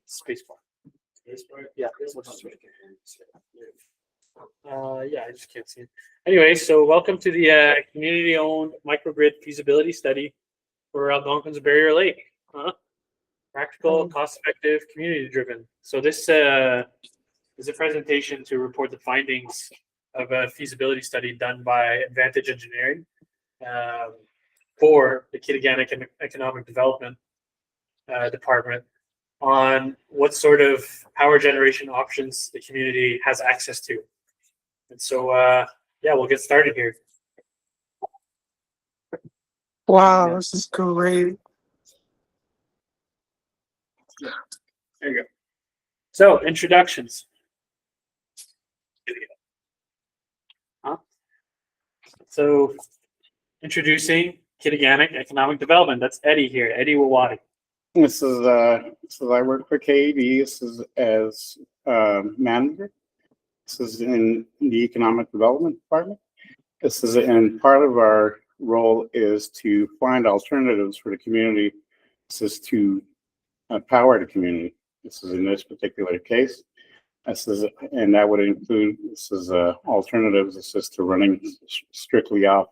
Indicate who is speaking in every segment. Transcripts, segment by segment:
Speaker 1: Spacebar. Yeah. Yeah, I just can't see it. Anyway, so welcome to the community-owned microgrid feasibility study for Algonquin's Barrier Lake. Practical, cost-effective, community-driven. So this is a presentation to report the findings of a feasibility study done by Advantage Engineering for the Kitiganek Economic Development Department on what sort of power generation options the community has access to. And so, yeah, we'll get started here.
Speaker 2: Wow, this is great.
Speaker 1: There you go. So, introductions. So, introducing Kitiganek Economic Development. That's Eddie here, Eddie Wawadi.
Speaker 3: This is I work for KED. This is as manager. This is in the economic development department. This is, and part of our role is to find alternatives for the community. This is to power the community. This is in this particular case. This is, and that would include, this is alternatives. This is to running strictly off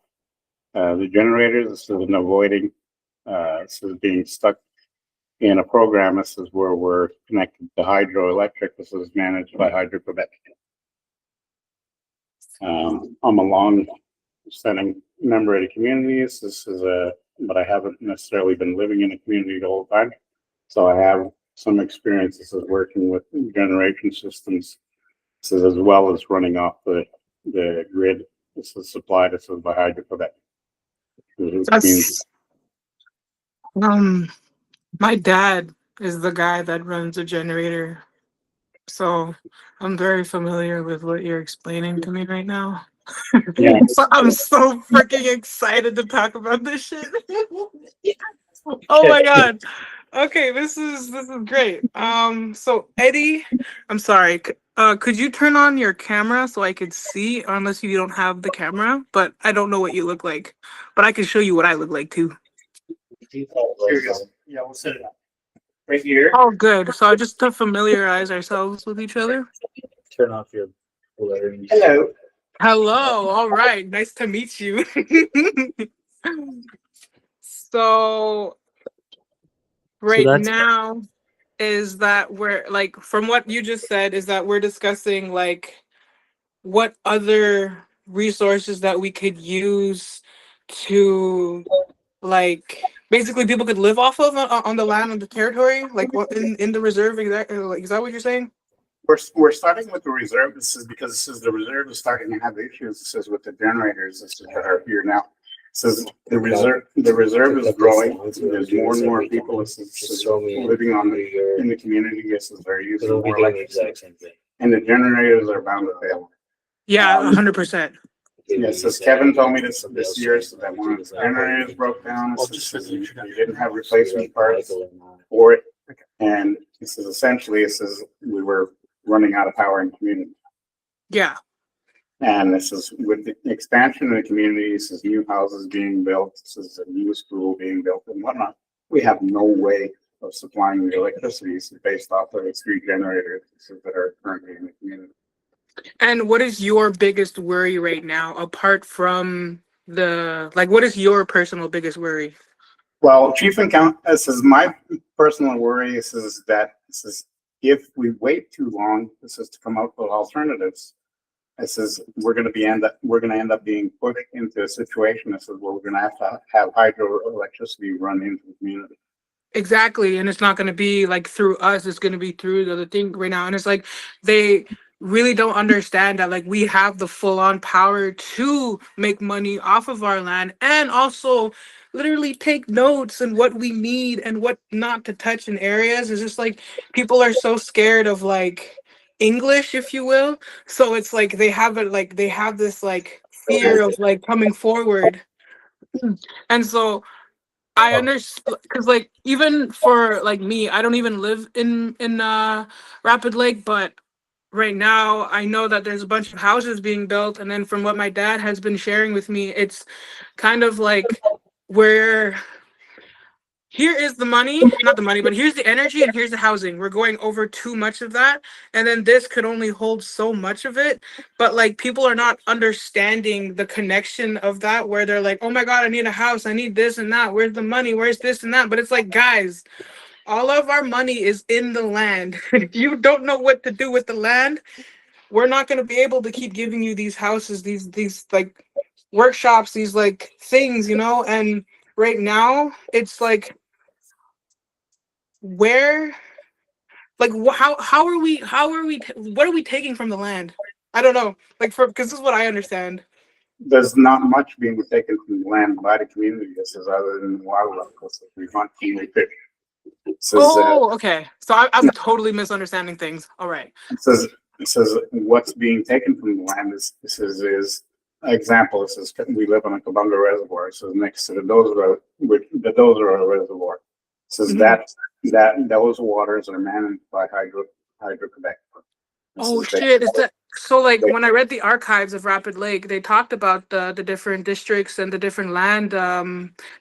Speaker 3: the generators. This is in avoiding, this is being stuck in a program. This is where we're connected to hydroelectric. This is managed by Hydro-Quebec. I'm a long-standing member of the community. This is but I haven't necessarily been living in the community the whole time. So I have some experiences of working with generation systems. This is as well as running off the grid. This is supplied. This is by Hydro-Quebec.
Speaker 2: My dad is the guy that runs a generator. So I'm very familiar with what you're explaining to me right now.
Speaker 3: Yeah.
Speaker 2: So I'm so freaking excited to talk about this shit. Oh my god. Okay, this is great. So Eddie, I'm sorry. Could you turn on your camera so I could see, unless you don't have the camera, but I don't know what you look like. But I can show you what I look like too.
Speaker 1: Here we go. Yeah, we'll set it up. Right here.
Speaker 2: Oh, good. So just to familiarize ourselves with each other.
Speaker 4: Turn off your blurring.
Speaker 1: Hello.
Speaker 2: Hello. All right. Nice to meet you. So now is that we're like, from what you just said, is that we're discussing like what other resources that we could use to like basically people could live off of on the land, on the territory, like what in the reserve. Exactly. Like, is that what you're saying?
Speaker 3: We're starting with the reserve. This is because this is the reserve is starting to have issues. This is with the generators. This is that are here now. This is the reserve. The reserve is growing. There's more and more people living in the community. Yes, they're using more electricity, and the generators are bound to fail.
Speaker 2: Yeah, 100%.
Speaker 3: Yes, as Kevin told me this year, so that one of the generators broke down. You didn't have replacement parts for it, and this is essentially, it says we were running out of power in the community.
Speaker 2: Yeah.
Speaker 3: And this is with the expansion of the community. This is new houses being built. This is a new school being built and whatnot. We have no way of supplying the electricity based off of the 3 generators that are currently in the community.
Speaker 2: And what is your biggest worry right now, apart from what is your personal biggest worry?
Speaker 3: Well, Chief and Count, this is my personal worry. This is if we wait too long, this is to come up with alternatives. This is we're going to end up being put into a situation. This is where we're going to have hydroelectricity run into the community.
Speaker 2: Exactly, and it's not going to be like through us. It's going to be through the other thing right now, and it's like they really don't understand that like we have the full-on power to make money off of our land and also literally take notes and what we need and what not to touch in areas. It's just like people are so scared of like English, if you will. So it's like they have this like fear of like coming forward. And so I understand, because like even for like me, I don't even live in Rapid Lake, but right now I know that there's a bunch of houses being built, and then from what my dad has been sharing with me, it's kind of like where here is the money, not the money, but here's the energy and here's the housing. We're going over too much of that. And then this could only hold so much of it. But like people are not understanding the connection of that, where they're like, oh my God, I need a house. I need this and that. Where's the money? Where's this and that? But it's like, guys, all of our money is in the land. If you don't know what to do with the land, we're not going to be able to keep giving you these houses, these like workshops, these like things, you know? And right now it's like, where, like how are we what are we taking from the land? I don't know, like, for because this is what I understand.
Speaker 3: There's not much being taken from the land by the community. This is other than wildlife. This is we hunt and we fish. This is
Speaker 2: Oh, okay, so I'm totally misunderstanding things. All right.
Speaker 3: it says what's being taken from the land is example. It says we live on a Kabunga reservoir. So next to the Dozer reservoir. It says that those waters are managed by Hydro Quebec.
Speaker 2: Oh shit! Is that so? Like when I read the archives of Rapid Lake, they talked about the different districts and the different land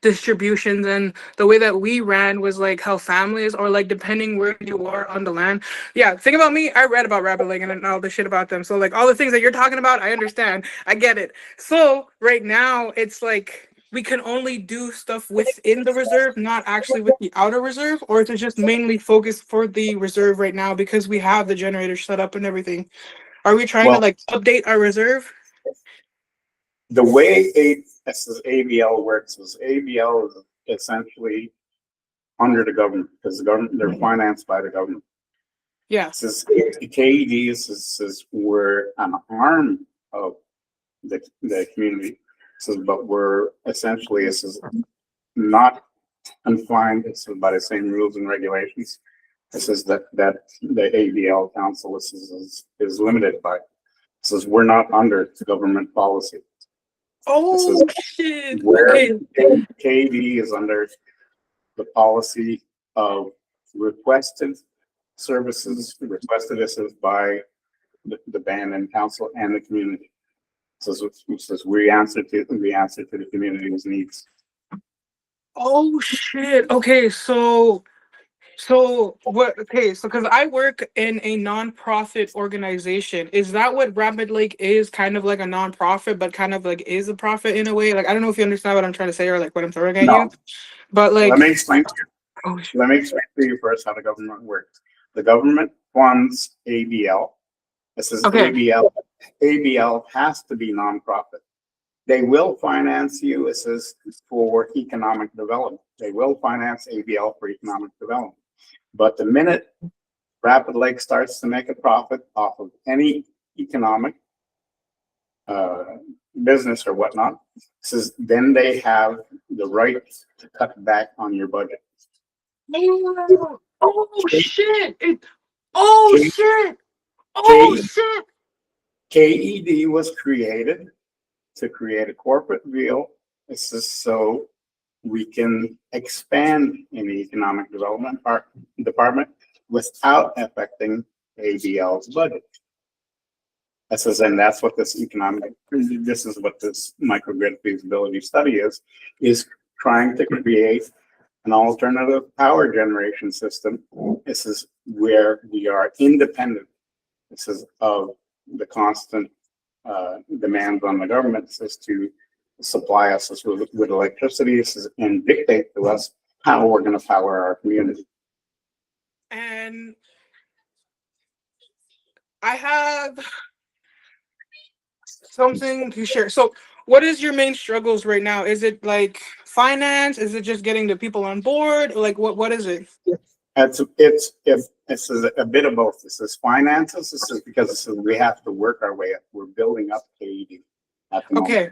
Speaker 2: distributions, and the way that we ran was like how families, or like depending where you are on the land. Yeah, think about me. I read about Rapid Lake and all the shit about them. So like all the things that you're talking about, I understand. I get it. So right now it's like we can only do stuff within the reserve, not actually with the outer reserve, or is it just mainly focused for the reserve right now because we have the generator set up and everything? Are we trying to like update our reserve?
Speaker 3: The way ABL works is ABL is essentially under the government because the government they're financed by the government.
Speaker 2: Yeah.
Speaker 3: This is KEDs is we're an arm of the community. But we're essentially this is not confined by the same rules and regulations. This is that the ABL council is limited by. This is we're not under government policy.
Speaker 2: Oh shit!
Speaker 3: Where
Speaker 2: Okay.
Speaker 3: KD is under the policy of requested services, requested assistance by the band and council and the community. So we answer to the community's needs.
Speaker 2: Oh shit! Okay, so what? Okay, so because I work in a non-profit organization, is that what Rapid Lake is? Kind of like a non-profit, but kind of like is a profit in a way. Like I don't know if you understand what I'm trying to say or like what I'm throwing at you, but like
Speaker 3: let me explain to you.
Speaker 2: Oh shit!
Speaker 3: Let me explain to you first how the government works. The government funds ABL. This is
Speaker 2: Okay.
Speaker 3: ABL. ABL has to be nonprofit. They will finance you. This is for economic development. They will finance ABL for economic development. But the minute Rapid Lake starts to make a profit off of any economic business or whatnot, then they have the right to cut back on your budget.
Speaker 2: Oh shit! Oh shit! Oh shit!
Speaker 3: KED was created to create a corporate vehicle. This is so we can expand in the economic development department without affecting ABL's budget. And that's what this what this microgrid feasibility study is trying to create an alternative power generation system. This is where we are independent. This is of the constant demands on the government is to supply us with electricity and dictate to us how we're going to power our community.
Speaker 2: And I have something to share. So what is your main struggles right now? Is it like finance? Is it just getting the people on board? Like what is it?
Speaker 3: It's a bit of both. This is finances. This is because we have to work our way up. We're building up KED at the moment.
Speaker 2: Okay.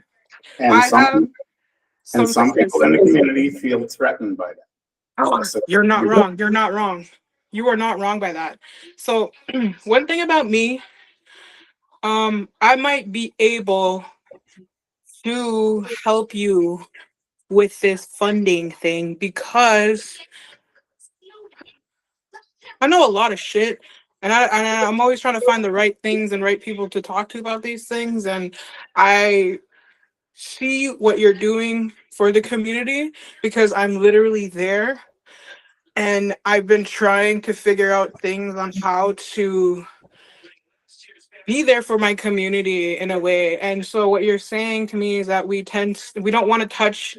Speaker 3: And some people in the community feel threatened by that.
Speaker 2: Oh, you're not wrong. You're not wrong. You are not wrong by that. So one thing about me, I might be able to help you with this funding thing because I know a lot of shit, and I'm always trying to find the right things and right people to talk to about these things. And I see what you're doing for the community because I'm literally there and I've been trying to figure out things on how to be there for my community in a way. And so what you're saying to me is that we don't want to touch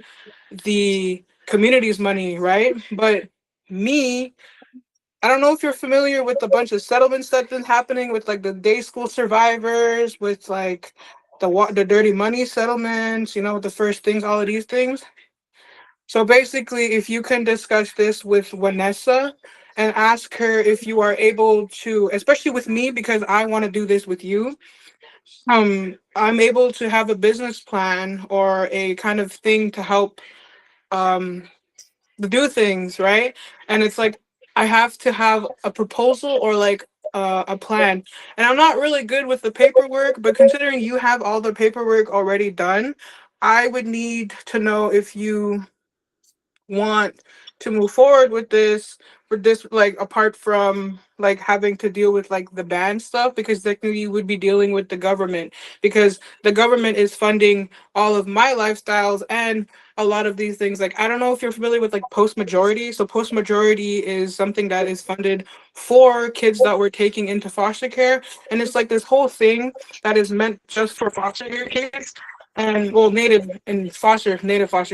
Speaker 2: the community's money, right? But me, I don't know if you're familiar with a bunch of settlements that's been happening with like the day school survivors, with like the dirty money settlements, the first things, all of these things. So basically, if you can discuss this with Vanessa and ask her if you are able to, especially with me, because I want to do this with you. I'm able to have a business plan or a kind of thing to help um do things, right? And it's like I have to have a proposal or like a plan. And I'm not really good with the paperwork, but considering you have all the paperwork already done, I would need to know if you want to move forward with this, for this, like apart from like having to deal with like the ban stuff, because technically you would be dealing with the government, because the government is funding all of my lifestyles and a lot of these things. Like I don't know if you're familiar with like post majority. So post majority is something that is funded for kids that we're taking into foster care, and it's like this whole thing that is meant just for foster care kids, and well, native foster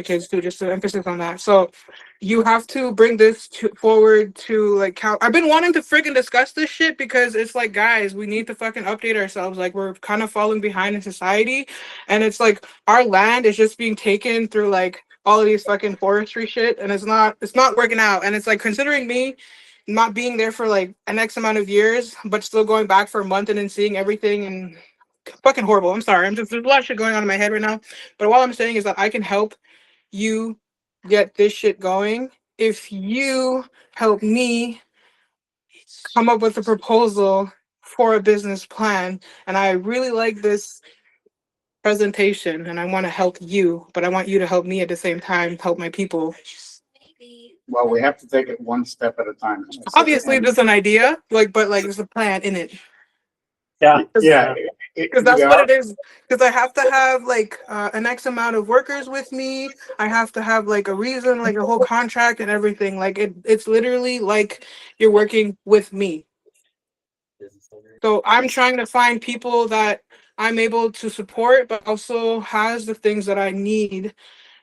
Speaker 2: kids too, just to emphasis on that. So you have to bring this forward to like I've been wanting to freaking discuss this shit, because it's like, guys, we need to fucking update ourselves. Like we're kind of falling behind in society, and it's like our land is just being taken through like all of these fucking forestry shit, and it's not working out. And it's like, considering me not being there for like an X amount of years, but still going back for a month and then seeing everything, and fucking horrible. I'm sorry. There's a lot of shit going on in my head right now. But all I'm saying is that I can help you get this shit going if you help me come up with a proposal for a business plan. And I really like this presentation, and I want to help you, but I want you to help me at the same time, help my people.
Speaker 3: Well, we have to take it one step at a time.
Speaker 2: Obviously, there's an idea, like, but like there's a plan in it.
Speaker 1: Yeah.
Speaker 3: Yeah.
Speaker 2: Because that's what it is. Because I have to have like an X amount of workers with me. I have to have like a reason, like a whole contract and everything. Like it's literally like you're working with me. So I'm trying to find people that I'm able to support, but also has the things that I need.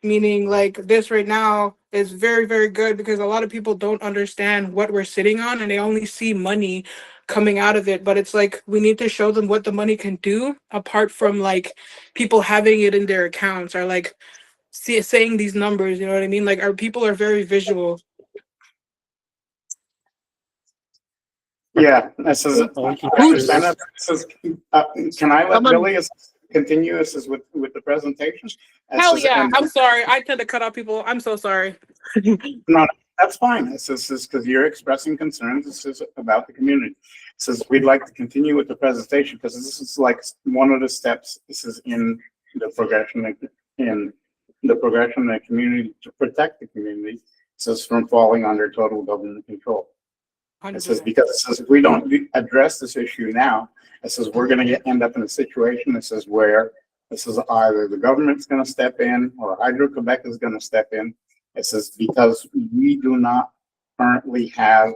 Speaker 2: Meaning like this right now is very, very good, because a lot of people don't understand what we're sitting on, and they only see money coming out of it. But it's like we need to show them what the money can do, apart from like people having it in their accounts, or like saying these numbers. You know what I mean? Like our people are very visual.
Speaker 3: Yeah, this is. I understand that. This is, can I let Billy continue? This is with the presentation.
Speaker 2: Hell yeah! I'm sorry. I tend to cut off people. I'm so sorry.
Speaker 3: No, that's fine. This is because you're expressing concerns. This is about the community. This is, we'd like to continue with the presentation, because this is like one of the steps. This is in the progression of the community, to protect the community. This is from falling under total government control. It says, because it says if we don't address this issue now, it says we're going to end up in a situation. This is where this is either the government's going to step in or Hydro-Quebec is going to step in. It says because we do not currently have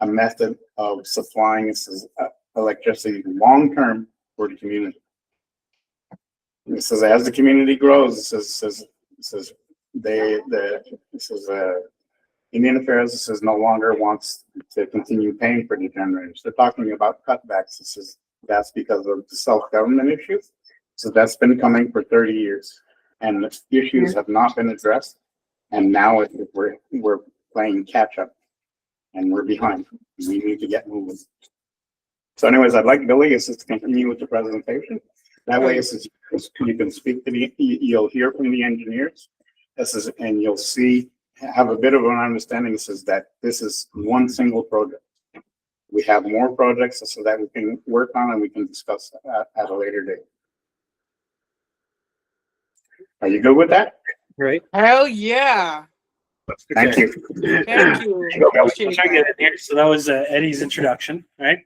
Speaker 3: a method of supplying electricity long-term for the community. It says as the community grows, it says Indian Affairs says no longer wants to continue paying for the generators. They're talking about cutbacks. That's because of the self-government issues. So that's been coming for 30 years, and the issues have not been addressed. And now we're playing catch up, and we're behind. We need to get moving. So, anyways, I'd like Billy to continue with the presentation. That way, you can speak to you'll hear from the engineers. And you'll see. Have a bit of an understanding that this is one single project. We have more projects so that we can work on and we can discuss at a later date. Are you good with that?
Speaker 1: Right.
Speaker 2: Hell yeah!
Speaker 3: Thank you.
Speaker 2: Thank you.
Speaker 1: I'll try to get it here. So that was Eddie's introduction, right?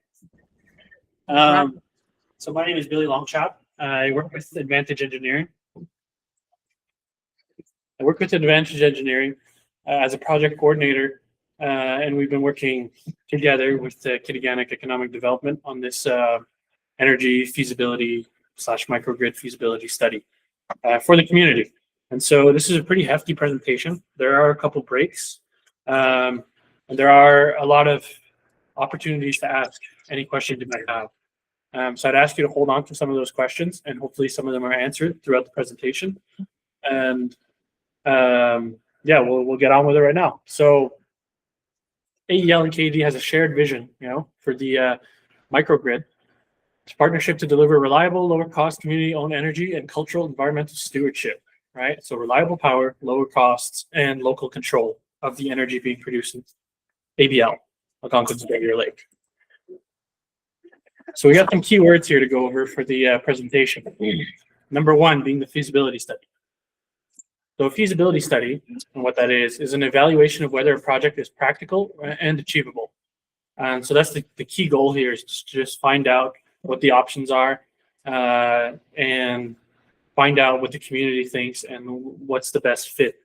Speaker 1: So my name is Billy Longchop. I work with Advantage Engineering. As a project coordinator and we've been working together with the Kitiganek Economic Development on this energy feasibility / microgrid feasibility study for the community. And so this is a pretty hefty presentation. There are a couple breaks, and there are a lot of opportunities to ask any questions you might have. So I'd ask you to hold on to some of those questions, and hopefully some of them are answered throughout the presentation. And yeah, we'll get on with it right now. So AEL and KD has a shared vision, for the microgrid. It's a partnership to deliver reliable, lower cost, community-owned energy and cultural environmental stewardship, right? So reliable power, lower costs, and local control of the energy being produced in ABL, Algonquin's Barrier Lake. So we got some keywords here to go over for the presentation. Number one being the feasibility study. So a feasibility study, and what that is an evaluation of whether a project is practical and achievable. And so that's the key goal here, is to just find out what the options are and find out what the community thinks and what's the best fit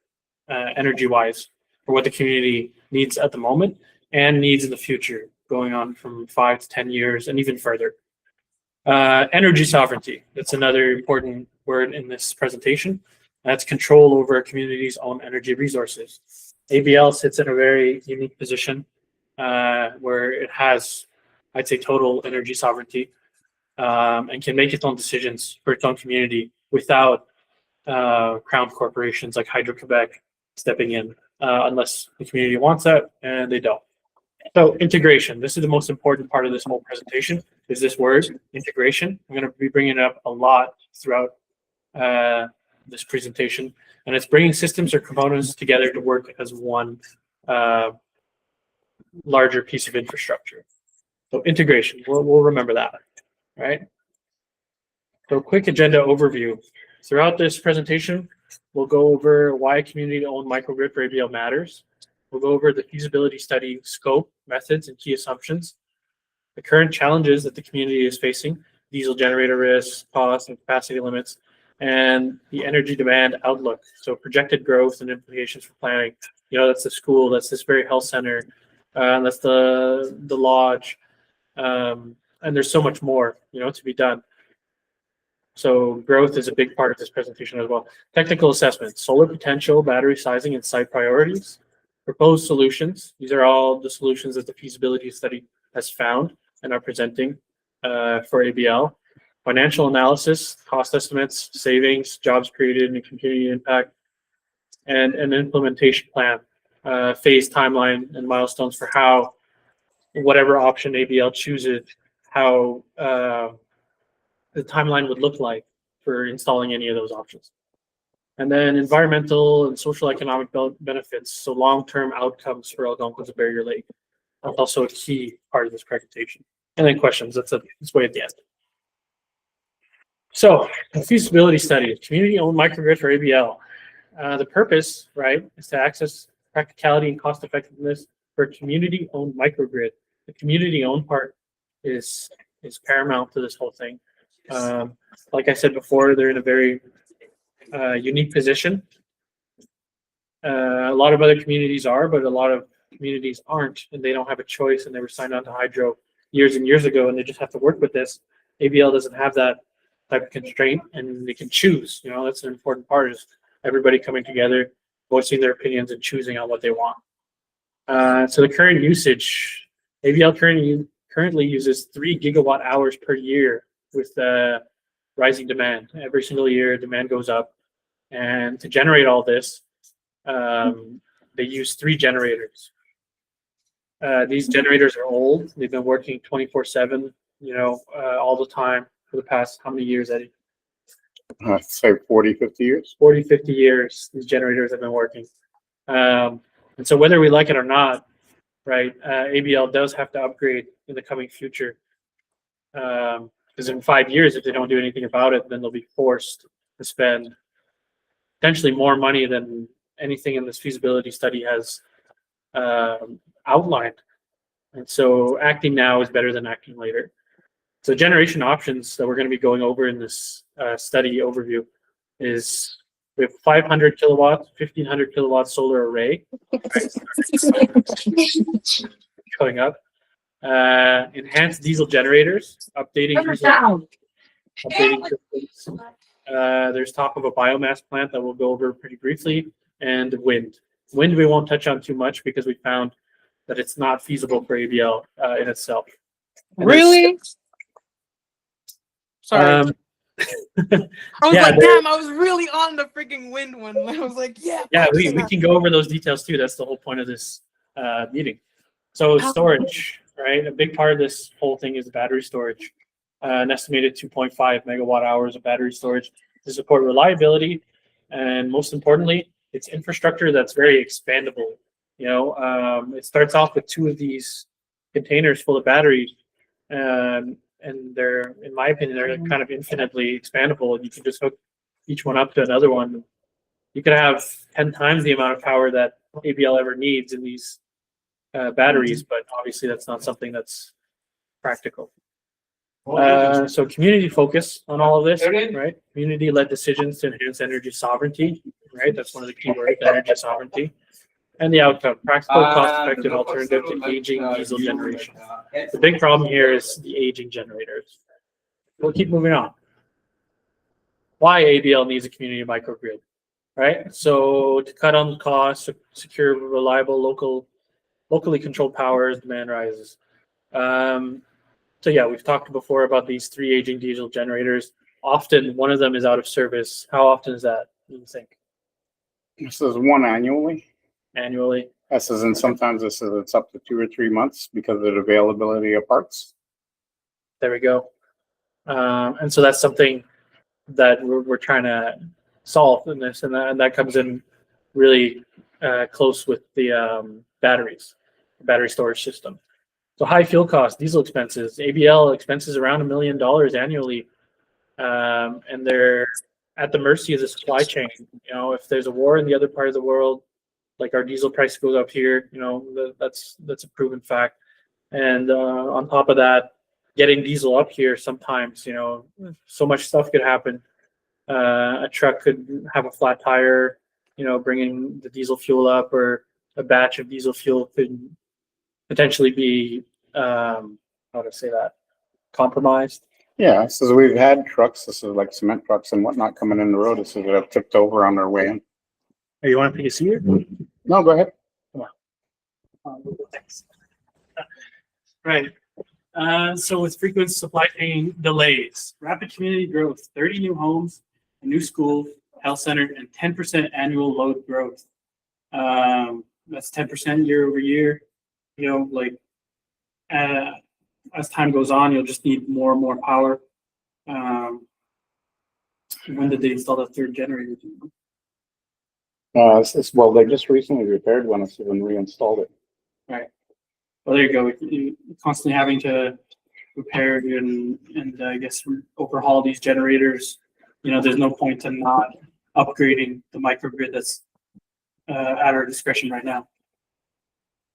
Speaker 1: energy-wise for what the community needs at the moment and needs in the future, going on from 5 to 10 years and even further. Energy sovereignty, that's another important word in this presentation. That's control over a community's own energy resources. ABL sits in a very unique position where it has, I'd say, total energy sovereignty and can make its own decisions for its own community without crown corporations like Hydro-Quebec stepping in unless the community wants that, and they don't. So integration, this is the most important part of this whole presentation, is this word, integration. I'm going to be bringing it up a lot throughout this presentation, and it's bringing systems or components together to work as one larger piece of infrastructure. So integration, we'll remember that, right? So quick agenda overview. Throughout this presentation, we'll go over why a community-owned microgrid for ABL matters. We'll go over the feasibility study scope, methods, and key assumptions, the current challenges that the community is facing, diesel generator risks, costs, and capacity limits, and the energy demand outlook. So projected growth and implications for planning. That's the school, that's this very health center, that's the lodge, and there's so much more, to be done. So growth is a big part of this presentation as well. Technical assessment, solar potential, battery sizing, and site priorities. Proposed solutions. These are all the solutions that the feasibility study has found and are presenting for ABL. Financial analysis, cost estimates, savings, jobs created, and community impact, and an implementation plan, phase timeline, and milestones for how, whatever option ABL chooses, how the timeline would look like for installing any of those options. And then environmental and social economic benefits, so long-term outcomes for Algonquin's Barrier Lake. That's also a key part of this presentation. And then questions, that's way at the end. So, the feasibility study, community-owned microgrid for ABL. The purpose, right, is to access practicality and cost-effectiveness for a community-owned microgrid. The community-owned part is paramount to this whole thing. Like I said before, they're in a very unique position. A lot of other communities are, but a lot of communities aren't, and they don't have a choice, and they were signed on to hydro years and years ago, and they just have to work with this. ABL doesn't have that type of constraint, and they can choose. That's an important part, is everybody coming together, voicing their opinions, and choosing on what they want. So the current usage, ABL currently uses 3 gigawatt hours per year with rising demand. Every single year, demand goes up. And to generate all this, they use 3 generators. These generators are old. They've been working 24/7, all the time for the past, how many years, Eddie?
Speaker 3: I'd say 40, 50 years.
Speaker 1: 40, 50 years, these generators have been working. And so whether we like it or not, right, ABL does have to upgrade in the coming future. Because in 5 years, if they don't do anything about it, then they'll be forced to spend potentially more money than anything in this feasibility study has outlined. And so acting now is better than acting later. So generation options that we're going to be going over in this study overview is We have 500 kilowatts, 1500 kilowatt solar array showing up. Enhanced diesel generators, updating systems. There's talk of a biomass plant that we'll go over pretty briefly, and wind. Wind we won't touch on too much because we found that it's not feasible for ABL in itself. And
Speaker 2: Really? Sorry. I was
Speaker 1: yeah,
Speaker 2: like, damn, I was really on the freaking wind one. I was like, yeah.
Speaker 1: Yeah, we can go over those details too. That's the whole point of this meeting. So storage, right? A big part of this whole thing is battery storage. An estimated 2.5 megawatt hours of battery storage to support reliability, and most importantly, it's infrastructure that's very expandable. You know, it starts off with 2 of these containers full of batteries, and they're, in my opinion, they're kind of infinitely expandable, and you can just hook each one up to another one. You could have 10 times the amount of power that ABL ever needs in these batteries, but obviously that's not something that's practical. So community focus on all of this, right? Community-led decisions to enhance energy sovereignty, right? That's one of the key words, energy sovereignty. And the outcome, practical, cost-effective alternative to aging diesel generation. The big problem here is the aging generators. We'll keep moving on. Why ABL needs a community microgrid, right? So to cut on costs, secure reliable locally controlled power as demand rises. So yeah, we've talked before about these 3 aging diesel generators. Often one of them is out of service. How often is that, you think?
Speaker 3: This is 1 annually.
Speaker 1: Annually?
Speaker 3: This is, and sometimes this is, it's up to 2 or 3 months because of the availability of parts.
Speaker 1: There we go. And so that's something that we're trying to solve in this, and that comes in really close with the batteries, the battery storage system. So high fuel costs, diesel expenses, ABL expenses around $1 million annually, and they're at the mercy of the supply chain. You know, if there's a war in the other part of the world, like our diesel price goes up here, you know, that's a proven fact. And on top of that, getting diesel up here sometimes, you know, so much stuff could happen. A truck could have a flat tire, you know, bringing the diesel fuel up, or a batch of diesel fuel could potentially be, how to say that, compromised.
Speaker 3: Yeah, so we've had trucks, this is like cement trucks and whatnot coming in the road, this is that have tipped over on their way in.
Speaker 1: Hey, you want to take a seat here?
Speaker 3: No, go ahead.
Speaker 1: Thanks. Right. So with frequent supply chain delays, rapid community growth, 30 new homes, a new school, health center, and 10% annual load growth. That's 10% year over year. You know, like as time goes on, you'll just need more and more power. When did they install the 3rd generator?
Speaker 3: Well, they just recently repaired one and reinstalled it.
Speaker 1: Right. Well, there you go. You're constantly having to repair and I guess overhaul these generators. You know, there's no point in not upgrading the microgrid that's at our discretion right now.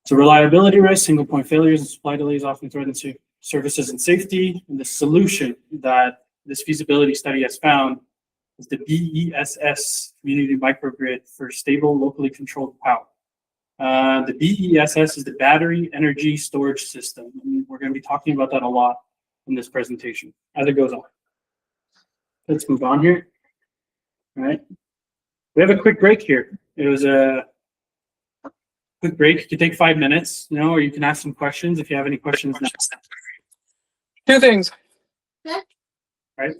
Speaker 1: So reliability risk, single point failures, and supply delays often threaten services and safety. And the solution that this feasibility study has found is the BESS community microgrid for stable, locally controlled power. The BESS is the battery energy storage system. And we're going to be talking about that a lot in this presentation as it goes on. Let's move on here. All right. We have a quick break here. It was a quick break. You can take 5 minutes, you know, or you can ask some questions if you have any questions now.
Speaker 2: 2 things.
Speaker 1: Right.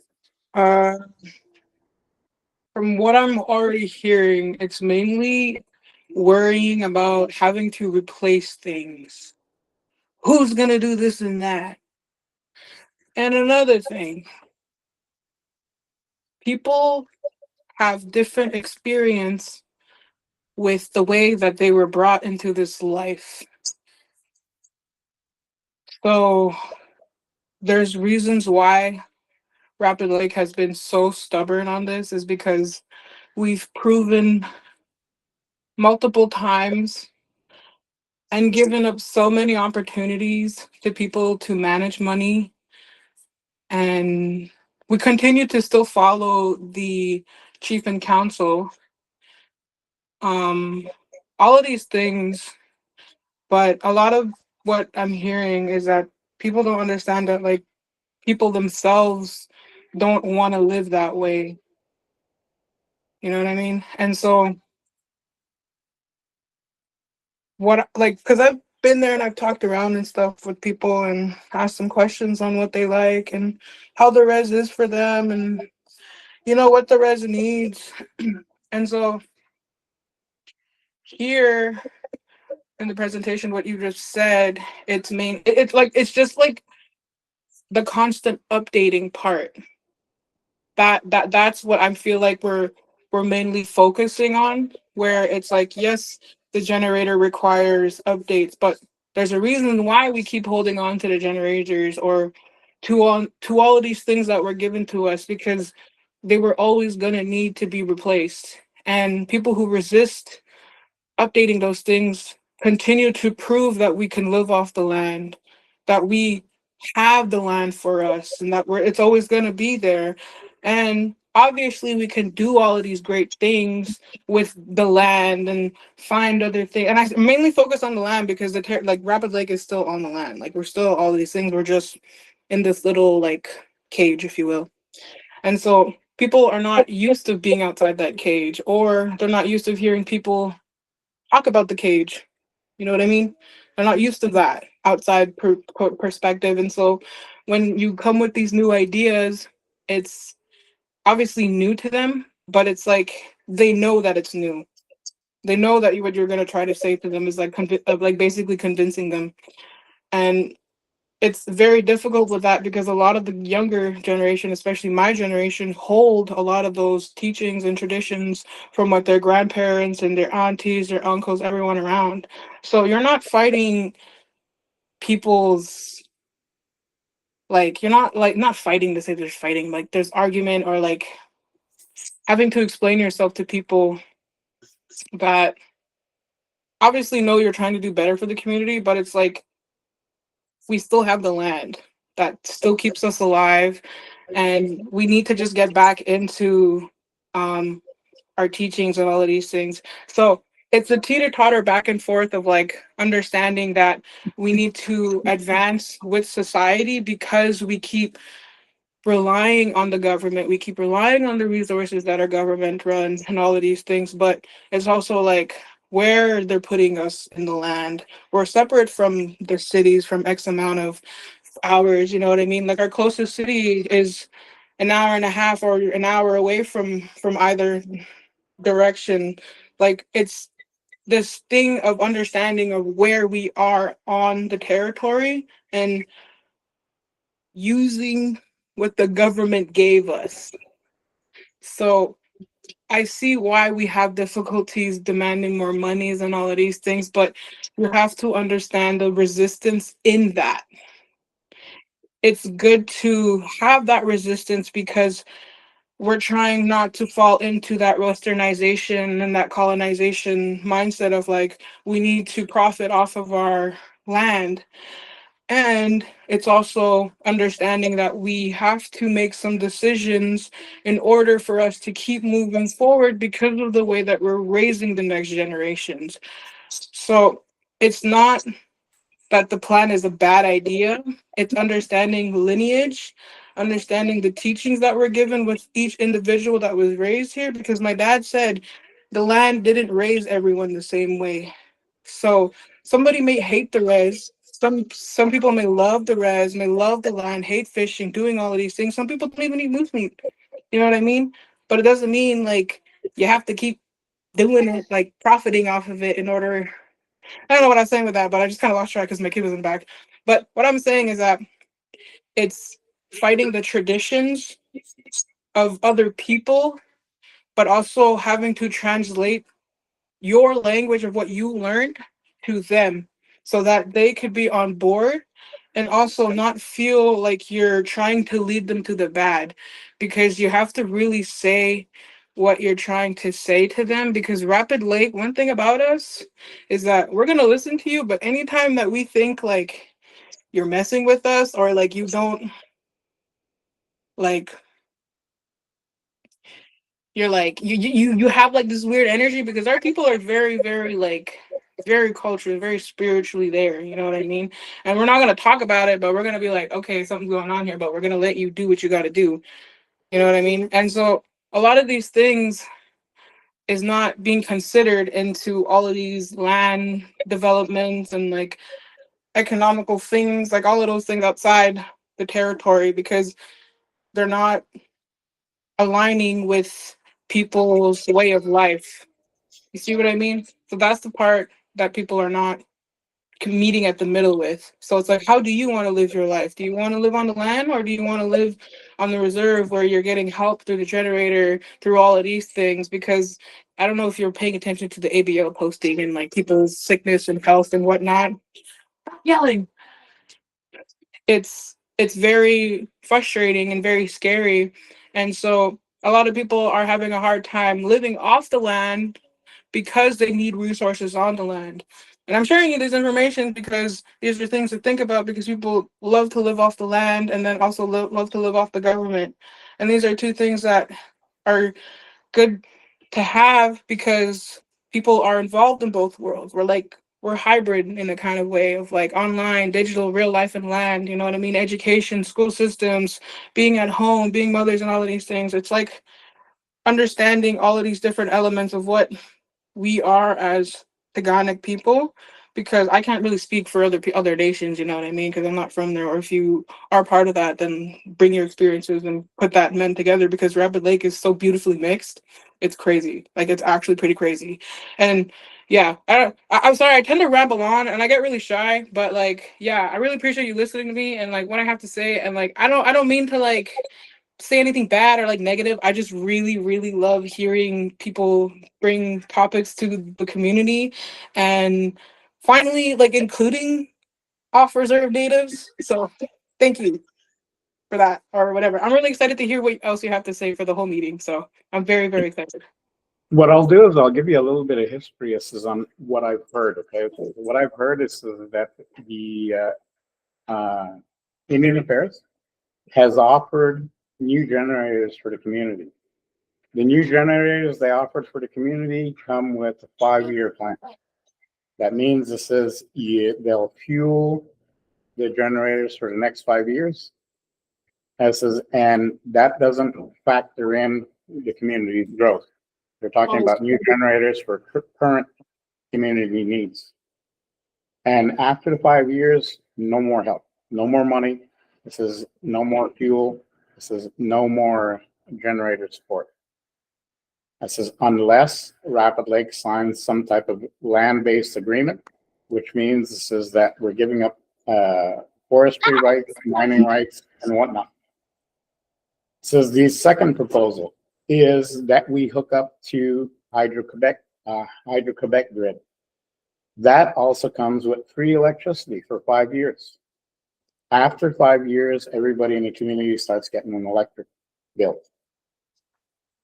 Speaker 2: From what I'm already hearing, it's mainly worrying about having to replace things. Who's going to do this and that? And another thing, people have different experience with the way that they were brought into this life. So there's reasons why Rapid Lake has been so stubborn on this, is because we've proven multiple times and given up so many opportunities to people to manage money. And we continue to still follow the chief and council, um, all of these things. But a lot of what I'm hearing is that people don't understand that, like, people themselves don't want to live that way. You know what I mean? And so, what, like, because I've been there and I've talked around and stuff with people and asked them questions on what they like and how the res is for them and, you know, what the res needs. And so, here in the presentation, what you just said, it's like, it's just like the constant updating part. That's what I feel like we're mainly focusing on, where it's like, yes, the generator requires updates, but there's a reason why we keep holding on to the generators or to all of these things that were given to us, because they were always going to need to be replaced. And people who resist updating those things continue to prove that we can live off the land, that we have the land for us, and that it's always going to be there. And obviously, we can do all of these great things with the land and find other things. And I mainly focus on the land because like Rapid Lake is still on the land. Like, we're still all of these things. We're just in this little like cage, if you will. And so people are not used to being outside that cage, or they're not used to hearing people talk about the cage. You know what I mean? They're not used to that outside perspective. And so when you come with these new ideas, it's obviously new to them, but it's like they know that it's new. They know that what you're going to try to say to them is like, like basically convincing them. And it's very difficult with that because a lot of the younger generation, especially my generation, hold a lot of those teachings and traditions from what their grandparents and their aunties, their uncles, everyone around. So you're not fighting people's, like, you're not like not fighting to say there's fighting, like there's argument or like having to explain yourself to people that obviously know you're trying to do better for the community, but it's like we still have the land that still keeps us alive, and we need to just get back into um our teachings and all of these things. So it's a teeter-totter back and forth of like understanding that we need to advance with society because we keep relying on the government, we keep relying on the resources that are government run and all of these things. But it's also like where they're putting us in the land. We're separate from the cities from X amount of hours, you know what I mean? Like, our closest city is an hour and a half or an hour away from either direction. Like, it's this thing of understanding of where we are on the territory and using what the government gave us. So I see why we have difficulties demanding more monies and all of these things, but you have to understand the resistance in that. It's good to have that resistance because we're trying not to fall into that westernization and that colonization mindset of like, we need to profit off of our land. And it's also understanding that we have to make some decisions in order for us to keep moving forward because of the way that we're raising the next generations. So it's not that the plan is a bad idea. It's understanding lineage, understanding the teachings that were given with each individual that was raised here. Because my dad said the land didn't raise everyone the same way. So somebody may hate the res. Some people may love the res, may love the land, hate fishing, doing all of these things. Some people don't even eat moose meat. You know what I mean? But it doesn't mean like you have to keep doing it, like profiting off of it in order. I don't know what I'm saying with that, but I just kind of lost track because my kid was in the back. But what I'm saying is that it's fighting the traditions of other people, but also having to translate your language of what you learned to them so that they could be on board and also not feel like you're trying to lead them to the bad, because you have to really say what you're trying to say to them. Because Rapid Lake, one thing about us is that we're going to listen to you, but anytime that we think like you're messing with us or like you don't like you're like you have like this weird energy because our people are very, very like very culturally, very spiritually there. You know what I mean? And we're not gonna talk about it, but we're gonna be like, okay, something's going on here, but we're gonna let you do what you got to do. You know what I mean? And so a lot of these things is not being considered into all of these land developments and like economical things, like all of those things outside the territory because they're not aligning with people's way of life. You see what I mean? So that's the part that people are not meeting at the middle with. So it's like, how do you want to live your life? Do you want to live on the land or do you want to live on the reserve where you're getting help through the generator, through all of these things? Because I don't know if you're paying attention to the ABL posting and like people's sickness and health and whatnot. Yelling. It's very frustrating and very scary. And so a lot of people are having a hard time living off the land because they need resources on the land. And I'm sharing you this information because these are things to think about because people love to live off the land and then also love to live off the government. And these are two things that are good to have because people are involved in both worlds. We're hybrid in a kind of way of like online, digital, real life and land, you know what I mean? Education, school systems, being at home, being mothers and all of these things. It's like understanding all of these different elements of what we are as Taganic people, because I can't really speak for other nations, you know what I mean? Because I'm not from there. Or if you are part of that, then bring your experiences and put that men together. Because Rapid Lake is so beautifully mixed, it's crazy. Like it's actually pretty crazy. And yeah, I'm sorry. I tend to ramble on and I get really shy, but like yeah, I really appreciate you listening to me and like what I have to say. And like I don't mean to like say anything bad or like negative. I just really, really love hearing people bring topics to the community and finally like including off reserve natives. So thank you for that or whatever. I'm really excited to hear what else you have to say for the whole meeting. So I'm very, very excited.
Speaker 3: What I'll do is I'll give you a little bit of history. This is on what I've heard. Okay, what I've heard is that the Indian Affairs has offered new generators for the community. The new generators they offered for the community come with a 5-year plan. That means they'll fuel the generators for the next 5 years. And that doesn't factor in the community's growth. They're talking about new generators for current community needs. And after the 5 years, no more help, no more money. This is no more fuel. This is no more generator support. This is unless Rapid Lake signs some type of land-based agreement, which means this is that we're giving up forestry rights, mining rights, and whatnot. So the second proposal is that we hook up to Hydro-Quebec grid. That also comes with free electricity for 5 years. After 5 years, everybody in the community starts getting an electric bill.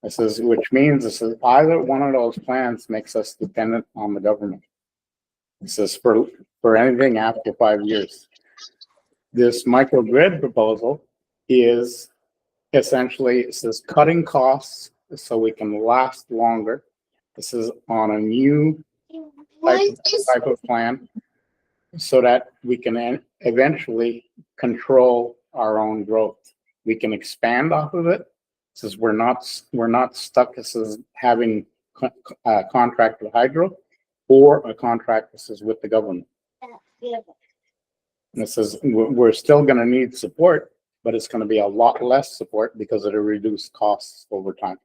Speaker 3: Which means either one of those plans makes us dependent on the government. This is for anything after 5 years. This microgrid proposal is essentially cutting costs so we can last longer. This is on a new type of plan so that we can eventually control our own growth. We can expand off of it. Since we're not stuck as having a contract with hydro or a contract with the government. We're still going to need support, but it's going to be a lot less support because of the reduced costs over time.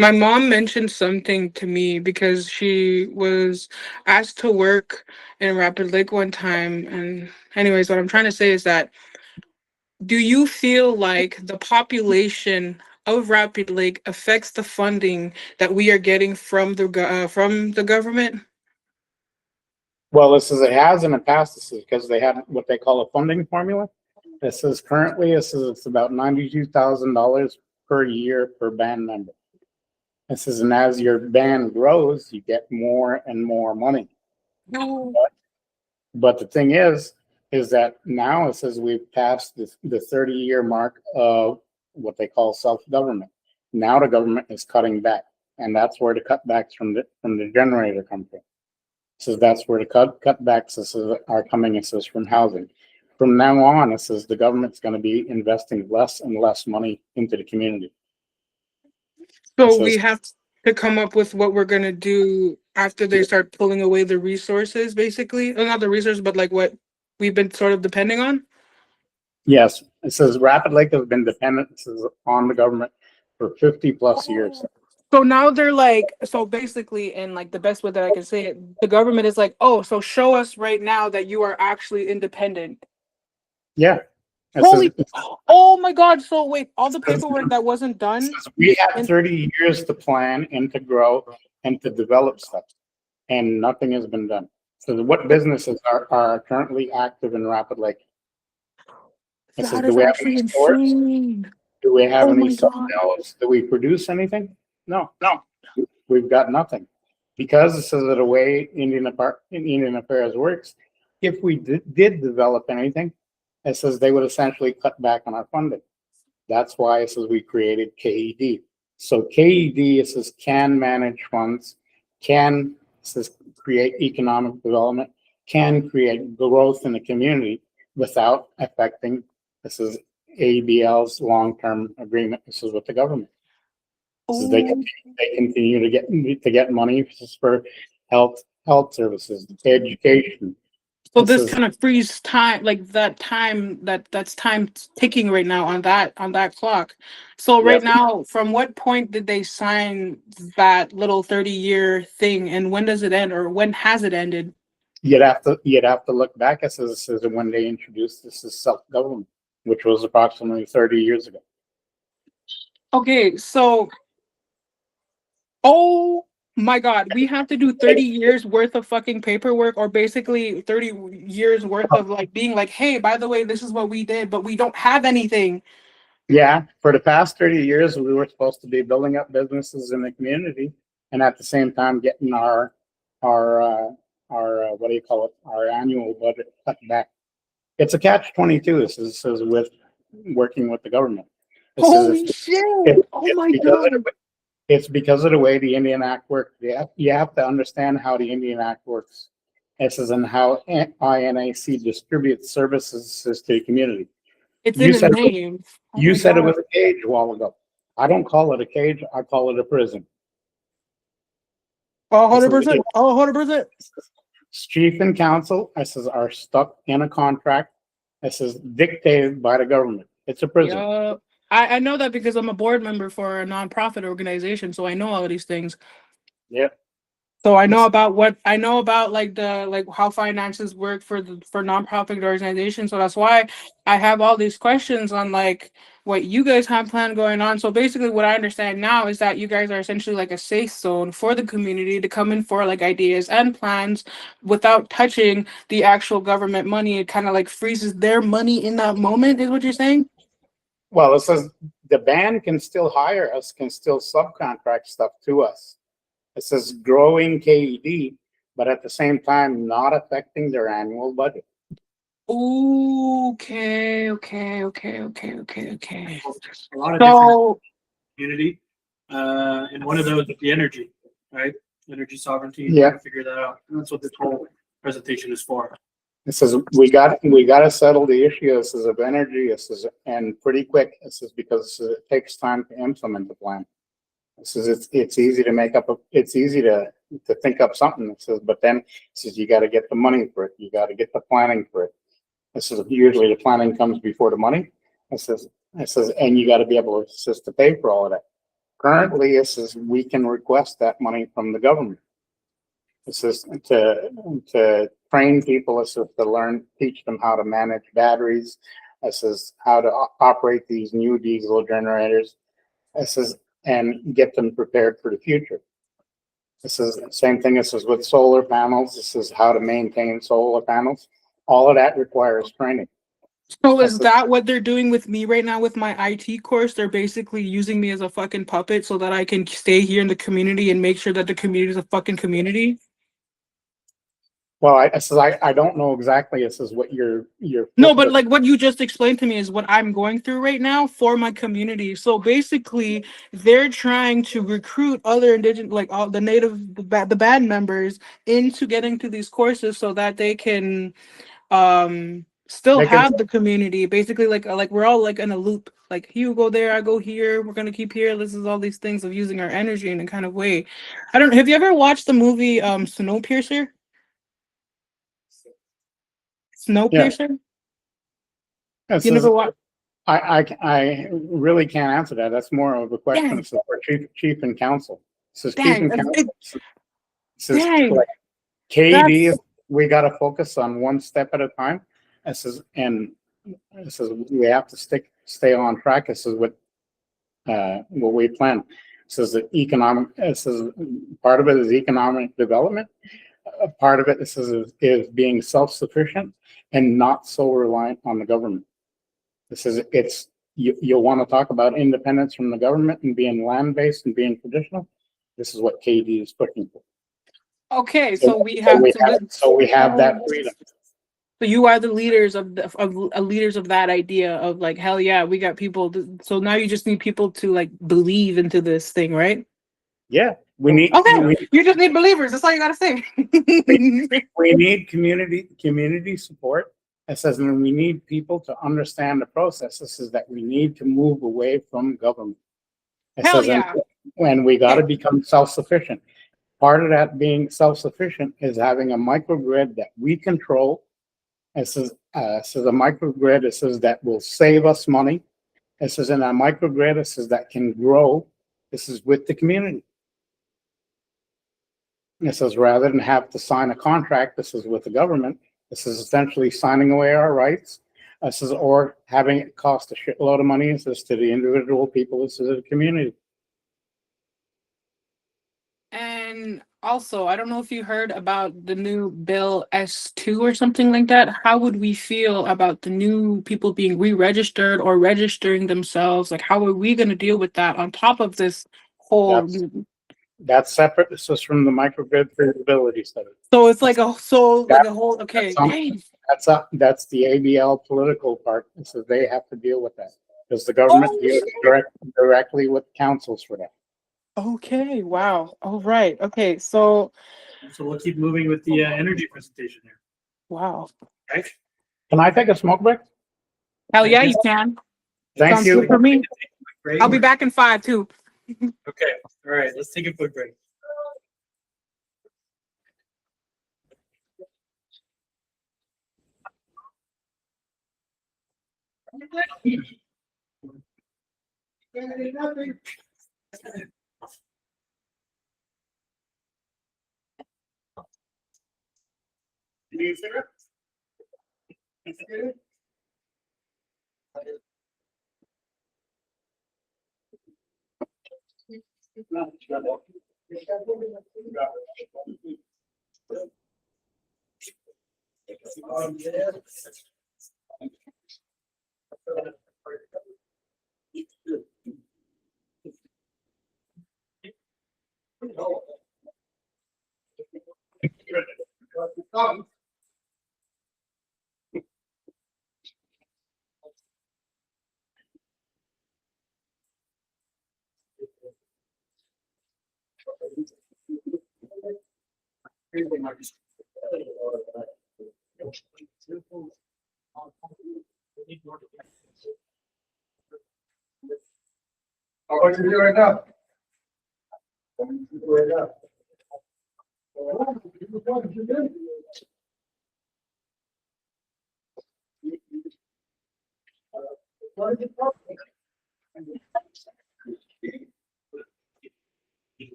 Speaker 2: My mom mentioned something to me because she was asked to work in Rapid Lake one time. And anyways, what I'm trying to say is that do you feel like the population of Rapid Lake affects the funding that we are getting from the government?
Speaker 3: Well, it has in the past. This is because they had what they call a funding formula. Currently it's about $92,000 per year per band member. And as your band grows, you get more and more money.
Speaker 2: No.
Speaker 3: But the thing is that now we've passed the 30-year mark of what they call self-government. Now the government is cutting back, and that's where the cutbacks from the generator come from. So that's where the cutbacks are coming. It says from housing. From now on, it says the government's going to be investing less and less money into the community.
Speaker 2: So
Speaker 3: So
Speaker 2: we have to come up with what we're gonna do after they start pulling away the resources, basically. Not the resources, but like what we've been sort of depending on.
Speaker 3: yes, it says Rapid Lake has been dependent on the government for 50 plus years.
Speaker 2: So now they're like, so basically, and like the best way that I can say it, the government is like, oh, so show us right now that you are actually independent.
Speaker 3: Yeah. It
Speaker 2: Holy,
Speaker 3: says,
Speaker 2: oh my God. So wait, all the paperwork that wasn't done.
Speaker 3: we had 30 years to plan and to grow and to develop stuff, and nothing has been done. So what businesses are currently active in Rapid Lake? It says,
Speaker 2: That
Speaker 3: do
Speaker 2: is
Speaker 3: we have
Speaker 2: actually
Speaker 3: any stores?
Speaker 2: insane.
Speaker 3: Do we have
Speaker 2: Oh
Speaker 3: any
Speaker 2: my God.
Speaker 3: sales? Do we produce anything? No. We've got nothing. Because this is the way Indian Affairs works, if we did develop anything, it says they would essentially cut back on our funding. That's why it says we created KED. So KED, it says, can manage funds, can, it says, create economic development, can create growth in the community without affecting, this is ABL's long-term agreement. This is with the government. So they continue to get money for health services, education.
Speaker 2: So
Speaker 3: This
Speaker 2: this
Speaker 3: is,
Speaker 2: kind of frees time, like that's time ticking right now on that clock. So right
Speaker 3: yes,
Speaker 2: now, from what point did they sign that little 30-year thing, and when does it end, or when has it ended?
Speaker 3: you'd have to look back. It says when they introduced this as self-government, which was approximately 30 years ago.
Speaker 2: Okay, so oh my God, we have to do 30 years worth of fucking paperwork, or basically 30 years worth of like being like, hey, by the way, this is what we did, but we don't have anything.
Speaker 3: Yeah, for the past 30 years, we were supposed to be building up businesses in the community, and at the same time getting our what do you call it? Our annual budget cut back. It's a catch-22. This is with working with the government. This
Speaker 2: Holy
Speaker 3: is
Speaker 2: shit! Oh my God!
Speaker 3: it's because of the way the Indian Act works. You have to understand how the Indian Act works. This is and how INAC distributes services to the community.
Speaker 2: It's
Speaker 3: You
Speaker 2: in the
Speaker 3: said
Speaker 2: name. Oh
Speaker 3: you
Speaker 2: my
Speaker 3: said it
Speaker 2: God.
Speaker 3: was a cage a while ago. I don't call it a cage. I call it a prison.
Speaker 2: 100%. 100%.
Speaker 3: Chief and council, I says, are stuck in a contract. I says dictated by the government. It's a prison.
Speaker 2: Yeah. I know that because I'm a board member for a nonprofit organization, so I know all of these things.
Speaker 3: Yeah.
Speaker 2: So I know about like how finances work for nonprofit organizations. So that's why I have all these questions on like what you guys have planned going on. So basically what I understand now is that you guys are essentially like a safe zone for the community to come in for like ideas and plans without touching the actual government money. It kind of like freezes their money in that moment, is what you're saying?
Speaker 3: Well, it says the band can still hire us, can still subcontract stuff to us. It says growing KED, but at the same time, not affecting their annual budget.
Speaker 2: Okay.
Speaker 1: A lot of different
Speaker 2: So
Speaker 1: community, and one of those is the energy, right? Energy sovereignty.
Speaker 3: Yeah.
Speaker 1: To figure that out. And that's what this whole presentation is for.
Speaker 3: It says we got to settle the issue. This is of energy. This is and pretty quick. This is because it takes time to implement the plan. This is it's easy to make up. It's easy to think up something. It says, but then it says you got to get the money for it. You got to get the planning for it. This is usually the planning comes before the money. It says, and you got to be able to pay for all of that. Currently, it says we can request that money from the government. This is to train people. This is to teach them how to manage batteries. This is how to operate these new diesel generators. This is and get them prepared for the future. This is the same thing. This is with solar panels. This is how to maintain solar panels. All of that requires training.
Speaker 2: So is that what they're doing with me right now with my IT course? They're basically using me as a fucking puppet so that I can stay here in the community and make sure that the community is a fucking community?
Speaker 3: Well, I don't know exactly. This is what you're.
Speaker 2: No, but like what you just explained to me is what I'm going through right now for my community. So basically, they're trying to recruit other indigenous, like all the native, the band members into getting to these courses so that they can still
Speaker 3: They can-
Speaker 2: have the community. Basically, like we're all like in a loop. Like you go there, I go here. We're gonna keep here. This is all these things of using our energy in a kind of way. I don't. Have you ever watched the movie Snowpiercer?
Speaker 3: Yeah.
Speaker 2: Snowpiercer?
Speaker 3: This
Speaker 2: You
Speaker 3: is,
Speaker 2: never watched?
Speaker 3: I really can't answer that. That's more of a question
Speaker 2: Dang,
Speaker 3: for chief and council. This is chief
Speaker 2: dang,
Speaker 3: and council. This is
Speaker 2: dang.
Speaker 3: like KD.
Speaker 2: That's
Speaker 3: We got to focus on one step at a time. This is we have to stay on track. This is what we plan. This is the economic. This is part of it is economic development. Part of it is being self-sufficient and not so reliant on the government. You'll want to talk about independence from the government and being land-based and being traditional. This is what KD is pushing for.
Speaker 2: okay.
Speaker 3: So,
Speaker 2: So we have to.
Speaker 3: so we have that freedom.
Speaker 2: So you are the leaders of leaders of that idea of like hell yeah, we got people. So now you just need people to like believe into this thing, right?
Speaker 3: Yeah, we need
Speaker 2: Okay, you just need believers. That's all you gotta say.
Speaker 3: we need community support. It says, and we need people to understand the process. This is that we need to move away from government. It
Speaker 2: Hell
Speaker 3: says,
Speaker 2: yeah.
Speaker 3: and we got to become self-sufficient. Part of that being self-sufficient is having a microgrid that we control. It says a microgrid. It says that will save us money. It says in a microgrid, it says that can grow. This is with the community. It says rather than have to sign a contract, this is with the government. This is essentially signing away our rights. This is or having it cost a shitload of money. This is to the individual people. This is to the community.
Speaker 2: And also, I don't know if you heard about the new bill S2 or something like that. How would we feel about the new people being re-registered or registering themselves? Like, how are we going to deal with that on top of this whole?
Speaker 3: That's separate. This is from the microgrid feasibility study.
Speaker 2: So it's like a whole. Okay, dang.
Speaker 3: That's the ABL political part. So they have to deal with that because the government deals directly with councils for that.
Speaker 2: Okay, wow. All right. Okay, so
Speaker 1: we'll keep moving with the energy presentation here.
Speaker 2: wow.
Speaker 1: Right?
Speaker 3: Can I take a smoke break?
Speaker 2: Hell yeah, you can.
Speaker 3: Thank
Speaker 2: Sounds
Speaker 3: you.
Speaker 2: good for me.
Speaker 1: Great.
Speaker 2: I'll be back in 5 too.
Speaker 1: Okay. All right. Let's take a quick break.
Speaker 5: How about you do right now? What do you do right now?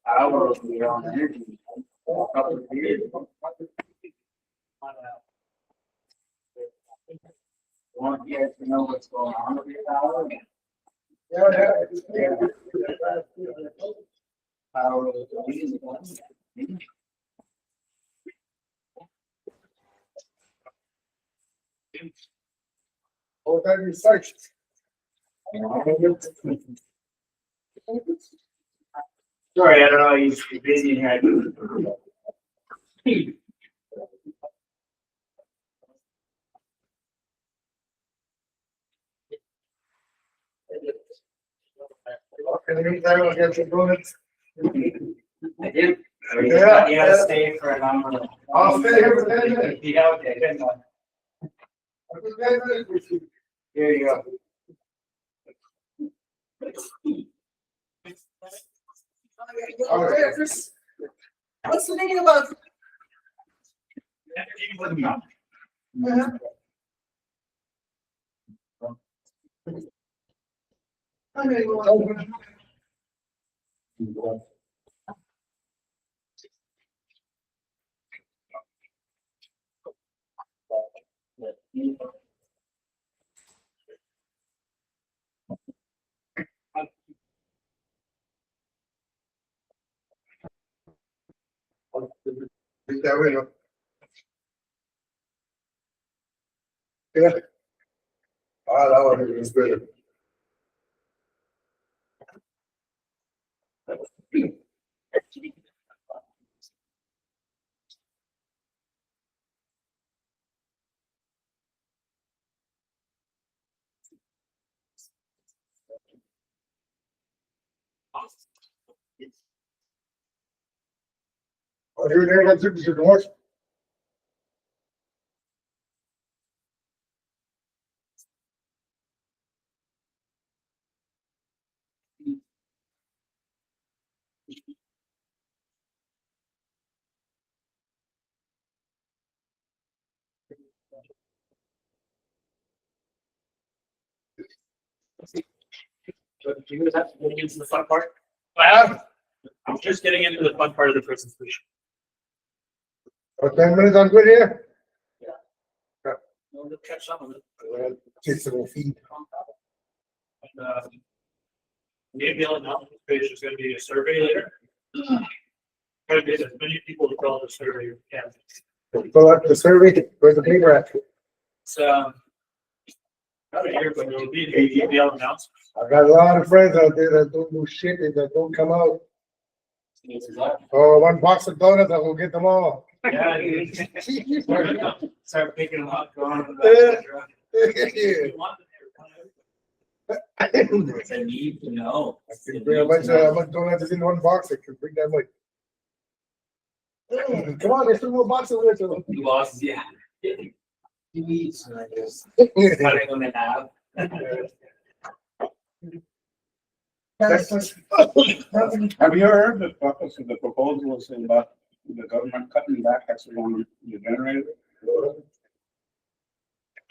Speaker 5: Hours we are on energy. Couple of years. Want you guys to know what's going on with your hour? Yeah. Power of the music. Oh, that research. Sorry, I don't know, he's busy in here.
Speaker 6: In the meantime, I'll get some donuts.
Speaker 5: I did.
Speaker 6: Yeah,
Speaker 5: You gotta stay for an hour.
Speaker 6: I'll stay here for 10 minutes.
Speaker 5: Yeah, okay, good one.
Speaker 6: I'll be 10 minutes with you.
Speaker 5: Here you go.
Speaker 6: Okay.
Speaker 7: What's the meaning about?
Speaker 6: There we go. Yeah. Ah, that one is good. Oh, you're there, that's it, you can watch.
Speaker 1: So, do you guys have to get into the fun part?
Speaker 6: I
Speaker 1: I'm just getting into the fun part of the presentation.
Speaker 6: For 10 minutes, I'm good here.
Speaker 1: We'll catch some of it.
Speaker 6: Take some feed.
Speaker 1: The ABL announcement page is going to be a survey later. Try to get as many people to fill out the survey as we can.
Speaker 6: Fill out the survey, where's the paper at?
Speaker 1: It's not here, but it'll be the ABL announcement.
Speaker 6: I got a lot of friends out there that don't do shit, that don't come out. Oh, one box of donuts, I will get them all.
Speaker 1: Yeah, start picking them up, going on
Speaker 6: Yeah.
Speaker 5: It's a need to know.
Speaker 6: I can bring a bunch of donuts in one box, I can bring that much. Come on, there's two more boxes over there. So.
Speaker 5: Lost, yeah. He needs, I guess. Cutting them in half.
Speaker 3: Have you heard the purpose of the proposals about the government cutting back actually on the generator?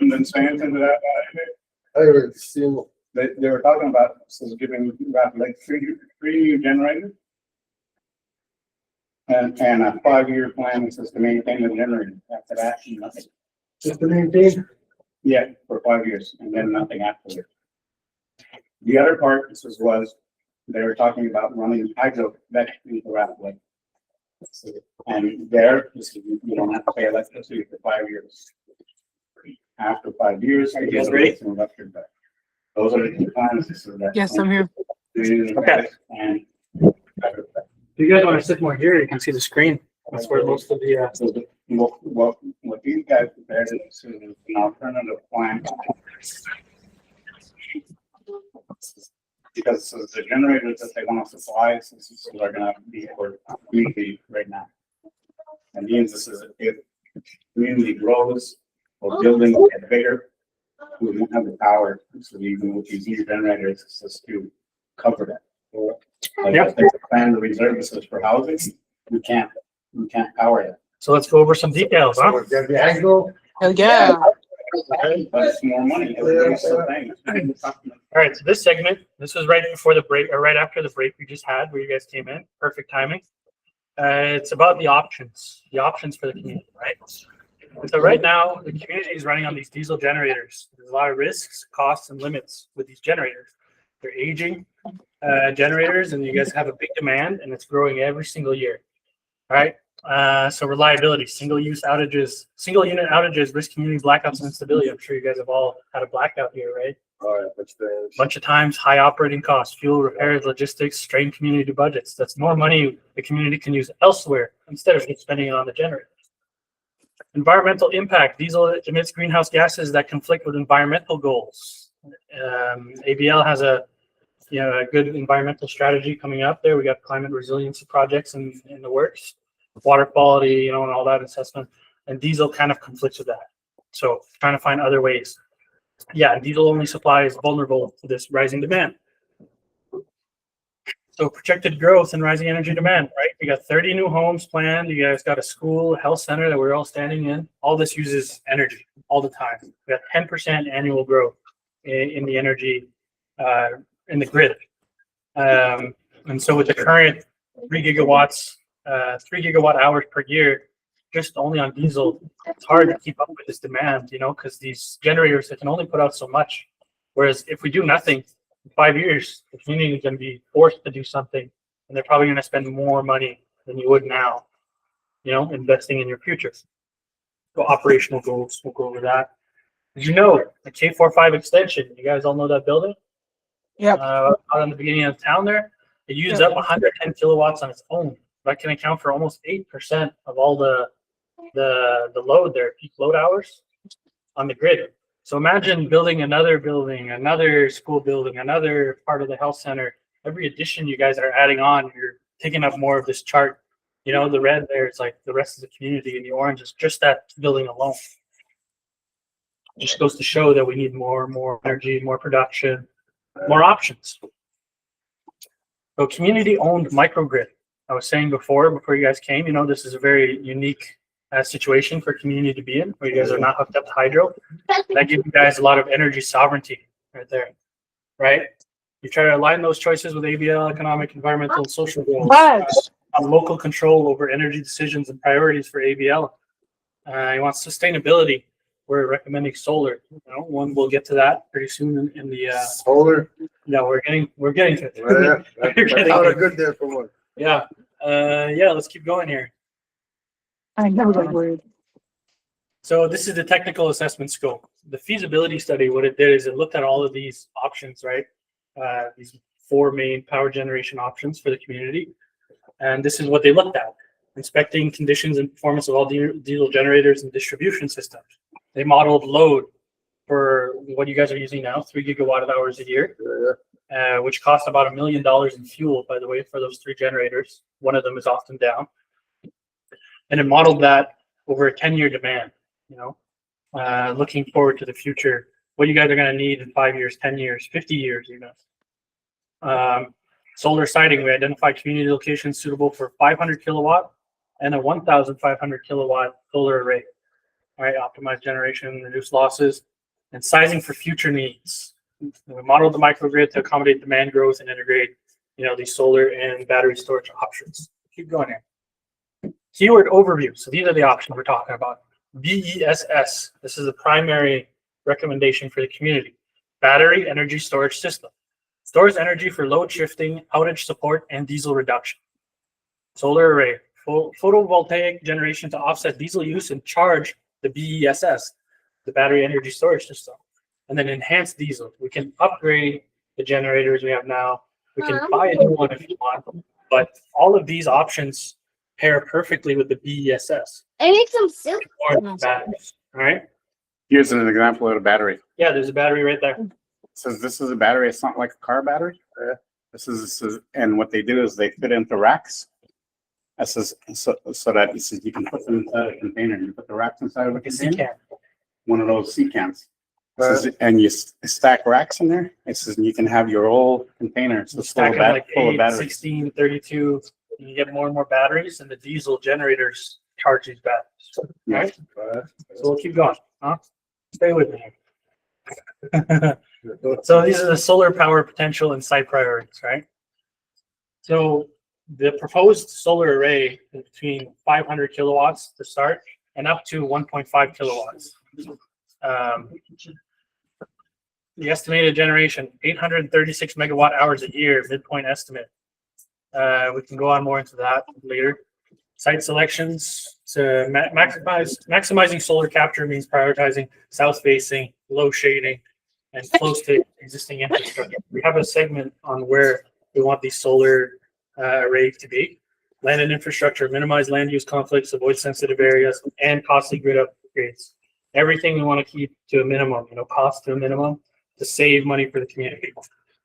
Speaker 3: And then say anything to that,
Speaker 6: I haven't seen.
Speaker 3: they were talking about, this is giving about like three new generators. And a 5-year plan is to maintain the generator after that, nothing.
Speaker 6: Just the main thing.
Speaker 3: Yeah, for 5 years and then nothing afterwards. The other part, was they were talking about running hydro back into Rapid. And there, you don't have to pay electricity for 5 years. After 5 years, you get
Speaker 1: ready?
Speaker 3: some electric back. Those are the two plans.
Speaker 2: Yes, I'm here.
Speaker 1: Okay.
Speaker 3: And
Speaker 1: If you guys want to sit more here, you can see the screen. That's where most of the,
Speaker 3: so what these guys prepared is an alternative plan. Because the generators that they want to supply, since are gonna be for community right now. And means this is if community grows or buildings get bigger, we won't have the power, so even with these new generators, it's just to cover that. Like if there's a plan to reserve this for housing, we can't power it.
Speaker 1: so let's go over some details, huh?
Speaker 6: It's gonna be hydro.
Speaker 2: Hell yeah.
Speaker 3: But it's more money. Everybody's still paying.
Speaker 1: All right, so this segment, this was right before the break, or right after the break we just had, where you guys came in. Perfect timing. It's about the options for the community, right? So right now, the community is running on these diesel generators. There's a lot of risks, costs, and limits with these generators. They're aging generators, and you guys have a big demand, and it's growing every single year. All right. So reliability, single unit outages, risk community blackouts and instability. I'm sure you guys have all had a blackout here, right? Bunch of times, high operating costs, fuel, repairs, logistics, strain community budgets. That's more money the community can use elsewhere instead of spending it on the generator. Environmental impact. Diesel emits greenhouse gases that conflict with environmental goals. ABL has a good environmental strategy coming up there. We got climate resiliency projects in the works, water quality, and all that assessment. And diesel kind of conflicts with that. So trying to find other ways. Yeah, diesel only supply is vulnerable to this rising demand. So projected growth and rising energy demand, right? We got 30 new homes planned. You guys got a school, health center that we're all standing in. All this uses energy all the time. We got 10% annual growth in the energy in the grid. And so with the current 3 gigawatt hours per year, just only on diesel, it's hard to keep up with this demand, because these generators, they can only put out so much. Whereas if we do nothing, in 5 years, the community is going to be forced to do something, and they're probably going to spend more money than you would now, investing in your future. So operational goals, we'll go over that. Did you know the K45 extension? You guys all know that building?
Speaker 2: Yep.
Speaker 1: Out in the beginning of town there, it uses up 110 kilowatts on its own. That can account for almost 8% of all the load there, peak load hours on the grid. So imagine building another building, another school building, another part of the health center. Every addition you guys are adding on, you're taking up more of this chart. The red there, it's like the rest of the community, and the orange is just that building alone. Just goes to show that we need more energy, more production, more options. So community-owned microgrid. I was saying before you guys came, this is a very unique situation for community to be in, where you guys are not hooked up to hydro. That gives you guys a lot of energy sovereignty right there, right? You try to align those choices with ABL, economic, environmental, and social goals. On local control over energy decisions and priorities for ABL. You want sustainability. We're recommending solar. One we'll get to that pretty soon in the
Speaker 6: Solar.
Speaker 1: Yeah, we're getting to it.
Speaker 6: Yeah, that's good there for one.
Speaker 1: Yeah. Let's keep going here.
Speaker 2: I know that word.
Speaker 1: So this is the technical assessment scope. The feasibility study, what it did is it looked at all of these options, right? These 4 main power generation options for the community. And this is what they looked at. Inspecting conditions and performance of all diesel generators and distribution systems. They modeled load for what you guys are using now, 3 gigawatt hours a year, which costs about $1 million in fuel, by the way, for those 3 generators. One of them is often down. And it modeled that over a 10-year demand, looking forward to the future, what you guys are going to need in 5 years, 10 years, 50 years, Solar siting, we identified community locations suitable for 500 kilowatt and a 1,500 kilowatt solar array. All right, optimize generation, reduce losses, and sizing for future needs. We modeled the microgrid to accommodate demand growth and integrate, these solar and battery storage options. Keep going here. Keyword overview. So these are the options we're talking about. BESS. This is the primary recommendation for the community. Battery energy storage system. Stores energy for load shifting, outage support, and diesel reduction. Solar array. Photovoltaic generation to offset diesel use and charge the BESS, the battery energy storage system. And then enhanced diesel. We can upgrade the generators we have now. We can buy a new one if you want. But all of these options pair perfectly with the BESS.
Speaker 8: I make some soup.
Speaker 1: Or the batteries. All right.
Speaker 3: Here's an example of a battery.
Speaker 1: Yeah, there's a battery right there.
Speaker 3: It says this is a battery. It's not like a car battery. This is, and what they do is they fit into racks. This is so that it says you can put them inside a container. You put the racks inside of a
Speaker 1: Like a sea
Speaker 3: container.
Speaker 1: can.
Speaker 3: One of those sea cans. And you stack racks in there. It says you can have your whole container. It's
Speaker 1: Stack them like
Speaker 3: full of
Speaker 1: 8,
Speaker 3: batteries.
Speaker 1: 16, 32. And you get more and more batteries, and the diesel generators charge these batteries. Right? So we'll keep going. Stay with me. So these are the solar power potential and site priorities, right? So the proposed solar array is between 500 kilowatts to start and up to 1.5 kilowatts. The estimated generation, 836 megawatt hours a year, midpoint estimate. We can go on more into that later. Site selections to maximizing solar capture means prioritizing south facing, low shading, and close to existing infrastructure. We have a segment on where we want these solar arrays to be. Land and infrastructure, minimize land use conflicts, avoid sensitive areas, and costly grid upgrades. Everything we want to keep to a minimum, cost to a minimum to save money for the community.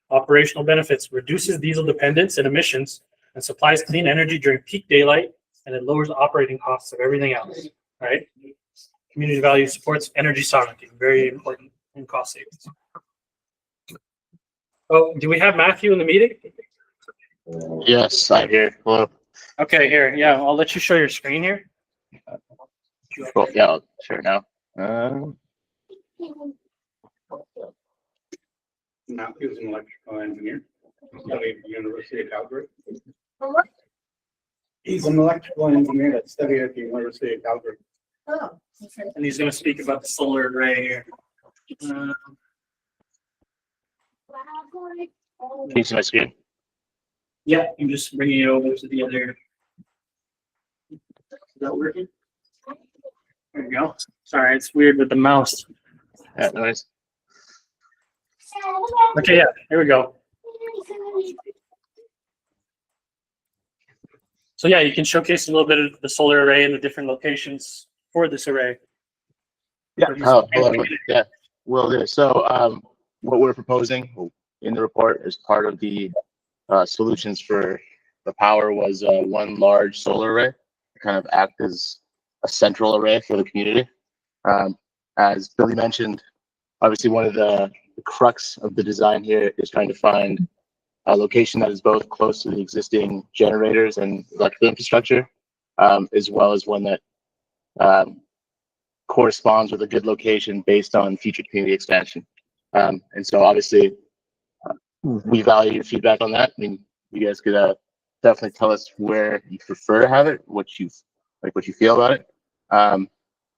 Speaker 1: Operational benefits, reduces diesel dependence and emissions and supplies clean energy during peak daylight, and it lowers the operating costs of everything else, right? Community value supports energy sovereignty, very important in cost savings. Oh, do we have Matthew in the meeting?
Speaker 8: Yes, I'm here. Hello.
Speaker 1: Okay, here, yeah, I'll let you show your screen here.
Speaker 8: Cool. Yeah, I'll share now.
Speaker 3: Matthew's an electrical engineer, studied at the University of Calgary. He's an electrical engineer that studied at the University of Calgary.
Speaker 7: Oh, okay.
Speaker 1: And he's going to speak about the solar array here.
Speaker 8: Can you see my screen?
Speaker 1: Yeah, I'm just bringing it over to the other. Is that working? There we go. Sorry, it's weird with the mouse.
Speaker 8: Yeah, nice.
Speaker 1: Okay, yeah, here we go. So yeah, you can showcase a little bit of the solar array and the different locations for this array.
Speaker 8: Yeah. Oh, hello. Yeah, will do. So, what we're proposing in the report as part of the solutions for the power was one large solar array to kind of act as a central array for the community. As Billy mentioned, obviously one of the crux of the design here is trying to find a location that is both close to the existing generators and electrical infrastructure, as well as one that corresponds with a good location based on future community expansion. And so obviously we value your feedback on that. I mean, you guys could definitely tell us where you prefer to have it, what you feel about it.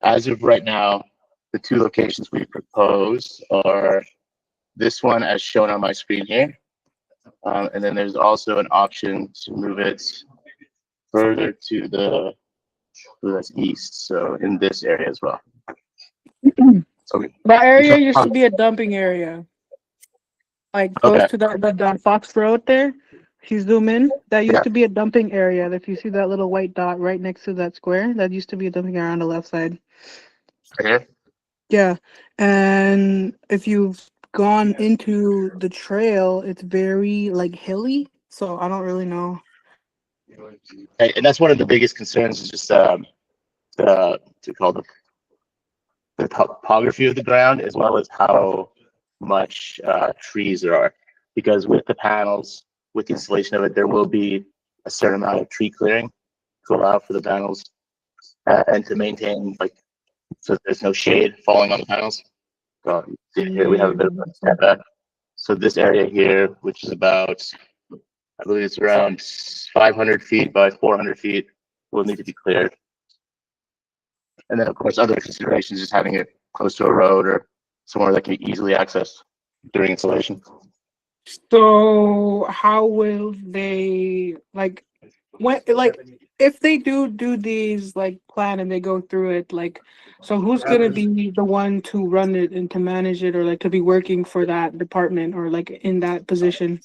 Speaker 8: As of right now, the two locations we propose are this one as shown on my screen here. And then there's also an option to move it further to the east, so in this area as well. So
Speaker 2: That area used to be a dumping area. Like close to that Fox Road there. If you zoom in, that used to be a dumping area. If you see that little white dot right next to that square, that used to be a dumping area on the left side.
Speaker 8: Okay.
Speaker 2: Yeah. And if you've gone into the trail, it's very like hilly. So I don't really know.
Speaker 8: And that's one of the biggest concerns is just to call the topography of the ground, as well as how much trees there are. Because with the panels, with the installation of it, there will be a certain amount of tree clearing to allow for the panels and to maintain, so there's no shade falling on the panels. So here we have a bit of a step back. So this area here, which is about, I believe it's around 500 feet by 400 feet, will need to be cleared. And then, of course, other considerations, just having it close to a road or somewhere that can be easily accessed during installation.
Speaker 2: So how will they if they do these plan and they go through it, so who's gonna be the one to run it and to manage it, or to be working for that department or in that position?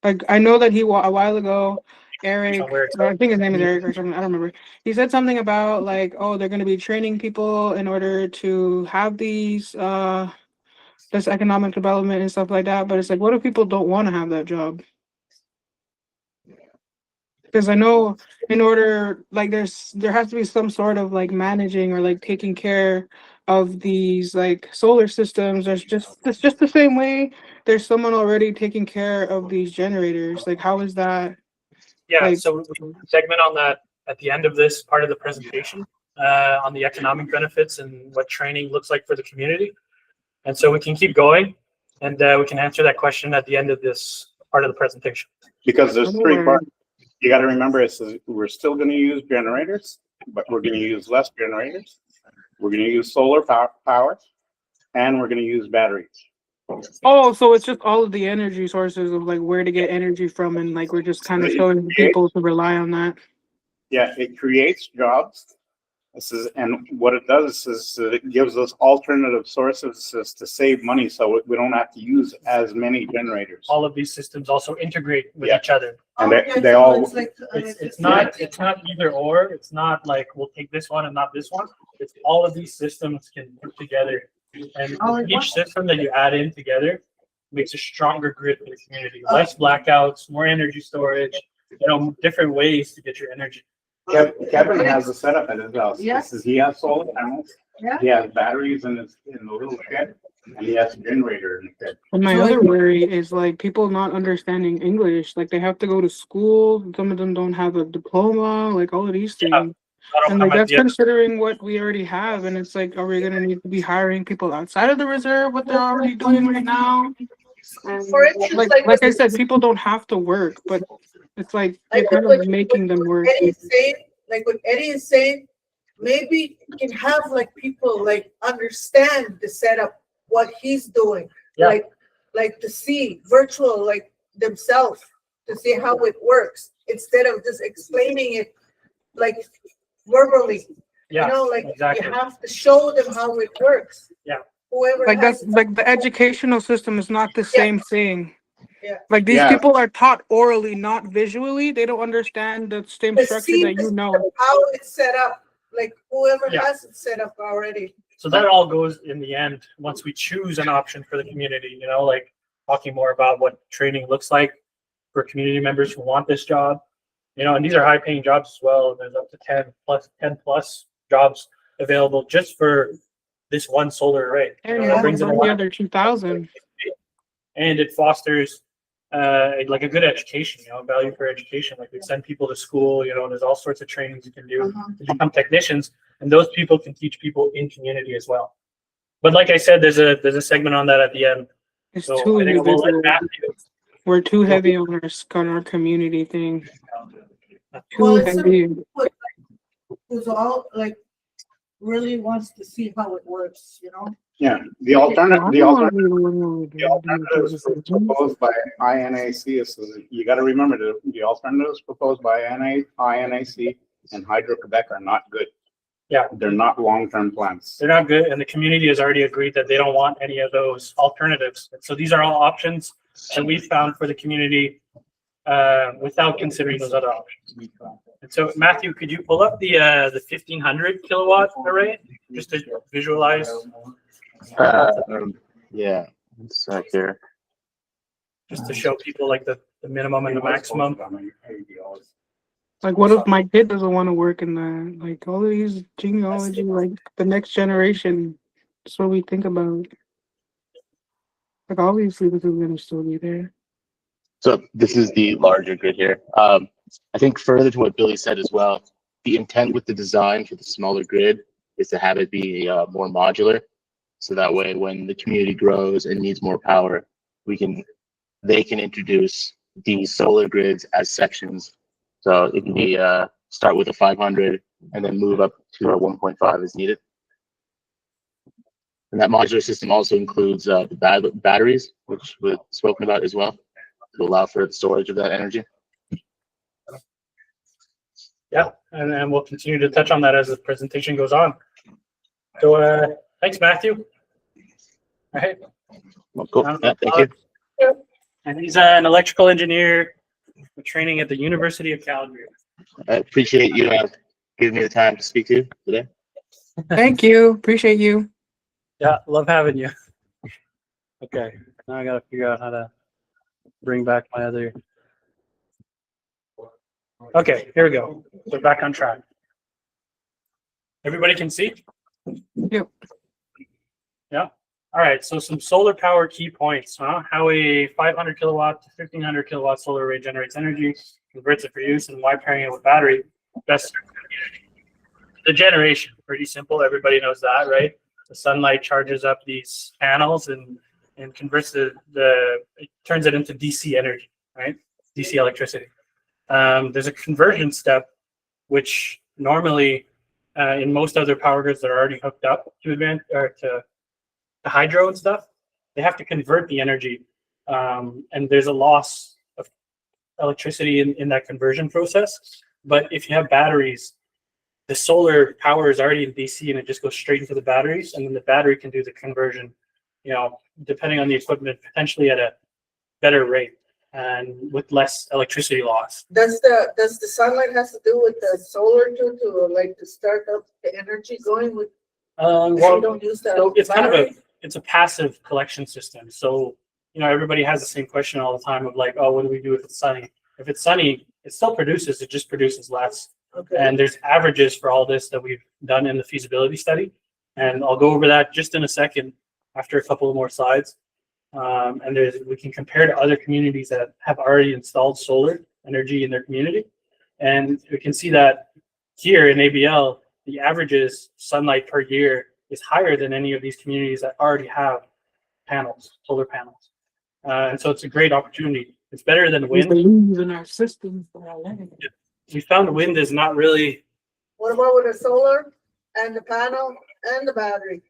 Speaker 2: I know that a while ago, Eric, I think his name is Eric or something, I don't remember. He said something about oh, they're gonna be training people in order to have these this economic development and stuff like that. But it's what if people don't want to have that job? Because I know in order, there has to be some sort of managing or taking care of these solar systems. It's just the same way there's someone already taking care of these generators. How is that?
Speaker 1: Yeah, so we can segment on that at the end of this part of the presentation on the economic benefits and what training looks like for the community. And so we can keep going, and we can answer that question at the end of this part of the presentation.
Speaker 3: Because there's three parts. You got to remember, we're still going to use generators, but we're going to use less generators. We're going to use solar power, and we're going to use batteries.
Speaker 2: Oh, so it's just all of the energy sources of where to get energy from, and we're just kind of showing people to rely on that.
Speaker 3: Yeah, it creates jobs, This is, and what it does is it gives us alternative sources to save money, so we don't have to use as many generators.
Speaker 1: All of these systems also integrate with
Speaker 3: Yeah.
Speaker 1: each other.
Speaker 3: And
Speaker 7: Okay,
Speaker 3: they
Speaker 7: so
Speaker 3: all,
Speaker 7: it's like,
Speaker 1: It's not either or. It's not like we'll take this one and not this one. It's all of these systems can put together, and
Speaker 7: All in one?
Speaker 1: each system that you add in together makes a stronger grid for the community. Less blackouts, more energy storage, different ways to get your energy.
Speaker 3: Kevin has a setup at his house.
Speaker 7: Yeah.
Speaker 3: This is, he has solar panels.
Speaker 7: Yeah.
Speaker 3: He has batteries in the little shed, and he has a generator in the shed.
Speaker 2: And my
Speaker 7: So,
Speaker 2: other
Speaker 7: like-
Speaker 2: worry is like people not understanding English. Like they have to go to school. Some of them don't have a diploma. Like all of these things.
Speaker 1: That'll
Speaker 2: And
Speaker 1: come
Speaker 2: like
Speaker 1: at
Speaker 2: that's
Speaker 1: the end.
Speaker 2: considering what we already have. And it's like, are we gonna need to be hiring people outside of the reserve? What they're already doing right now? And
Speaker 7: For instance,
Speaker 2: like I said, people don't have to work, but it's like you're
Speaker 7: Like
Speaker 2: kind
Speaker 7: what-
Speaker 2: of making them work.
Speaker 7: Eddie is saying, like what Eddie is saying, maybe you can have like people like understand the setup, what he's doing.
Speaker 1: Yeah.
Speaker 7: Like to see virtual, like themselves, to see how it works, instead of just explaining it like verbally.
Speaker 1: Yeah,
Speaker 7: You know, like
Speaker 1: exactly.
Speaker 7: you have to show them how it works.
Speaker 1: Yeah.
Speaker 7: Whoever
Speaker 2: Like
Speaker 7: has,
Speaker 2: that's like the educational system is not the same thing.
Speaker 7: Yeah.
Speaker 2: Like these
Speaker 3: Yeah.
Speaker 2: people are taught orally, not visually. They don't understand the same
Speaker 7: to
Speaker 2: structure
Speaker 7: see
Speaker 2: that you know.
Speaker 7: how it's set up, like whoever
Speaker 1: Yeah.
Speaker 7: has it set up already.
Speaker 1: So that all goes in the end once we choose an option for the community, like talking more about what training looks like for community members who want this job. And these are high paying jobs as well. There's up to 10 plus jobs available just for this one solar array.
Speaker 2: And
Speaker 1: That brings in a
Speaker 2: the
Speaker 1: lot,
Speaker 2: other 2,000.
Speaker 1: and it fosters like a good education, value for education. Like we send people to school, there's all sorts of trainings you can do to become technicians, and those people can teach people in community as well. But like I said, there's a segment on that at the end.
Speaker 2: It's
Speaker 1: So
Speaker 2: too
Speaker 1: I think we'll let
Speaker 2: individual.
Speaker 1: Matthew.
Speaker 2: We're too heavy on our community thing. Too
Speaker 7: Well, it's
Speaker 2: heavy.
Speaker 7: Who's all like really wants to see how it works,
Speaker 3: Yeah, the alternative
Speaker 2: Alternatives.
Speaker 3: is proposed by INAC. You got to remember the alternatives proposed by INAC and Hydro-Quebec are not good.
Speaker 1: Yeah.
Speaker 3: They're not long-term plans.
Speaker 1: They're not good, and the community has already agreed that they don't want any of those alternatives. So these are all options that we found for the community without considering those other options. And so, Matthew, could you pull up the 1500 kilowatt array just to visualize,
Speaker 8: Yeah, it's right here.
Speaker 1: just to show people like the minimum and the maximum?
Speaker 2: Like, what if my kid doesn't want to work in the, like, all of these genealogy, like, the next generation? That's what we think about. Like, obviously, this is going to still be there.
Speaker 8: So this is the larger grid here. I think further to what Billy said as well, the intent with the design for the smaller grid is to have it be more modular. So that way, when the community grows and needs more power, they can introduce these solar grids as sections. So it can be start with a 500 and then move up to a 1.5 as needed. And that modular system also includes the batteries, which we've spoken about as well, to allow for the storage of that energy.
Speaker 1: Yeah, and we'll continue to touch on that as the presentation goes on. So thanks, Matthew. All right.
Speaker 8: Well, cool. Yeah, thank you.
Speaker 1: And he's an electrical engineer with training at the University of Calgary.
Speaker 8: I appreciate you giving me the time to speak to you today.
Speaker 2: Thank you. Appreciate you.
Speaker 1: Yeah, love having you. Okay, now I gotta figure out how to bring back my other. Okay, here we go. We're back on track. Everybody can see?
Speaker 2: Yep.
Speaker 1: Yeah. All right. So some solar power key points, How a 500 kilowatt to 1500 kilowatt solar array generates energy, converts it for use, and why pairing it with battery best. The generation, pretty simple. Everybody knows that, right? The sunlight charges up these panels and converts it turns it into DC energy, right? DC electricity. There's a conversion step, which normally in most other power grids that are already hooked up to hydro and stuff, they have to convert the energy, and there's a loss of electricity in that conversion process. But if you have batteries, the solar power is already in DC and it just goes straight into the batteries, and then the battery can do the conversion, depending on the equipment, potentially at a better rate and with less electricity loss.
Speaker 7: Does the sunlight has to do with the solar too, to start up the energy going with, you
Speaker 1: Well,
Speaker 7: don't use the
Speaker 1: so it's kind of
Speaker 7: battery?
Speaker 1: it's a passive collection system. So, everybody has the same question all the time of like, oh, what do we do if it's sunny? If it's sunny, it still produces, it just produces less.
Speaker 7: Okay.
Speaker 1: And there's averages for all this that we've done in the feasibility study. And I'll go over that just in a second after a couple of more slides. And we can compare to other communities that have already installed solar energy in their community. And we can see that here in ABL, the averages sunlight per year is higher than any of these communities that already have solar panels. And so it's a great opportunity. It's better than wind.
Speaker 2: In our system.
Speaker 1: We found wind is not really,
Speaker 7: What about with the solar and the panel and the battery?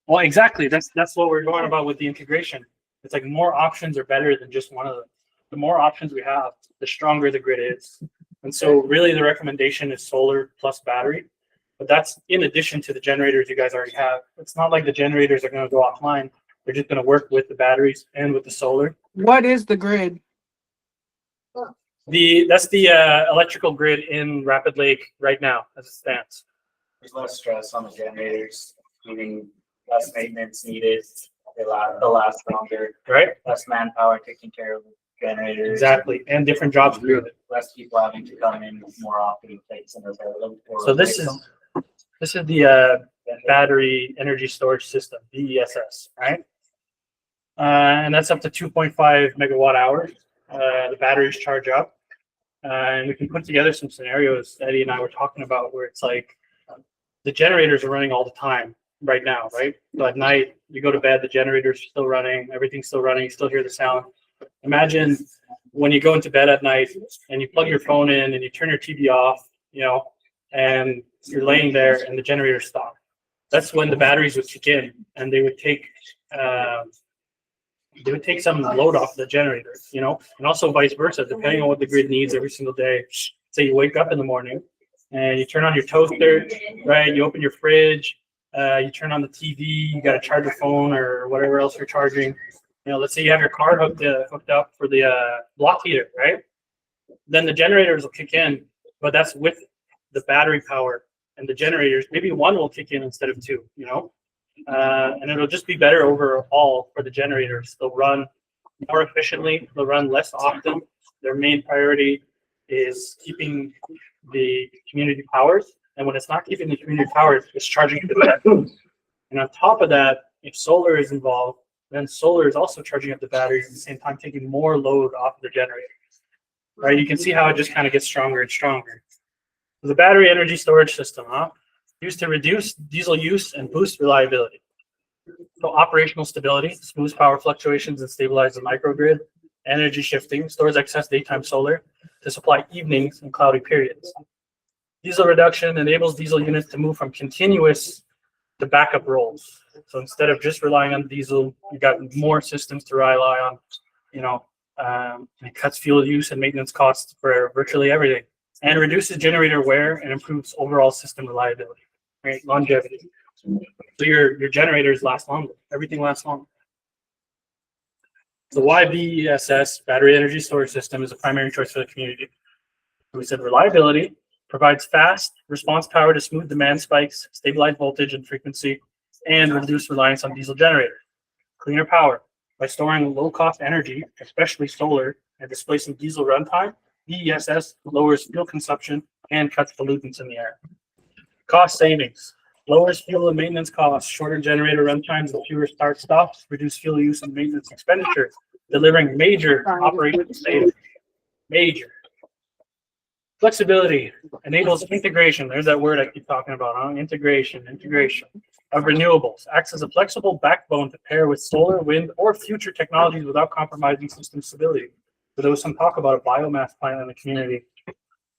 Speaker 1: well, exactly. That's what we're going about with the integration. It's like more options are better than just one of them. The more options we have, the stronger the grid is. And so really the recommendation is solar plus battery, but that's in addition to the generators you guys already have. It's not like the generators are going to go offline. They're just going to work with the batteries and with the solar.
Speaker 2: What is the grid?
Speaker 1: That's the electrical grid in Rapid Lake right now as it stands.
Speaker 4: There's less stress on the generators, meaning less maintenance needed. They'll last longer,
Speaker 1: Right?
Speaker 4: less manpower taking care of generators.
Speaker 1: Exactly. And different jobs to do it.
Speaker 4: Less people having to come in more often and place in those.
Speaker 1: So this is the battery energy storage system, BESS, right? And that's up to 2.5 megawatt hours. The batteries charge up, and we can put together some scenarios Eddie and I were talking about where it's like the generators are running all the time right now, right? So at night you go to bed, the generators are still running, everything's still running, you still hear the sound. Imagine when you go into bed at night and you plug your phone in and you turn your TV off, and you're laying there and the generators stop. That's when the batteries would kick in and they would take some load off the generators, and also vice versa, depending on what the grid needs every single day. Say you wake up in the morning and you turn on your toaster, right? You open your fridge, you turn on the TV, you got to charge your phone or whatever else you're charging. Let's say you have your car hooked up for the block heater, right? Then the generators will kick in, but that's with the battery power and the generators. Maybe one will kick in instead of two, and it'll just be better overall for the generators. They'll run more efficiently. They'll run less often. Their main priority is keeping the community powers. And when it's not keeping the community powers, it's charging the battery. And on top of that, if solar is involved, then solar is also charging up the batteries at the same time, taking more load off of the generator. Right? You can see how it just kind of gets stronger and stronger. So the battery energy storage system, used to reduce diesel use and boost reliability. So operational stability, smooths power fluctuations and stabilizes the microgrid. Energy shifting, stores excess daytime solar to supply evenings and cloudy periods. Diesel reduction enables diesel units to move from continuous to backup roles. So instead of just relying on diesel, you got more systems to rely on. It cuts fuel use and maintenance costs for virtually everything, and reduces generator wear and improves overall system reliability, right? Longevity. So your generators last longer. Everything lasts longer. So why BESS, battery energy storage system, is a primary choice for the community? We said reliability, provides fast response power to smooth demand spikes, stabilize voltage and frequency, and reduce reliance on diesel generators. Cleaner power. By storing low-cost energy, especially solar, and displacing diesel runtime, BESS lowers fuel consumption and cuts pollutants in the air. Cost savings. Lowers fuel and maintenance costs, shorter generator runtimes and fewer start-stops, reduce fuel use and maintenance expenditures, delivering major operational savings. Major. Flexibility enables integration. There's that word I keep talking about, integration of renewables. Acts as a flexible backbone to pair with solar, wind, or future technologies without compromising system stability. So there was some talk about a biomass plant in the community.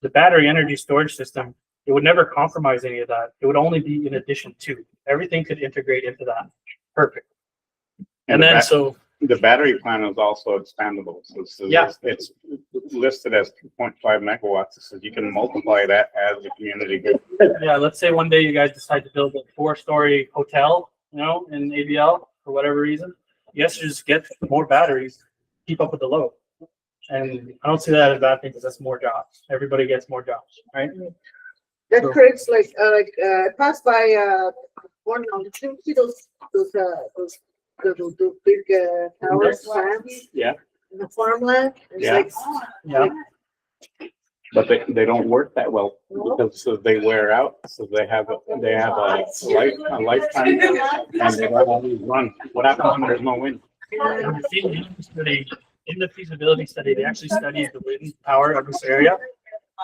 Speaker 1: The battery energy storage system, it would never compromise any of that. It would only be in addition to. Everything could integrate into that. Perfect. And then
Speaker 3: the battery plant is also expandable. So
Speaker 1: Yeah.
Speaker 3: it's listed as 2.5 megawatts. So you can multiply that as a community grid.
Speaker 1: Yeah, let's say one day you guys decide to build a 4-story hotel, you know, in ABL for whatever reason. You guys should just get more batteries, keep up with the load. And I don't see that as a bad thing because that's more jobs. Everybody gets more jobs, right?
Speaker 7: That
Speaker 1: So-
Speaker 7: creates like, I passed by, one of the, see those big, towers, farms
Speaker 3: Yeah,
Speaker 7: in the farmland? It's
Speaker 3: Yeah.
Speaker 7: like,
Speaker 1: Yeah.
Speaker 3: but they don't work that well because they wear out. So they have a lifetime, and they don't always run. What happens when there's no wind?
Speaker 1: In the feasibility study, they actually studied the wind power of this area.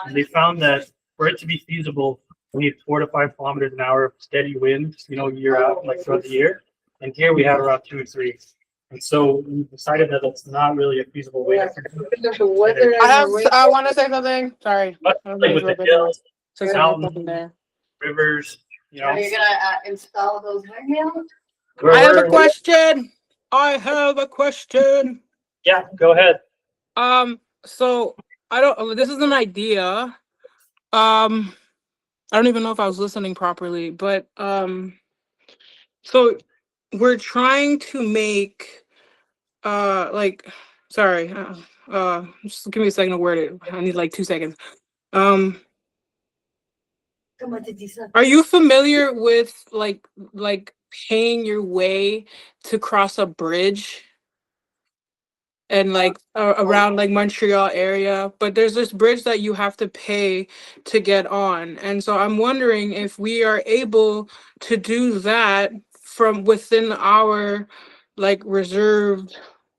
Speaker 1: And they found that for it to be feasible, we need 4 to 5 kilometers an hour of steady wind, you know, year out, like throughout the year. And here we have around 2 or 3. And so we decided that it's not really a feasible way to produce it.
Speaker 7: there's the weather.
Speaker 2: I want to say something. Sorry.
Speaker 1: But like with the hills,
Speaker 2: Say something
Speaker 1: mountains,
Speaker 2: there.
Speaker 1: rivers, you know.
Speaker 7: Are you gonna, install those windmills?
Speaker 2: I have a question. I have a question.
Speaker 1: Yeah, go ahead.
Speaker 2: So I don't. This is an idea. I don't even know if I was listening properly, but so we're trying to make sorry, just give me a second to word it. I need like 2 seconds. Are you familiar with like paying your way to cross a bridge? And like around like Montreal area, but there's this bridge that you have to pay to get on. And so I'm wondering if we are able to do that from within our like reserved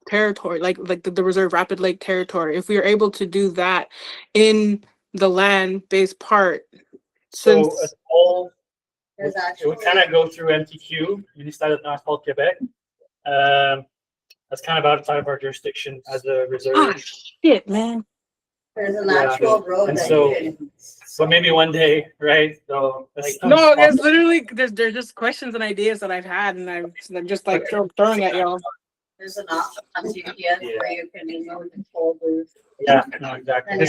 Speaker 2: territory, like the reserve rapid lake territory, if we are able to do that in the land-based part.
Speaker 1: So
Speaker 2: Since
Speaker 1: it's all,
Speaker 7: There's
Speaker 1: it would kind of go through MTQ, Ministère de Transport Québec. That's kind of outside of our jurisdiction as a reserve.
Speaker 2: shit, man.
Speaker 7: There's an
Speaker 1: Yeah.
Speaker 7: actual road
Speaker 1: And
Speaker 7: that
Speaker 1: so-
Speaker 7: you can.
Speaker 1: So maybe one day, right? So like,
Speaker 2: No, there's literally there's just questions and ideas that I've had, and I'm just like throwing at y'all.
Speaker 7: There's an option on GPS where you can remove the toll booth.
Speaker 1: yeah, no, exactly.
Speaker 7: And then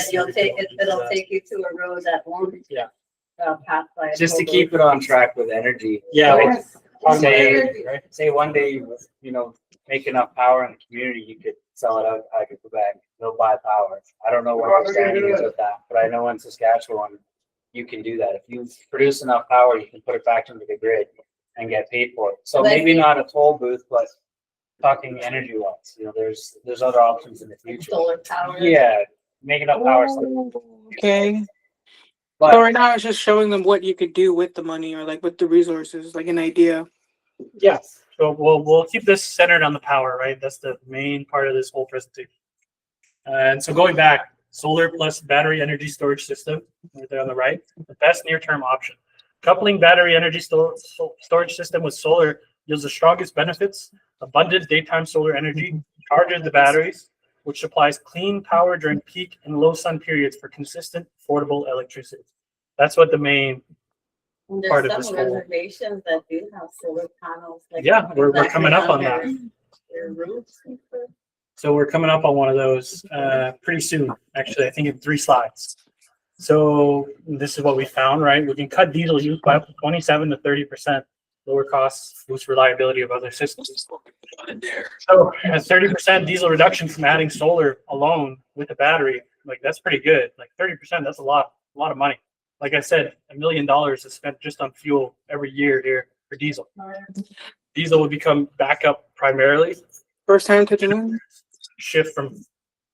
Speaker 7: it'll take you to a road that won't.
Speaker 1: Yeah.
Speaker 7: Pass by. a
Speaker 4: Just to
Speaker 7: toll
Speaker 4: keep it on track with energy.
Speaker 1: Yeah,
Speaker 4: Like,
Speaker 7: booth.
Speaker 4: say, say one day, you know, make enough power in the community, you could sell it out to Quebec, they'll buy power. I don't know what the standing is with that, but I know in Saskatchewan, you can do that. If you produce enough power, you can put it back into the grid and get paid for it. So maybe not a toll booth, but talking energy wise, you know, there's other options in the future.
Speaker 7: Solar power.
Speaker 4: Yeah, make enough power.
Speaker 2: Okay. So
Speaker 4: But
Speaker 2: right now it's just showing them what you could do with the money or like with the resources, like an idea.
Speaker 1: Yeah. So we'll keep this centered on the power, right? That's the main part of this whole presentation. And so going back, solar plus battery energy storage system, right there on the right, the best near-term option. Coupling battery energy storage system with solar yields the strongest benefits. Abundant daytime solar energy charges the batteries, which supplies clean power during peak and low sun periods for consistent, affordable electricity. That's what the main part of
Speaker 7: There's
Speaker 1: this
Speaker 7: some
Speaker 1: whole-
Speaker 7: reservations that do have solar panels. like,
Speaker 1: Yeah, we're
Speaker 7: exactly
Speaker 1: coming up on that.
Speaker 7: Their roofs and stuff.
Speaker 1: So we're coming up on one of those pretty soon, actually, I think in 3 slides. So this is what we found, right? We can cut diesel use by up to 27 to 30%, lower costs, boost reliability of other systems. So a 30% diesel reduction from adding solar alone with a battery, like that's pretty good. Like 30%, that's a lot of money. Like I said, $1 million is spent just on fuel every year here for diesel. Diesel would become backup primarily,
Speaker 2: First time to do
Speaker 1: shift from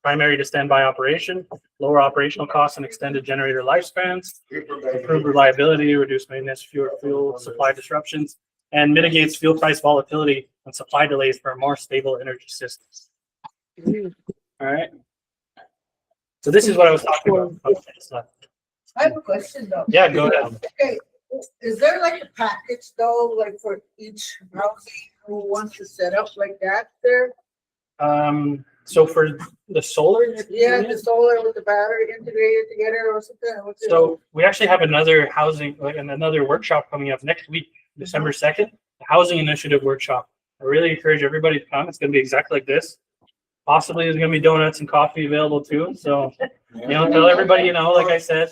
Speaker 1: primary to standby operation, lower operational costs and extended generator lifespans, improve reliability, reduce maintenance, fuel supply disruptions, and mitigates fuel price volatility and supply delays for a more stable energy system. All right. So this is what I was talking about.
Speaker 7: I have a question though.
Speaker 1: Yeah, go ahead.
Speaker 7: Okay, is there like a package though, like for each housing who wants to set up like that there?
Speaker 1: So for the solar,
Speaker 7: Yeah, the solar with the battery integrated together or something? What's it-
Speaker 1: so we actually have another housing, like another workshop coming up next week, December 2nd, the Housing Initiative Workshop. I really encourage everybody to come. It's going to be exactly like this. Possibly there's going to be donuts and coffee available too. So, tell everybody, like I said,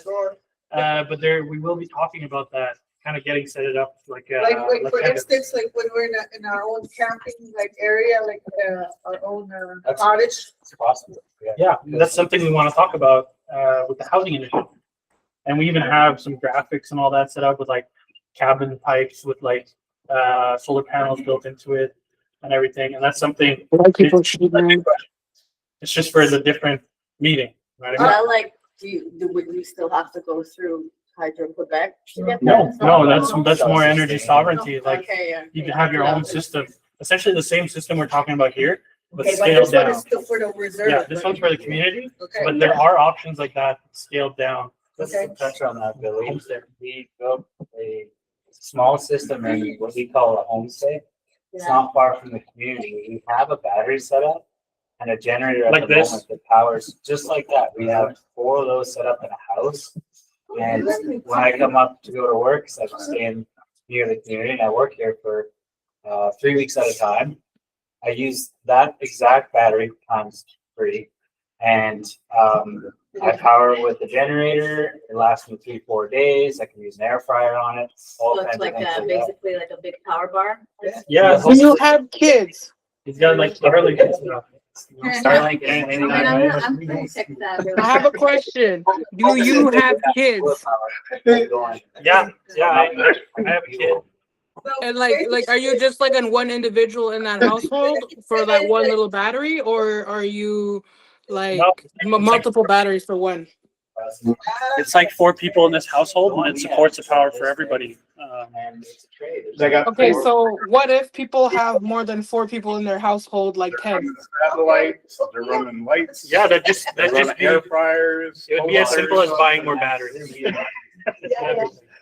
Speaker 1: but we will be talking about that, kind of getting set it up like
Speaker 7: for
Speaker 1: campus.
Speaker 7: instance, like when we're in our own camping like area, like our own cottage.
Speaker 4: It's possible.
Speaker 1: Yeah, that's something we want to talk about with the housing initiative. And we even have some graphics and all that set up with like cabin pipes with like solar panels built into it and everything. And that's something. It's just for the different meeting, right?
Speaker 9: Like, would we still have to go through Hydro Quebec to get
Speaker 1: No,
Speaker 9: that?
Speaker 1: that's more energy sovereignty. Like
Speaker 9: Okay, yeah.
Speaker 1: you can have your own system, essentially the same system we're talking about here, but
Speaker 7: Okay, but
Speaker 1: scaled
Speaker 7: this one
Speaker 1: down.
Speaker 7: is still for the reserve.
Speaker 1: Yeah, this one's for the community,
Speaker 7: Okay.
Speaker 1: but there are options like that scaled down.
Speaker 4: Just to touch on that, Billy, we built a small system in what we call a homestay. It's not far from the community. We have a battery set up and a generator at
Speaker 1: Like
Speaker 4: the
Speaker 1: this?
Speaker 4: moment that powers just like that. We have 4 of those set up in a house. And when I come up to go to work, because I'm staying near the community and I work here for 3 weeks at a time, I use that exact battery times 3. And I power it with the generator. It lasts me 3-4 days. I can use an air fryer on it. All
Speaker 9: So it's
Speaker 4: kinds of
Speaker 9: like
Speaker 4: things like that.
Speaker 9: basically like a big power bar.
Speaker 1: Yeah,
Speaker 2: When you have kids,
Speaker 1: he's got like Starlink and stuff.
Speaker 4: Starlink and anything like that.
Speaker 9: I'm pretty sick of that.
Speaker 2: I have a question. Do you have kids?
Speaker 1: Yeah, I have a kid.
Speaker 2: And like, are you just like an one individual in that household for that one little battery, or are you like multiple batteries for one?
Speaker 1: It's like 4 people in this household, and it supports the power for everybody.
Speaker 4: And it's a trade.
Speaker 3: They got
Speaker 2: Okay,
Speaker 3: 4
Speaker 2: so what if people have more than 4 people in their household, like 10?
Speaker 3: satellites, they're running lights.
Speaker 1: Yeah, that just
Speaker 3: be
Speaker 1: be.
Speaker 3: air fryers.
Speaker 1: It would be as simple as buying more batteries.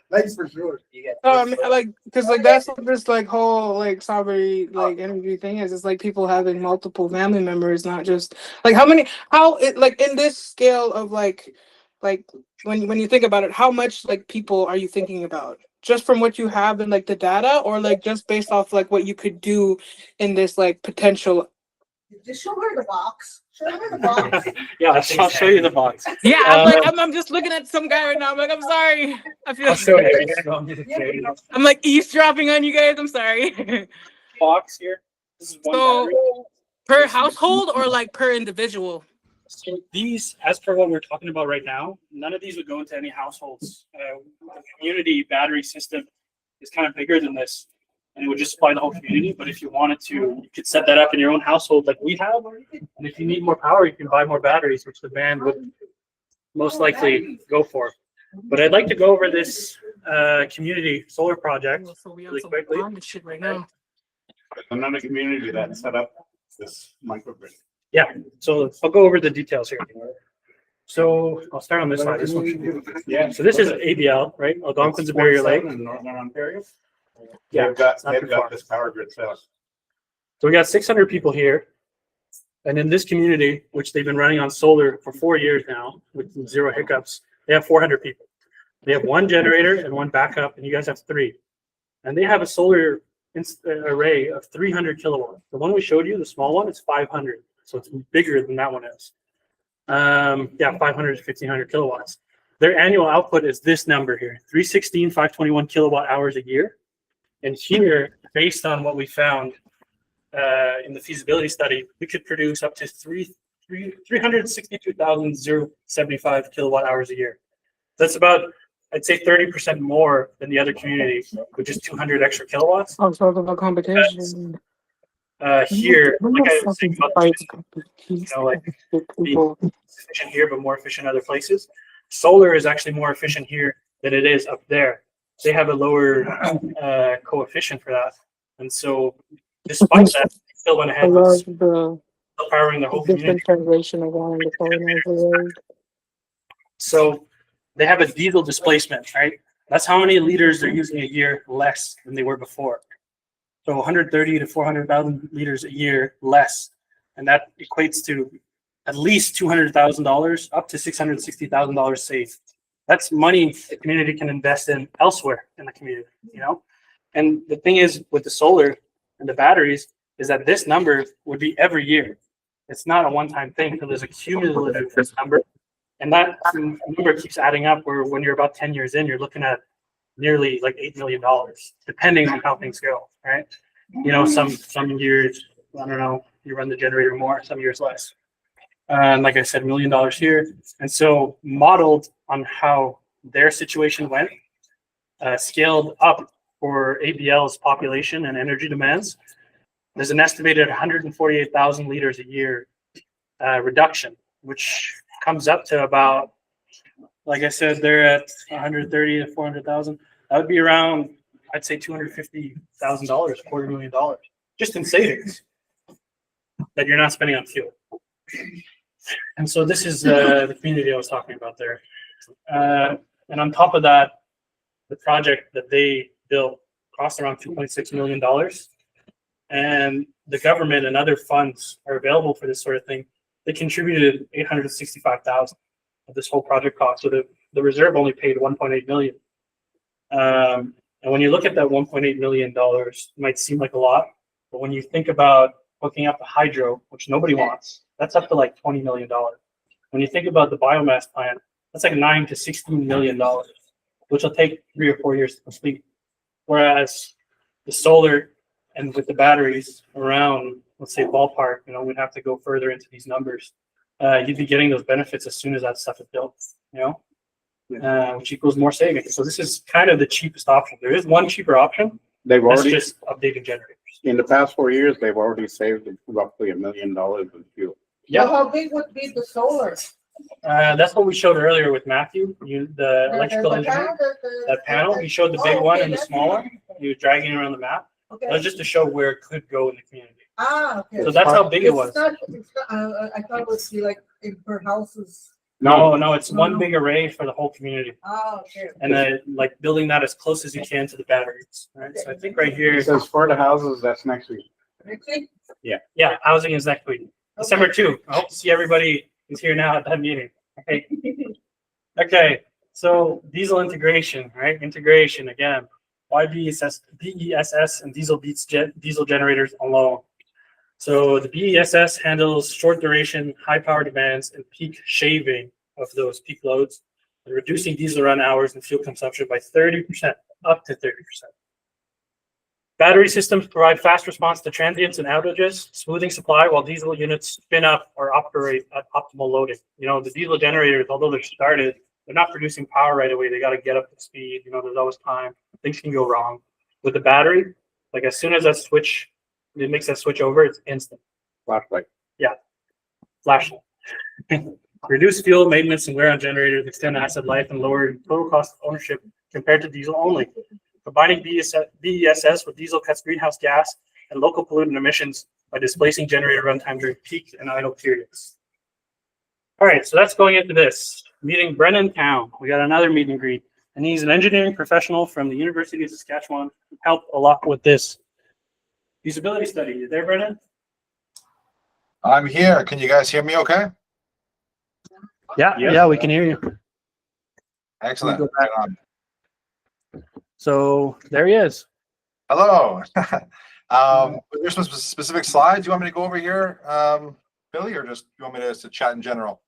Speaker 6: Lights for sure.
Speaker 4: You get
Speaker 2: Like, because like that's what this like whole like sovereignty like energy thing is. It's like people having multiple family members, not just like how it like in this scale of like when you think about it, how much like people are you thinking about? Just from what you have in like the data, or like just based off like what you could do in this like potential.
Speaker 7: Just show her the box. Show her the box.
Speaker 1: Yeah, I'll show you the box.
Speaker 2: Yeah, I'm just looking at some guy right now. I'm like, I'm sorry. I feel
Speaker 1: I'll show you.
Speaker 2: I'm like eavesdropping on you guys. I'm sorry.
Speaker 1: Box here. This is one
Speaker 2: So
Speaker 1: battery.
Speaker 2: per household or like per individual?
Speaker 1: So these, as per what we're talking about right now, none of these would go into any households. The community battery system is kind of bigger than this, and it would just supply the whole community. But if you wanted to, you could set that up in your own household like we have. And if you need more power, you can buy more batteries, which the band would most likely go for. But I'd like to go over this community solar project
Speaker 2: So we
Speaker 1: really
Speaker 2: some
Speaker 1: quickly.
Speaker 2: bomb shit right now.
Speaker 3: Another community that set up this microgrid.
Speaker 1: Yeah, so I'll go over the details here. So I'll start on this side. This one.
Speaker 3: Yeah.
Speaker 1: So this is ABL, right? Algonquin's Barrier Lake.
Speaker 3: In Northern Ontario.
Speaker 1: Yeah,
Speaker 3: They've got,
Speaker 1: it's not too far.
Speaker 3: this power grid set up.
Speaker 1: So we got 600 people here. And in this community, which they've been running on solar for 4 years now with 0 hiccups, they have 400 people. They have 1 generator and 1 backup, and you guys have 3. And they have a solar array of 300 kilowatts. The one we showed you, the small one, is 500. So it's bigger than that one is. 500 to 1500 kilowatts. Their annual output is this number here, 521 kilowatt hours a year. And here, based on what we found in the feasibility study, we could produce up to 362,075 kilowatt hours a year. That's about, I'd say 30% more than the other community, with just 200 extra kilowatts.
Speaker 2: I'm talking about competition.
Speaker 1: Here, like I was saying, about being efficient here, but more efficient other places. Solar is actually more efficient here than it is up there. They have a lower coefficient for that, and so despite that, they still went ahead with powering the whole community.
Speaker 2: Translation of one the
Speaker 1: So they have a diesel displacement, right? That's how many liters they're using a year less than they were before. So 130 to 400,000 liters a year less, and that equates to at least $200,000 up to $660,000 saved. That's money the community can invest in elsewhere in the community, you know? And the thing is, with the solar and the batteries, is that this number would be every year. It's not a one-time thing, so there's a cumulative number. And that number keeps adding up where when you're about 10 years in, you're looking at nearly like $8 million, depending on how things go, right? You know, some years, I don't know, you run the generator more, some years less. And like I said, $1 million here. And so modeled on how their situation went, scaled up for ABL's population and energy demands, there's an estimated 148,000 liters a year reduction, which comes up to about, like I said, they're at 130 to 400,000. That would be around, I'd say $250,000, $250,000, just in savings that you're not spending on fuel. And so this is the community I was talking about there. And on top of that, the project that they built cost around $2.6 million. And the government and other funds are available for this sort of thing. They contributed $865,000 of this whole project cost. So the reserve only paid $1.8 million. And when you look at that $1.8 million, it might seem like a lot. But when you think about hooking up the hydro, which nobody wants, that's up to like $20 million. When you think about the biomass plant, that's like $9 to $16 million, which will take 3 or 4 years to complete. Whereas the solar and with the batteries around, let's say ballpark, you know, we'd have to go further into these numbers. You'd be getting those benefits as soon as that stuff is built, you know, which equals more savings. So this is kind of the cheapest option. There is one cheaper option.
Speaker 3: They've
Speaker 1: That's
Speaker 3: already,
Speaker 1: just updating generators.
Speaker 3: in the past 4 years, they've already saved roughly $1 million in fuel.
Speaker 7: So how big would be the solar?
Speaker 1: That's what we showed earlier with Matthew. The electrical engineer, that panel. He showed the big one and the small one. He was dragging it around the map.
Speaker 7: Okay.
Speaker 1: That was just to show where it could go in the community.
Speaker 7: Ah, okay.
Speaker 1: So that's how big it was.
Speaker 7: It's not, I thought it would be like in per houses.
Speaker 1: No, it's one big array for the whole community.
Speaker 7: Ah, okay.
Speaker 1: And then like building that as close as you can to the batteries. Right. So I think right here,
Speaker 3: It says for the houses, that's next week.
Speaker 7: Okay.
Speaker 1: yeah, housing is next week. December 2. I hope to see everybody who's here now at that meeting. Okay. Okay. So diesel integration, right? Integration again. Why BESS and diesel generators alone? So the BESS handles short duration, high power demands, and peak shaving of those peak loads, and reducing diesel run hours and fuel consumption by 30%, up to 30%. Battery systems provide fast response to transients and outages, smoothing supply while diesel units spin up or operate at optimal loading. You know, the diesel generators, although they're started, they're not producing power right away. They got to get up to speed. You know, there's always time. Things can go wrong. With the battery, like as soon as that switch, it makes that switch over, it's instant.
Speaker 3: Flashlight.
Speaker 1: Flashlight. Reduce fuel maintenance and wear on generators, extend asset life, and lower total cost of ownership compared to diesel only. Combining BESS with diesel cuts greenhouse gas and local pollutant emissions by displacing generator runtime during peak and idle periods. All right, so that's going into this. Meeting Brennan Town. We got another meet and greet. And he's an engineering professional from the University of Saskatchewan who helped a lot with this feasibility study. You there, Brennan?
Speaker 10: I'm here. Can you guys hear me okay?
Speaker 1: Yeah, we can hear you.
Speaker 10: Excellent.
Speaker 1: Go back.
Speaker 10: Right on.
Speaker 1: So there he is.
Speaker 10: Hello. There's some specific slides you want me to go over here, Billy, or just you want me to chat in general?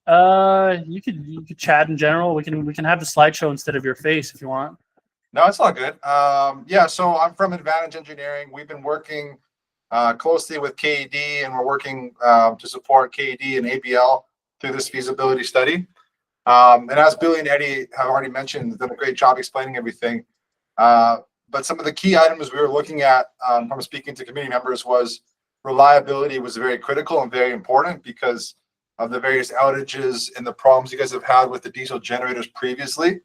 Speaker 1: You could chat in general. We can have the slideshow instead of your face if you want.
Speaker 10: No, it's all good. Yeah, so I'm from Advantage Engineering. We've been working closely with KED, and we're working to support KED and ABL through this feasibility study. And as Billy and Eddie have already mentioned, done a great job explaining everything. But some of the key items we were looking at from speaking to committee members was reliability was very critical and very important because of the various outages and the problems you guys have had with the diesel generators previously.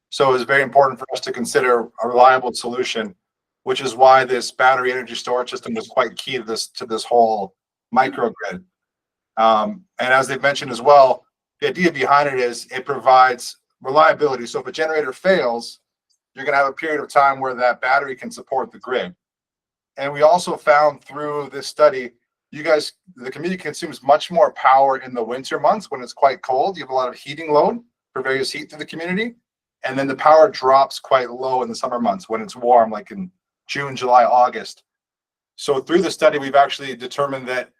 Speaker 10: So it was very important for us to consider a reliable solution, which is why this battery energy storage system was quite key to this whole microgrid. And as they've mentioned as well, the idea behind it is it provides reliability. So if a generator fails, you're going to have a period of time where that battery can support the grid. And we also found through this study, the community consumes much more power in the winter months when it's quite cold. You have a lot of heating load for various heat through the community. And then the power drops quite low in the summer months when it's warm, like in June, July, August. So through the study, we've actually determined that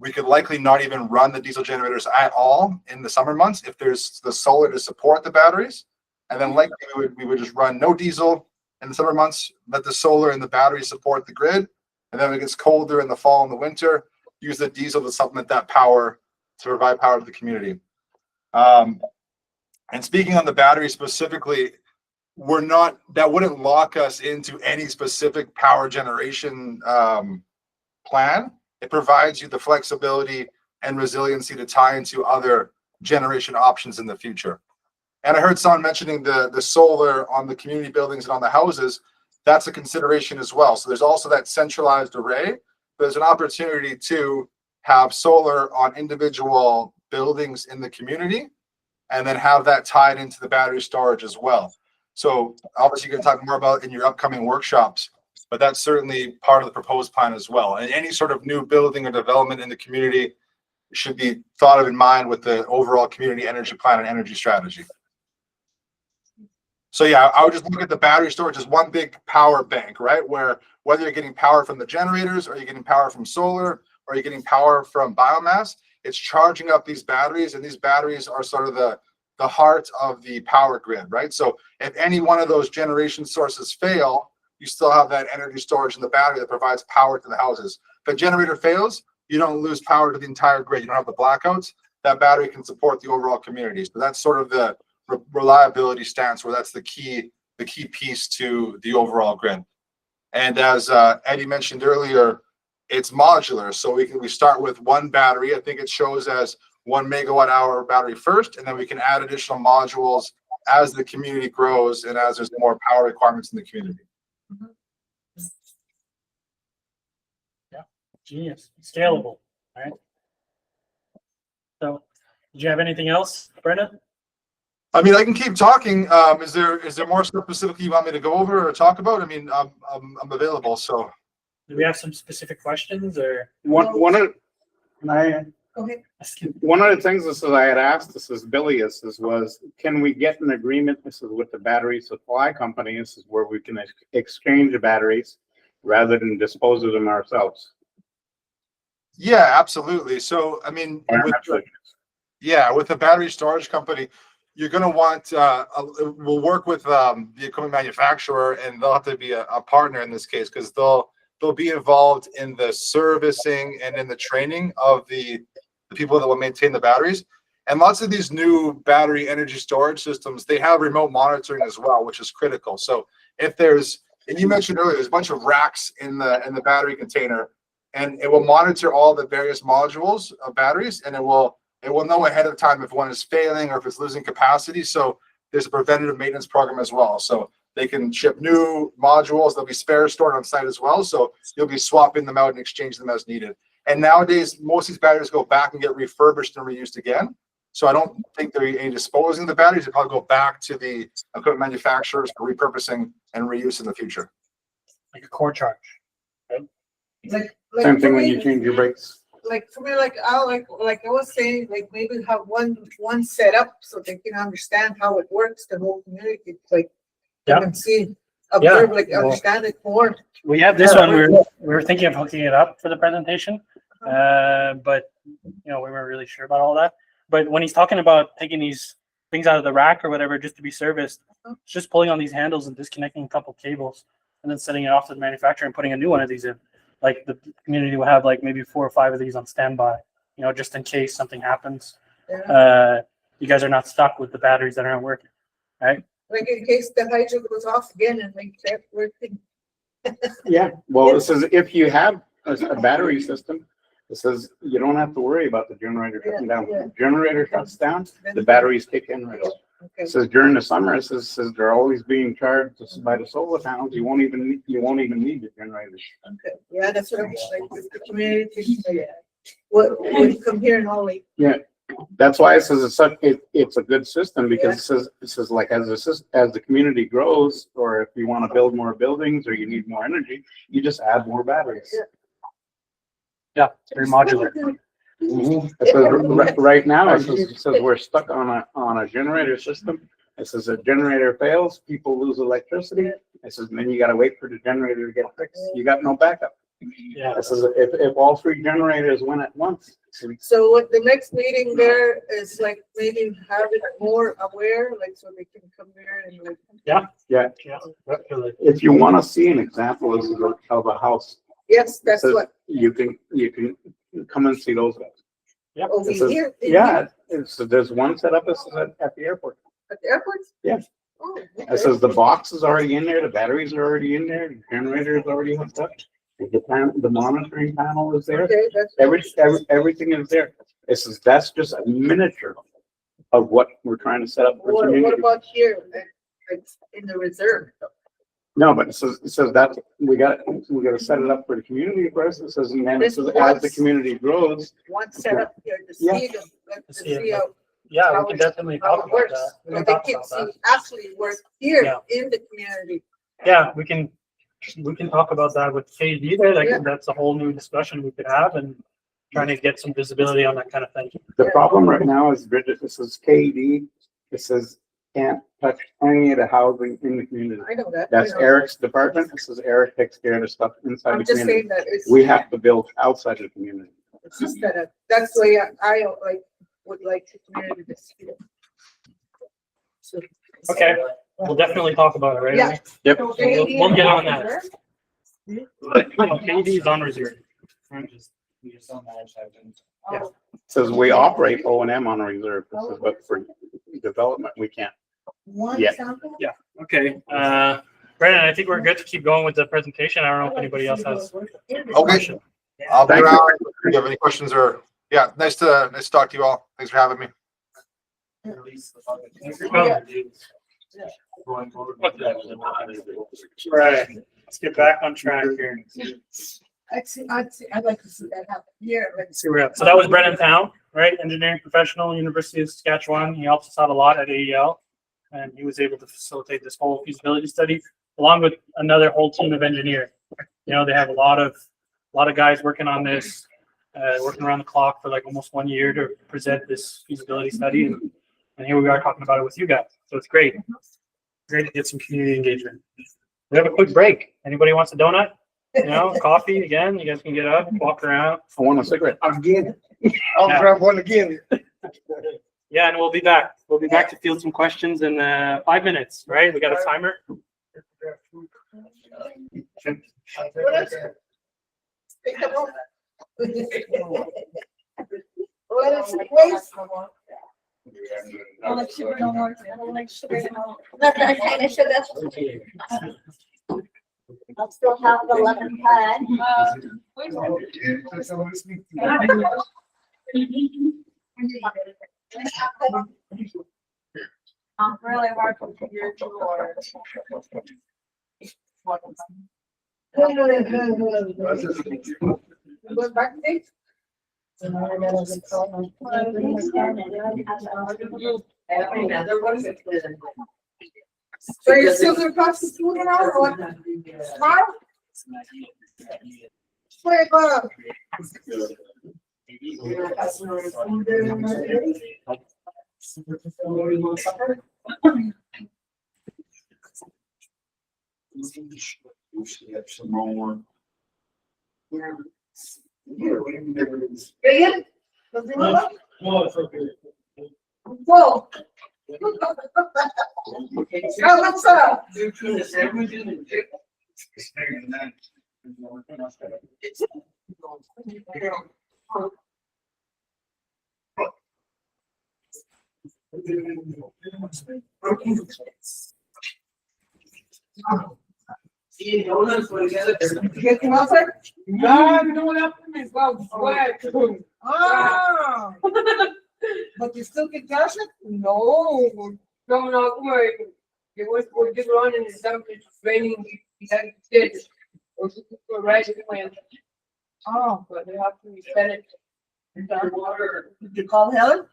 Speaker 10: we could likely not even run the diesel generators at all in the summer months if there's the solar to support the batteries. And then likely we would just run no diesel in the summer months, let the solar and the batteries support the grid. And then when it gets colder in the fall and the winter, use the diesel to supplement that power to provide power to the community. And speaking on the battery specifically, that wouldn't lock us into any specific power generation plan. It provides you the flexibility and resiliency to tie into other generation options in the future. And I heard someone mentioning the solar on the community buildings and on the houses. That's a consideration as well. So there's also that centralized array. There's an opportunity to have solar on individual buildings in the community and then have that tied into the battery storage as well. So obviously you can talk more about it in your upcoming workshops, but that's certainly part of the proposed plan as well. And any sort of new building or development in the community should be thought of in mind with the overall community energy plan and energy strategy. So yeah, I would just look at the battery storage as one big power bank, right? Where whether you're getting power from the generators or you're getting power from solar or you're getting power from biomass, it's charging up these batteries, and these batteries are sort of the heart of the power grid, right? So if any one of those generation sources fail, you still have that energy storage in the battery that provides power to the houses. If a generator fails, you don't lose power to the entire grid. You don't have the blackouts. That battery can support the overall community. So that's sort of the reliability stance, where that's the key piece to the overall grid. And as Eddie mentioned earlier, it's modular. So we start with one battery. I think it shows as 1 megawatt hour battery first, and then we can add additional modules as the community grows and as there's more power requirements in the community.
Speaker 1: Yeah, genius, scalable, right? So, did you have anything else, Brenda?
Speaker 10: I mean, I can keep talking. Is there more stuff specifically you want me to go over or talk about? I mean, I'm available. So,
Speaker 1: Do we have some specific questions or?
Speaker 3: One of
Speaker 7: Go ahead.
Speaker 3: one of the things I had asked Billy was, can we get an agreement with the battery supply company? This is where we can exchange the batteries rather than dispose of them ourselves.
Speaker 10: yeah, absolutely. So, I mean, with the battery storage company, you're going to want, we'll work with the equipment manufacturer, and they'll have to be a partner in this case, because they'll be involved in the servicing and in the training of the people that will maintain the batteries. And lots of these new battery energy storage systems, they have remote monitoring as well, which is critical. So if there's, and you mentioned earlier, there's a bunch of racks in the battery container, and it will monitor all the various modules of batteries, and it will know ahead of time if one is failing or if it's losing capacity. So there's a preventative maintenance program as well. So they can ship new modules. There'll be spares stored on site as well. So you'll be swapping them out and exchanging them as needed. And nowadays, most of these batteries go back and get refurbished and reused again. So I don't think they're any disposing of the batteries. They probably go back to the equipment manufacturers for repurposing and reuse in the future.
Speaker 1: Like a core charge. Right?
Speaker 7: Like
Speaker 3: Same
Speaker 7: for
Speaker 3: thing when
Speaker 7: me-
Speaker 3: you change your brakes.
Speaker 7: Like for me, like I was saying, like maybe have one set up so they can understand how it works, the whole community, like they
Speaker 1: Yeah.
Speaker 7: can see, observe, like
Speaker 1: Well,
Speaker 7: understand it more.
Speaker 1: We have this
Speaker 7: Yeah.
Speaker 1: one. We were thinking of hooking it up for the presentation, but we weren't really sure about all that. But when he's talking about taking these things out of the rack or whatever just to be serviced, it's just pulling on these handles and disconnecting a couple cables, and then setting it off to the manufacturer and putting a new one of these in. Like the community will have like maybe 4 or 5 of these on standby, just in case something happens.
Speaker 7: Yeah.
Speaker 1: You guys are not stuck with the batteries that aren't working, right?
Speaker 7: Like in case the hydro goes off again and like that working.
Speaker 3: Yeah, well, this is, if you have a battery system, it says you don't have to worry about the generator shutting down.
Speaker 7: Yeah.
Speaker 3: The generator shuts down, the batteries kick in right away.
Speaker 7: Okay.
Speaker 3: It says during the summer, it says they're always being charged by the solar panels. You won't even need the generators.
Speaker 7: Okay. Yeah, that's what I'm like with the community. Yeah. What come here and all like.
Speaker 3: Yeah, that's why it says it's a good system, because it says like as the community grows, or if you want to build more buildings or you need more energy, you just add more batteries.
Speaker 1: Yeah, it's very modular.
Speaker 3: It says, right now, it says we're stuck on a generator system. It says a generator fails, people lose electricity. It says then you got to wait for the generator to get fixed. You got no backup.
Speaker 1: Yeah.
Speaker 3: This is if all three generators went at once.
Speaker 7: So what the next meeting there is like maybe have it more aware, like so they can come there and like.
Speaker 3: Yeah,
Speaker 1: Yeah. Definitely.
Speaker 3: if you want to see an example of a house,
Speaker 7: Yes, that's
Speaker 3: so
Speaker 7: what,
Speaker 3: you can come and see those guys.
Speaker 1: Yep.
Speaker 7: over
Speaker 3: This is-
Speaker 7: here. in
Speaker 3: Yeah, there's one set up at the airport.
Speaker 7: At the airport?
Speaker 3: Yeah.
Speaker 7: Oh,
Speaker 3: It
Speaker 7: okay.
Speaker 3: says the box is already in there, the batteries are already in there, the generator is already hooked up. The monitoring panel is there.
Speaker 7: Okay, that's.
Speaker 3: Everything is there. That's just a miniature of what we're trying to set up for
Speaker 7: What
Speaker 3: community.
Speaker 7: about here, like in the reserve?
Speaker 3: No, but it says that we gotta set it up for the community first. It says, and then it says as the community grows.
Speaker 7: One setup here to
Speaker 3: Yeah.
Speaker 7: see them, like, to
Speaker 1: To see it,
Speaker 7: see how,
Speaker 1: Yeah, we can definitely
Speaker 7: how
Speaker 1: talk
Speaker 7: it
Speaker 1: about
Speaker 7: works.
Speaker 1: that. We
Speaker 7: So
Speaker 1: can
Speaker 7: they
Speaker 1: talk
Speaker 7: can
Speaker 1: about
Speaker 7: see
Speaker 1: that.
Speaker 7: actually work here
Speaker 1: Yeah.
Speaker 7: in the community.
Speaker 1: Yeah, we can talk about that with KD there. Like,
Speaker 7: Yeah.
Speaker 1: that's a whole new discussion we could have and trying to get some visibility on that kind of thing.
Speaker 3: The problem right now is, Bridget, this is KD. It says can't touch any of the housing in the community.
Speaker 7: I know that.
Speaker 3: That's
Speaker 7: I know.
Speaker 3: Eric's department. This is Eric takes care of the stuff inside
Speaker 7: I'm
Speaker 3: the
Speaker 7: just
Speaker 3: community.
Speaker 7: saying that it's.
Speaker 3: We have to build outside of the community.
Speaker 7: It's just that, that's the way I like, would like the community to see it. So-
Speaker 1: Okay, we'll definitely talk about it, right?
Speaker 7: Yeah.
Speaker 3: Yep.
Speaker 7: So
Speaker 1: We'll get on that.
Speaker 7: reserve?
Speaker 1: KD is on reserve.
Speaker 3: It says we operate O&M on a reserve. This is, but for development, we can't.
Speaker 7: One
Speaker 3: Yeah.
Speaker 7: sample?
Speaker 1: Okay, Brandon, I think we're good to keep going with the presentation. I don't know if anybody else has.
Speaker 10: Okay. I'll be
Speaker 3: Thank you.
Speaker 10: around if you have any questions or, yeah, nice to talk to you all. Thanks for having me.
Speaker 1: Right, let's get back on track here.
Speaker 7: I'd like to see that happen here.
Speaker 1: Let's see where we're at. So that was Brennan Town, right? Engineering professional, University of Saskatchewan. He helps us out a lot at AEL. And he was able to facilitate this whole feasibility study along with another whole team of engineers. You know, they have a lot of guys working on this, working around the clock for like almost 1 year to present this feasibility study. And here we are talking about it with you guys. So it's great. Great to get some community engagement. We have a quick break. Anybody wants a donut? You know, coffee again. You guys can get up, walk around.
Speaker 3: I want a cigarette.
Speaker 6: Again. I'll
Speaker 1: Yeah.
Speaker 6: grab one again.
Speaker 1: Yeah, and we'll be back. We'll be back to field some questions in 5 minutes, right? We got a timer.
Speaker 7: Pick them up. Well, it's a place.
Speaker 9: I like sugar no more. I don't like sugar anymore. Not that kind of sugar. I'll still have the lemon pie. I'm really hard to figure it
Speaker 7: Go back, Dave. So you're still gonna pass the food around or what? Tomorrow? Wait, Bacon? Something like that?
Speaker 5: No, it's okay.
Speaker 7: Whoa. Now, what's up?
Speaker 5: Between the sandwich and the dip. See, donuts were together.
Speaker 7: You get them outside?
Speaker 5: No, you know what happened? It's about flat.
Speaker 7: Ah. But you still can cash it?
Speaker 5: No, no, not worry. It was, we did run in the summer, it's raining, we had to ditch. Or right away.
Speaker 7: Oh.
Speaker 5: But they have to reset it. And down water.
Speaker 7: Did you call Helen?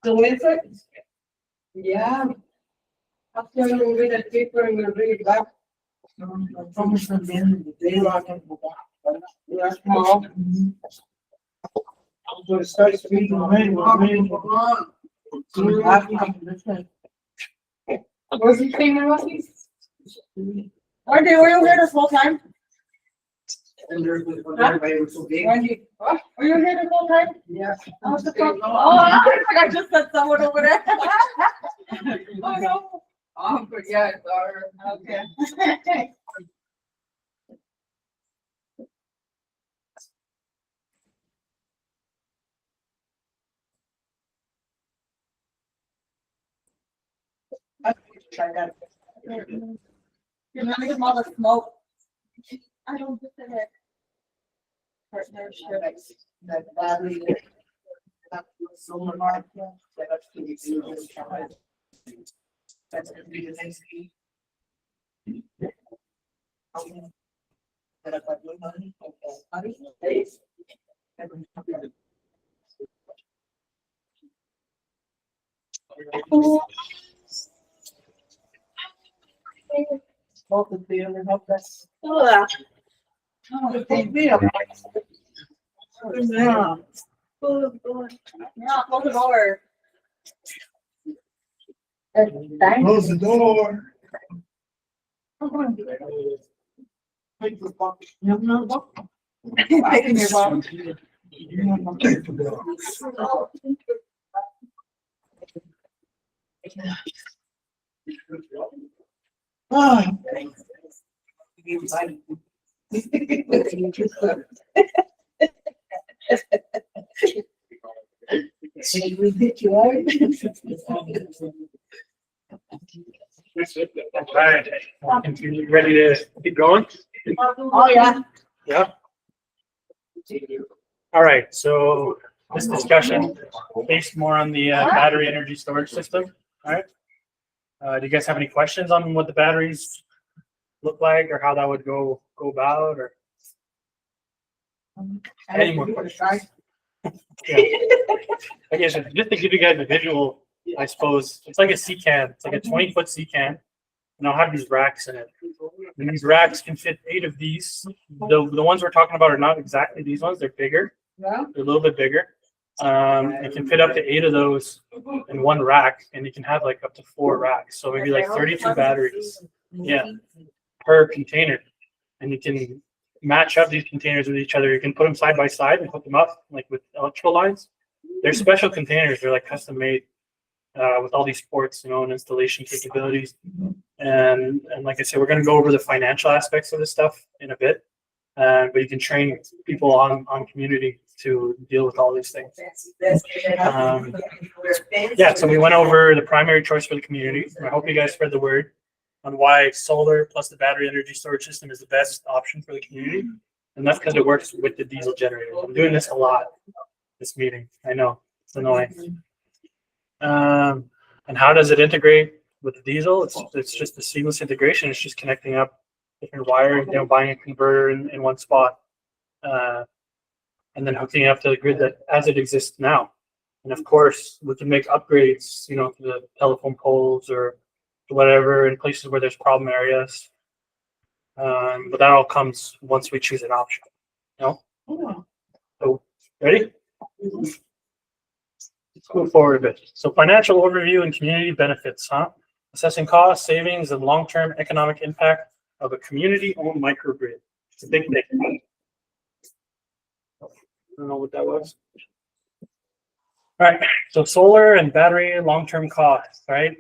Speaker 5: So is it? Yeah. After we read that paper and we'll bring it back.
Speaker 7: Promise them the end of the day, I can go back.
Speaker 5: Yeah, tomorrow. I'm gonna start speaking rain, rain. Was he saying about these?
Speaker 9: Wendy, were you here this whole time?
Speaker 5: Wendy, what?
Speaker 9: Were you here this whole time?
Speaker 5: Yeah.
Speaker 9: I was just talking. Oh, I just said someone over there. Oh, no.
Speaker 5: But yeah, it's our.
Speaker 9: Okay. You're gonna get all the smoke. I don't get it. Partnership.
Speaker 5: That battery. Solar market. That's gonna be the next key. Both of them and help us.
Speaker 9: Yeah.
Speaker 5: Yeah.
Speaker 9: Yeah, close the door.
Speaker 6: Close the door.
Speaker 9: Taking your mom.
Speaker 6: Take the door.
Speaker 5: See, we hit you out.
Speaker 1: All right. You ready to keep going?
Speaker 9: Oh, yeah.
Speaker 1: Yeah. All right. So this discussion based more on the battery energy storage system. All right. Do you guys have any questions on what the batteries look like, or how that would go about, or any more questions? Yeah. I guess just to give you guys a visual, I suppose it's like a sea can. It's like a 20-foot sea can, and I'll have these racks in it. And these racks can fit 8 of these. The ones we're talking about are not exactly these ones. They're bigger.
Speaker 5: Yeah.
Speaker 1: They're a little bit bigger. It can fit up to 8 of those in one rack, and you can have like up to 4 racks. So maybe like 32 batteries. Yeah, per container, and you can match up these containers with each other. You can put them side by side and hook them up like with electrical lines. They're special containers. They're like custom made with all these ports, and installation capabilities. And like I said, we're going to go over the financial aspects of this stuff in a bit. But you can train people on community to deal with all these things. Yeah, so we went over the primary choice for the community. I hope you guys spread the word on why solar plus the battery energy storage system is the best option for the community. And that's because it works with the diesel generator. I'm doing this a lot, this meeting. I know, it's annoying. And how does it integrate with the diesel? It's just a seamless integration. It's just connecting up different wires, buying a converter in one spot, and then hooking it up to the grid that as it exists now. And of course, we can make upgrades, to the telephone poles or whatever in places where there's problem areas. But that all comes once we choose an option. So, ready? Let's move forward a bit. So, financial overview and community benefits, Assessing costs, savings, and long-term economic impact of a community-owned microgrid. It's a big thing. I don't know what that was. All right. So, solar and battery long-term costs, right?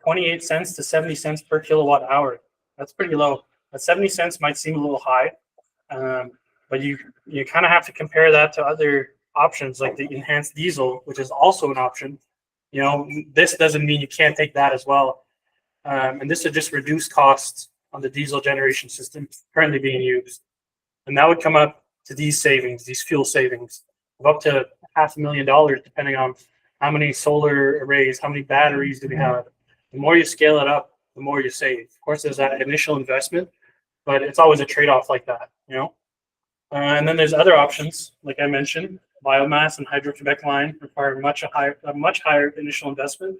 Speaker 1: 28 cents to 70 cents per kilowatt hour. That's pretty low. But 70 cents might seem a little high, but you kind of have to compare that to other options like the enhanced diesel, which is also an option. This doesn't mean you can't take that as well. And this would just reduce costs on the diesel generation system currently being used. And that would come up to these savings, these fuel savings of up to $500,000, depending on how many solar arrays, how many batteries do we have. The more you scale it up, the more you save. Of course, there's that initial investment, but it's always a trade-off like that, And then there's other options, like I mentioned, biomass and Hydro-Quebec line require a much higher initial investment.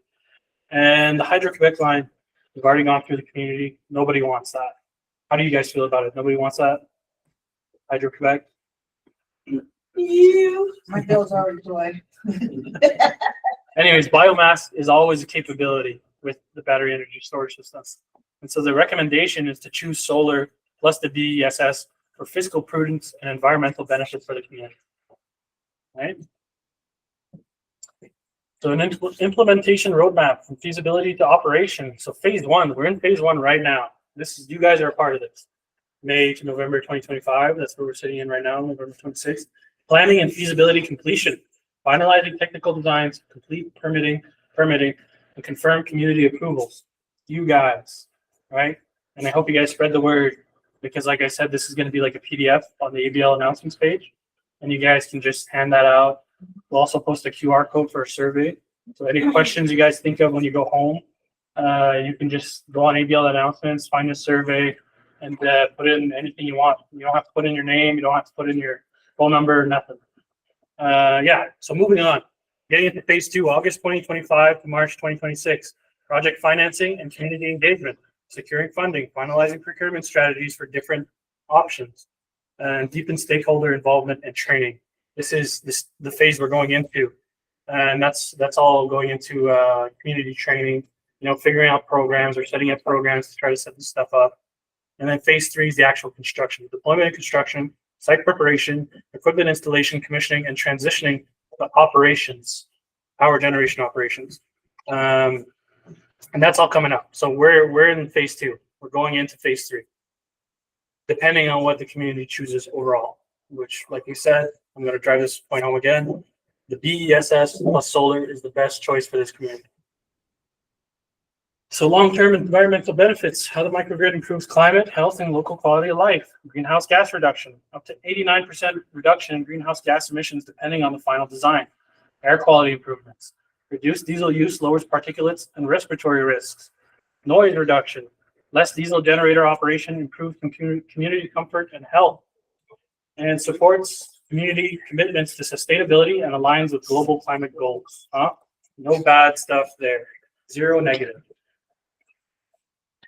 Speaker 1: And the Hydro-Quebec line, we've already gone through the community. Nobody wants that. How do you guys feel about it? Nobody wants that? Hydro-Quebec?
Speaker 5: My bill's already joined.
Speaker 1: Anyways, biomass is always a capability with the battery energy storage systems. And so the recommendation is to choose solar plus the BESS for fiscal prudence and environmental benefits for the community. Right? So an implementation roadmap from feasibility to operation. So phase one, we're in phase one right now. You guys are a part of this. May to November 2025. That's where we're sitting in right now, November 26th. Planning and feasibility completion. Finalizing technical designs, complete permitting, and confirm community approvals. You guys, right? And I hope you guys spread the word because, like I said, this is going to be like a PDF on the ABL announcements page, and you guys can just hand that out. We'll also post a QR code for a survey. So any questions you guys think of when you go home, you can just go on ABL announcements, find a survey, and put in anything you want. You don't have to put in your name. You don't have to put in your phone number, nothing. Yeah, so moving on. Getting into phase two, August 2025 to March 2026. Project financing and community engagement. Securing funding, finalizing procurement strategies for different options, and deepen stakeholder involvement and training. This is the phase we're going into. And that's all going into community training, figuring out programs or setting up programs to try to set this stuff up. And then phase three is the actual construction, deployment and construction, site preparation, equipment installation, commissioning, and transitioning to operations, power generation operations. And that's all coming up. So we're in phase two. We're going into phase three, depending on what the community chooses overall, which, like you said, I'm going to drive this point home again. The BESS plus solar is the best choice for this community. So long-term environmental benefits, how the microgrid improves climate, health, and local quality of life. Greenhouse gas reduction, up to 89% reduction in greenhouse gas emissions depending on the final design. Air quality improvements. Reduced diesel use lowers particulates and respiratory risks. Noise reduction. Less diesel generator operation, improved community comfort and health. And supports community commitments to sustainability and aligns with global climate goals. No bad stuff there. Zero negative.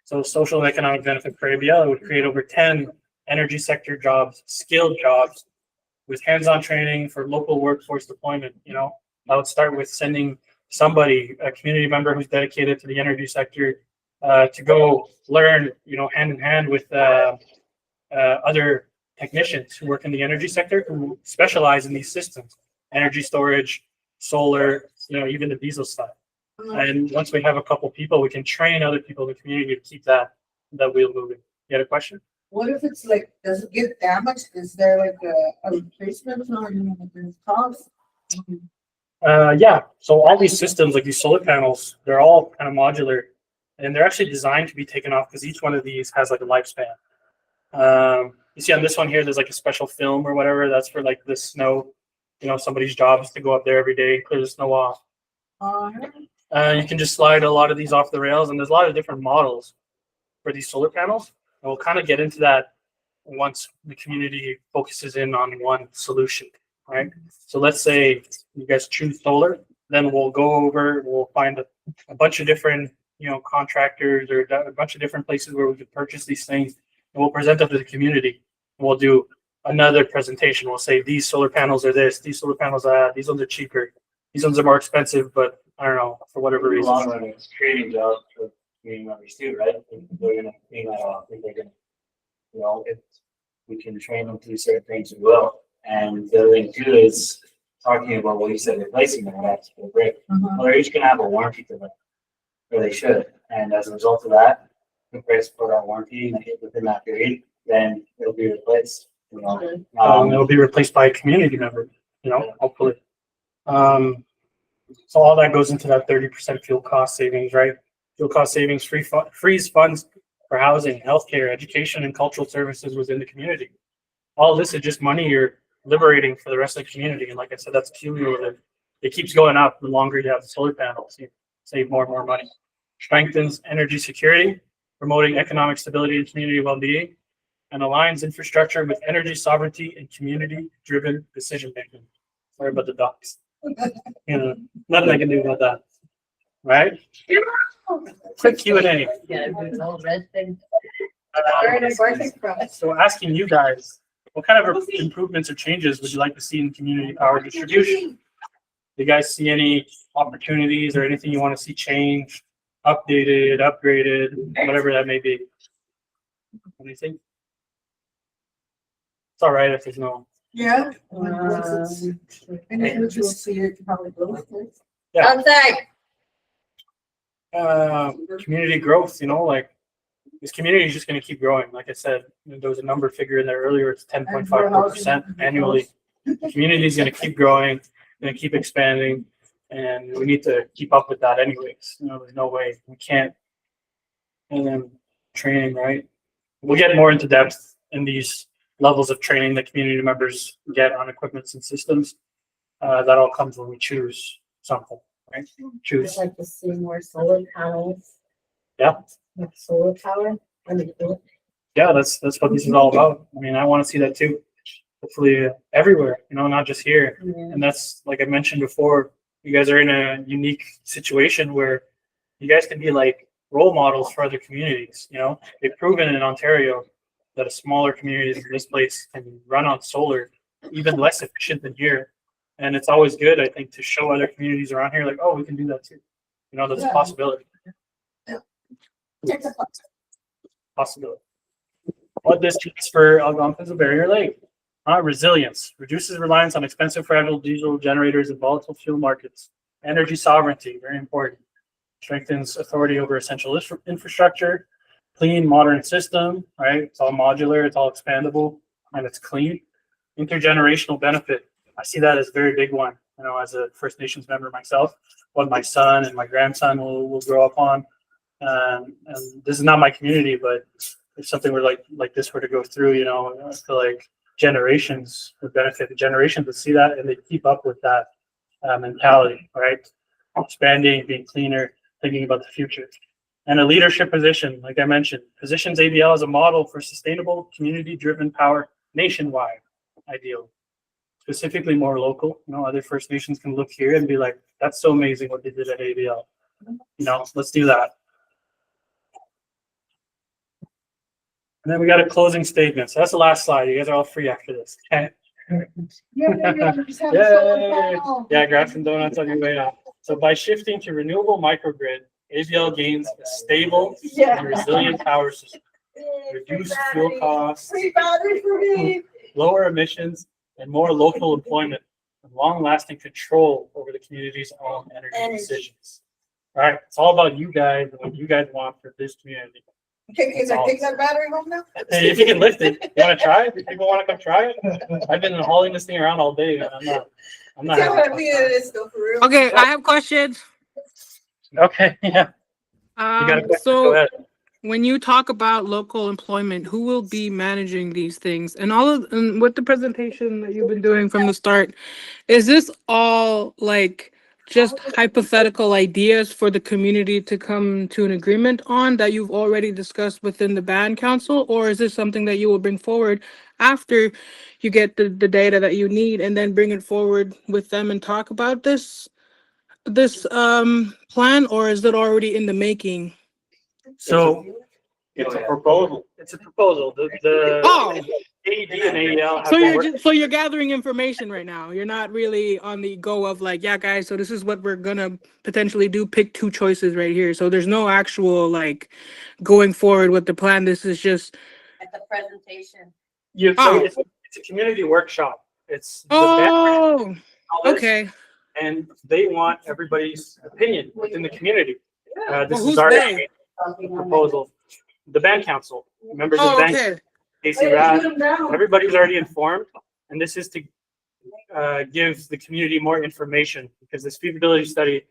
Speaker 1: So social and economic benefit for ABL, it would create over 10 energy sector jobs, skilled jobs, with hands-on training for local workforce deployment. I would start with sending somebody, a community member who's dedicated to the energy sector, to go learn, hand in hand with other technicians who work in the energy sector who specialize in these systems, energy storage, solar, even the diesel side. And once we have a couple people, we can train other people in the community to keep that wheel moving. You had a question?
Speaker 7: What if it's like, does it get damaged? Is there like a replacement on the cost?
Speaker 1: Yeah. So all these systems, like these solar panels, they're all kind of modular, and they're actually designed to be taken off because each one of these has like a lifespan. You see on this one here, there's like a special film or whatever. That's for like the snow. Somebody's job is to go up there every day, clear the snow off. You can just slide a lot of these off the rails, and there's a lot of different models for these solar panels. And we'll kind of get into that once the community focuses in on one solution, right? So let's say you guys choose solar, then we'll find a bunch of different, contractors or a bunch of different places where we could purchase these things, and we'll present them to the community. And we'll do another presentation. We'll say these solar panels are this, these solar panels are that, these ones are cheaper, these ones are more expensive, but I don't know, for whatever reason.
Speaker 4: Long run, it's training jobs for community members too, right? They're gonna clean that off. They're gonna, if we can train them to do certain things, we will. And the other thing too is talking about what you said, replacing them after the break. Well, they're each gonna have a warranty to them, or they should. And as a result of that, the price for that warranty within that period, then it'll be replaced.
Speaker 1: It'll be replaced by a community member, hopefully. So all that goes into that 30% fuel cost savings, right? Fuel cost savings frees funds for housing, healthcare, education, and cultural services within the community. All this is just money you're liberating for the rest of the community. And like I said, that's cumulative. It keeps going up the longer you have the solar panels. You save more and more money. Strengthens energy security, promoting economic stability and community well-being, and aligns infrastructure with energy sovereignty and community-driven decision-making. Sorry about the ducks. Nothing I can do about that. Right? Quick Q&A. So asking you guys, what kind of improvements or changes would you like to see in community power distribution? Do you guys see any opportunities or anything you want to see changed, updated, upgraded, whatever that may be. Anything? It's all right if there's no.
Speaker 7: Yeah.
Speaker 1: Yeah.
Speaker 7: Outside.
Speaker 1: Community growth, like this community is just going to keep growing. Like I said, there was a number figure in there earlier. It's 10.54% annually. The community is going to keep growing, going to keep expanding, and we need to keep up with that anyways. There's no way we can't. And then training, right? We'll get more into depth in these levels of training that community members get on equipments and systems. That all comes when we choose something, right? Choose.
Speaker 9: I'd like to see more solar panels.
Speaker 1: Yeah.
Speaker 9: Like solar power.
Speaker 1: Yeah, that's what this is all about. I mean, I want to see that too. Hopefully everywhere, not just here. And that's, like I mentioned before, you guys are in a unique situation where you guys can be like role models for other communities. They've proven in Ontario that a smaller community than this place can run on solar, even less efficient than here. And it's always good, I think, to show other communities around here, like, oh, we can do that too. There's a possibility. Possibility. What this means for Algonquin's Barrier Lake. Resilience. Reduces reliance on expensive fragile diesel generators and volatile fuel markets. Energy sovereignty, very important. Strengthens authority over essential infrastructure. Clean, modern system, right? It's all modular, it's all expandable, and it's clean. Intergenerational benefit. I see that as a very big one. As a First Nations member myself, what my son and my grandson will grow up on. And this is not my community, but if something were like this were to go through, I feel like generations would benefit. The generations would see that and they keep up with that mentality, right? Expanding, being cleaner, thinking about the future. And a leadership position, like I mentioned, positions ABL as a model for sustainable, community-driven power nationwide, ideal. Specifically more local. Other First Nations can look here and be like, that's so amazing what they did at ABL. Let's do that. And then we got a closing statement. So that's the last slide. You guys are all free after this. Okay. Yeah, grab some donuts on your way out. So by shifting to renewable microgrid, ABL gains a stable and resilient power system, reduced fuel costs, lower emissions, and more local employment, and long-lasting control over the community's own energy decisions. All right, it's all about you guys and what you guys want for this community.
Speaker 7: Can I take that battery home now?
Speaker 1: Hey, if you can lift it, you want to try it? If people want to come try it, I've been hauling this thing around all day. And I'm not.
Speaker 7: See how heavy it is though, for real.
Speaker 2: Okay, I have questions.
Speaker 1: Okay, yeah. You got a question?
Speaker 2: So
Speaker 1: Go ahead.
Speaker 2: when you talk about local employment, who will be managing these things? And with the presentation that you've been doing from the start, is this all like just hypothetical ideas for the community to come to an agreement on that you've already discussed within the band council? Or is this something that you will bring forward after you get the data that you need and then bring it forward with them and talk about this plan, or is it already in the making?
Speaker 1: So it's a proposal. It's a proposal. The AED and AEL have
Speaker 2: So you're gathering information right now. You're not really on the go of like, yeah, guys, so this is what we're gonna potentially do. Pick two choices right here. So there's no actual like going forward with the plan. This is just
Speaker 9: At the presentation.
Speaker 1: So it's a community workshop. It's the
Speaker 2: okay.
Speaker 1: and they want everybody's opinion within the community. This
Speaker 2: Who's
Speaker 1: is our
Speaker 2: they?
Speaker 1: proposal. The band council, members of the band,
Speaker 2: Okay.
Speaker 1: Casey Rad, everybody's already informed, and this is to give the community more information because this feasibility study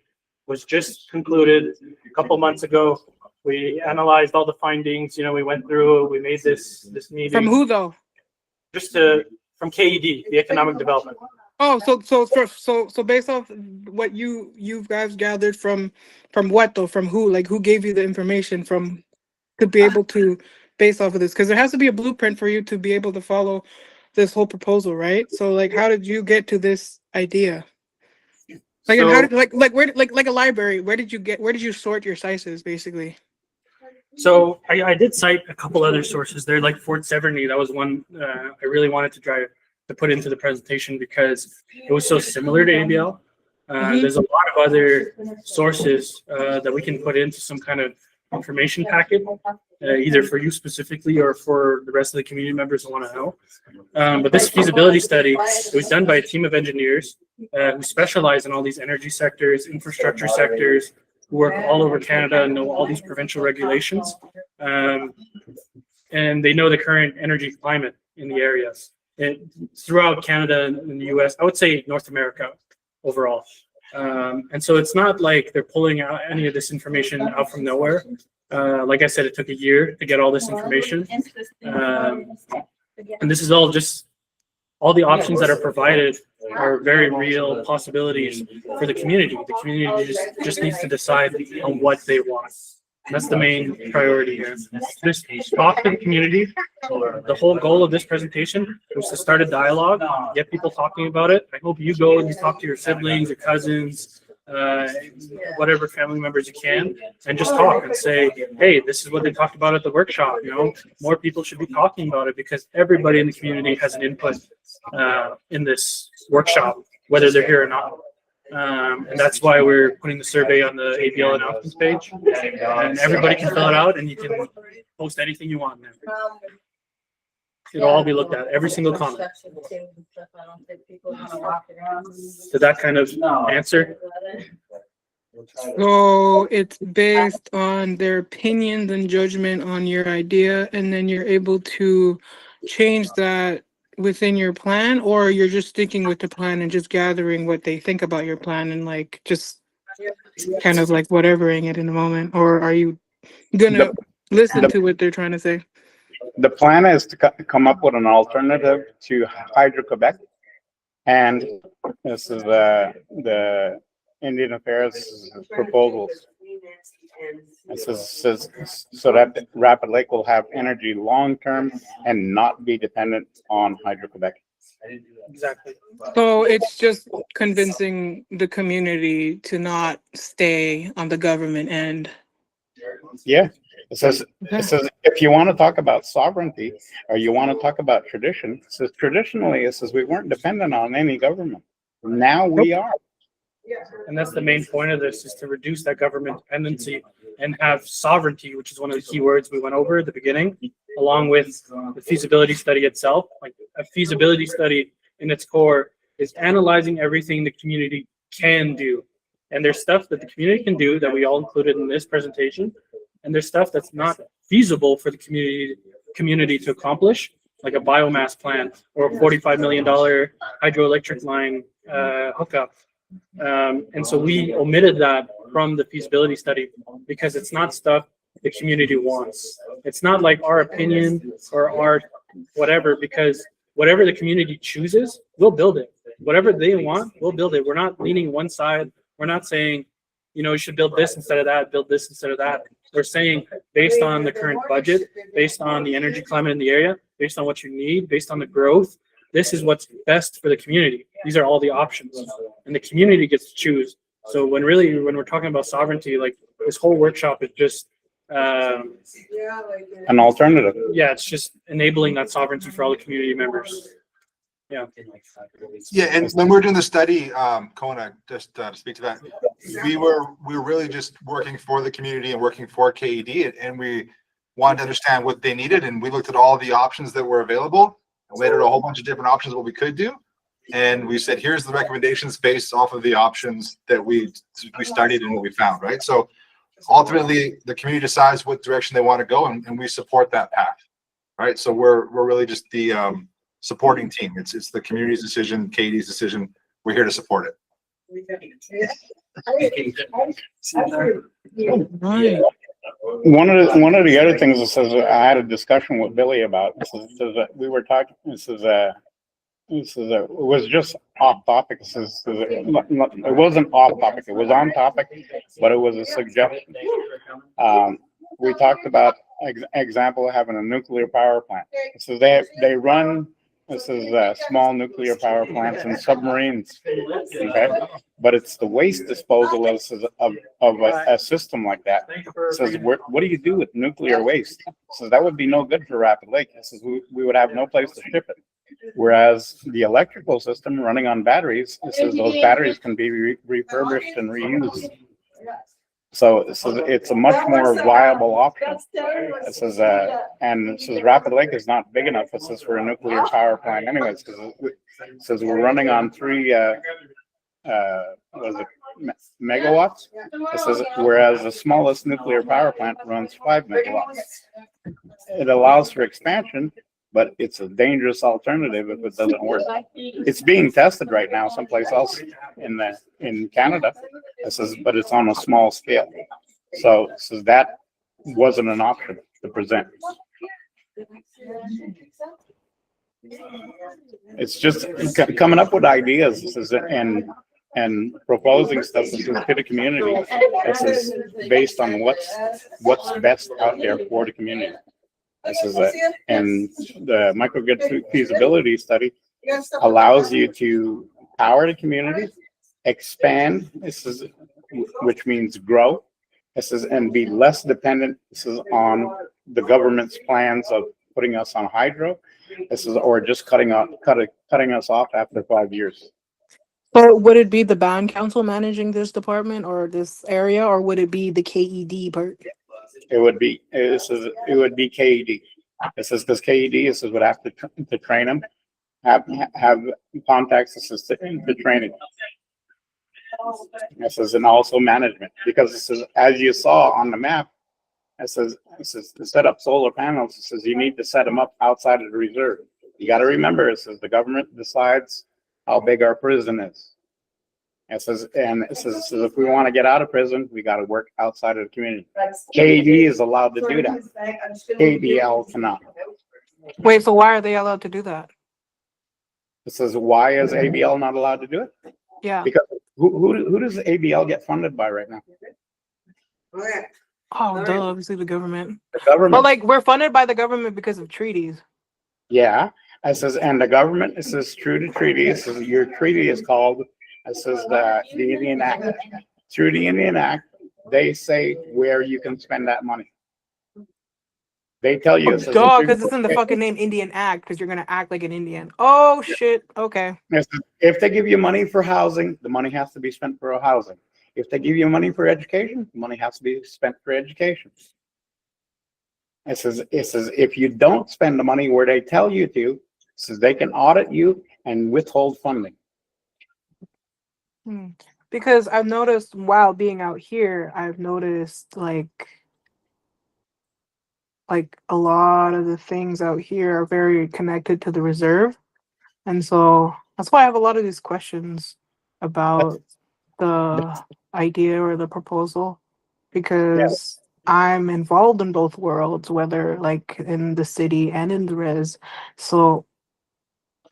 Speaker 1: was just concluded a couple months ago. We analyzed all the findings. We went through. We made this meeting.
Speaker 2: From who though?
Speaker 1: From KED, the Economic Development.
Speaker 2: So based off what you guys gathered from what though? From who? Like who gave you the information from to be able to base off of this? Because there has to be a blueprint for you to be able to follow this whole proposal, right? So like how did you get to this idea? Like
Speaker 1: So-
Speaker 2: and how did like a library, where did you sort your sources basically?
Speaker 1: So I did cite a couple other sources there, like Fort Severney. That was one I really wanted to put into the presentation because it was so similar to ABL.
Speaker 2: Mhm.
Speaker 1: There's a lot of other sources that we can put into some kind of information packet, either for you specifically or for the rest of the community members who want to know. But this feasibility study, it was done by a team of engineers who specialize in all these energy sectors, infrastructure sectors, who work all over Canada and know all these provincial regulations. And they know the current energy climate in the areas. And throughout Canada and the US, I would say North America overall. And so it's not like they're pulling out any of this information out from nowhere. Like I said, it took a year to get all this information. And this is all just, all the options that are provided are very real possibilities for the community. The community just needs to decide on what they want. That's the main priority here. Just talk to the community. The whole goal of this presentation was to start a dialogue, get people talking about it. I hope you go and you talk to your siblings, your cousins, whatever family members you can, and just talk and say, hey, this is what they talked about at the workshop. You know, more people should be talking about it because everybody in the community has an input in this workshop, whether they're here or not. And that's why we're putting the survey on the ABL announcements page, and everybody can fill it out and you can post anything you want there. It'll all be looked at, every single comment. Did that kind of answer?
Speaker 2: So it's based on their opinions and judgment on your idea, and then you're able to change that within your plan, or you're just sticking with the plan and just gathering what they think about your plan and like just kind of like whatevering it in the moment, or are you gonna listen to what they're trying to say?
Speaker 3: The plan is to come up with an alternative to Hydro-Quebec. And this is the Indian Affairs proposals. It says so that Rapid Lake will have energy long-term and not be dependent on Hydro-Quebec.
Speaker 1: Exactly.
Speaker 2: So it's just convincing the community to not stay on the government end.
Speaker 3: Yeah. It says if you want to talk about sovereignty or you want to talk about tradition, it says traditionally it says we weren't dependent on any government. Now we are.
Speaker 1: And that's the main point of this, is to reduce that government dependency and have sovereignty, which is one of the key words we went over at the beginning, along with the feasibility study itself. Like a feasibility study in its core is analyzing everything the community can do. And there's stuff that the community can do that we all included in this presentation. And there's stuff that's not feasible for the community to accomplish, like a biomass plant or a $45 million hydroelectric line hookup. And so we omitted that from the feasibility study because it's not stuff the community wants. It's not like our opinion or our whatever, because whatever the community chooses, we'll build it. Whatever they want, we'll build it. We're not leaning one side. We're not saying, you know, you should build this instead of that, build this instead of that. We're saying based on the current budget, based on the energy climate in the area, based on what you need, based on the growth, this is what's best for the community. These are all the options, and the community gets to choose. So when we're talking about sovereignty, like this whole workshop is just
Speaker 3: an alternative.
Speaker 1: yeah, it's just enabling that sovereignty for all the community members. Yeah.
Speaker 10: Yeah, and when we were doing the study, Kona, just to speak to that, we were really just working for the community and working for KED, and we wanted to understand what they needed, and we looked at all the options that were available and laid out a whole bunch of different options what we could do, and we said, here's the recommendations based off of the options that we studied and what we found, right? So ultimately, the community decides what direction they want to go, and we support that path, right? So we're really just the supporting team. It's the community's decision, KD's decision. We're here to support it.
Speaker 2: Right.
Speaker 3: One of the other things that says I had a discussion with Billy about this is that we were talking. It was just off topic. It wasn't off topic. It was on topic, but it was a suggestion. We talked about example of having a nuclear power plant. So they run. This is small nuclear power plants and submarines, okay? But it's the waste disposal of a system like that. It says, what do you do with nuclear waste? So that would be no good for Rapid Lake. It says we would have no place to ship it. Whereas the electrical system running on batteries, it says those batteries can be refurbished and reused. So it's a much more viable option. It says, and it says Rapid Lake is not big enough. It says for a nuclear power plant anyways, because it says we're running on 3, was it megawatts? It says, whereas the smallest nuclear power plant runs 5 megawatts. It allows for expansion, but it's a dangerous alternative if it doesn't work. It's being tested right now someplace else in Canada. It says, but it's on a small scale. So that wasn't an option to present. It's just coming up with ideas and proposing stuff to the community. This is based on what's best out there for the community. This is it. And the microgrid feasibility study allows you to power the community, expand, which means grow. And be less dependent. This is on the government's plans of putting us on hydro. Or just cutting us off after 5 years.
Speaker 2: So would it be the band council managing this department or this area, or would it be the KED part?
Speaker 3: It would be KED. It says because KED would have to train them, have contacts to training. It says, and also management, because it says, as you saw on the map, it says to set up solar panels, it says you need to set them up outside of the reserve. You got to remember, it says the government decides how big our prison is. It says if we want to get out of prison, we got to work outside of the community. KED is allowed to do that. ABL cannot.
Speaker 2: Wait, so why are they allowed to do that?
Speaker 3: It says, why is ABL not allowed to do it?
Speaker 2: Yeah.
Speaker 3: Because who does ABL get funded by right now?
Speaker 2: Oh, duh, obviously the government.
Speaker 3: The government.
Speaker 2: But like, we're funded by the government because of treaties.
Speaker 3: Yeah. It says, and the government, it says true to treaty. It says your treaty is called, it says the Indian Act. Through the Indian Act, they say where you can spend that money. They tell you.
Speaker 2: Duh, because it's in the fucking name Indian Act, because you're going to act like an Indian. Oh, shit. Okay.
Speaker 3: If they give you money for housing, the money has to be spent for housing. If they give you money for education, the money has to be spent for education. It says if you don't spend the money where they tell you to, it says they can audit you and withhold funding.
Speaker 2: Because I've noticed while being out here, I've noticed like a lot of the things out here are very connected to the reserve. And so that's why I have a lot of these questions about the idea or the proposal, because I'm involved in both worlds, whether like in the city and in the res. So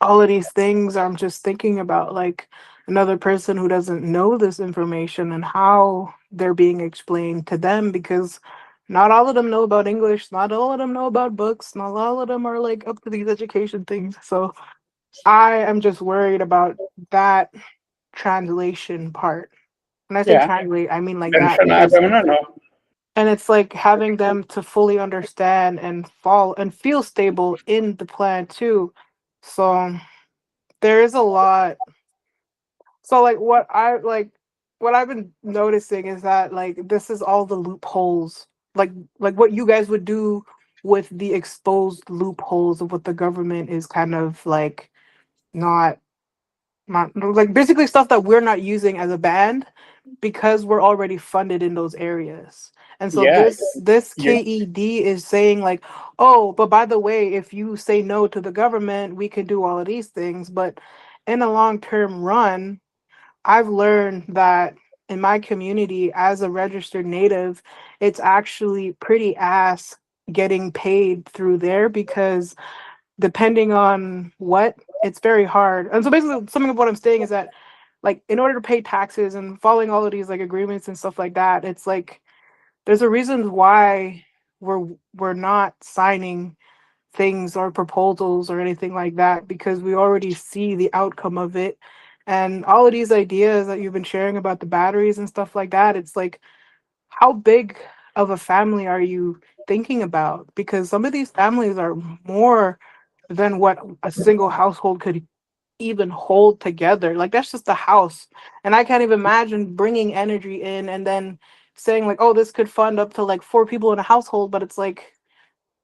Speaker 2: all of these things I'm just thinking about, like another person who doesn't know this information and how they're being explained to them, because not all of them know about English, not all of them know about books, not all of them are like up to these education things. So I am just worried about that translation part. When I say translate, I mean like that. And it's like having them to fully understand and fall and feel stable in the plan too. So there is a lot. So like what I've been noticing is that like this is all the loopholes, like what you guys would do with the exposed loopholes of what the government is kind of like not like basically stuff that we're not using as a band because we're already funded in those areas. And so this KED is saying like, oh, but by the way, if you say no to the government, we can do all of these things. But in a long-term run, I've learned that in my community as a registered native, it's actually pretty ass getting paid through there, because depending on what, it's very hard. And so basically something of what I'm saying is that like in order to pay taxes and following all of these like agreements and stuff like that, it's like there's a reason why we're not signing things or proposals or anything like that, because we already see the outcome of it. And all of these ideas that you've been sharing about the batteries and stuff like that, it's like, how big of a family are you thinking about? Because some of these families are more than what a single household could even hold together. Like that's just the house. And I can't even imagine bringing energy in and then saying like, oh, this could fund up to like 4 people in a household, but it's like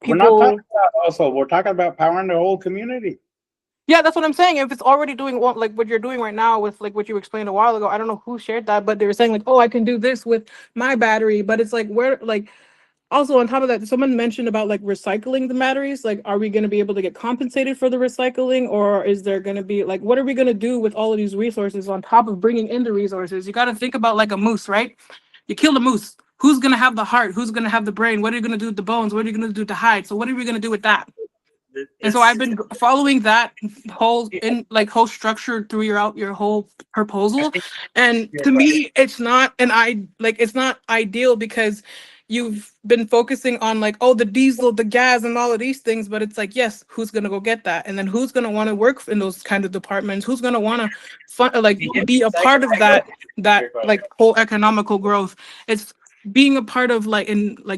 Speaker 3: We're not talking
Speaker 2: people.
Speaker 3: about also, we're talking about powering the whole community.
Speaker 2: Yeah, that's what I'm saying. If it's already doing what like what you're doing right now with like what you explained a while ago, I don't know who shared that, but they were saying like, oh, I can do this with my battery. But it's like where like also on top of that, someone mentioned about like recycling the batteries. Like, are we going to be able to get compensated for the recycling, or is there going to be like what are we going to do with all of these resources on top of bringing in the resources? You got to think about like a moose, right? You kill the moose. Who's going to have the heart? Who's going to have the brain? What are you going to do with the bones? What are you going to do with the hide? So what are we going to do with that? And so I've been following that whole structure through your whole proposal. And to me, it's not it's not ideal because you've been focusing on like, oh, the diesel, the gas, and all of these things, but it's like, yes, who's gonna go get that? And then who's gonna want to work in those kind of departments? Who's gonna want to be a part of that like whole economical growth? It's being a part of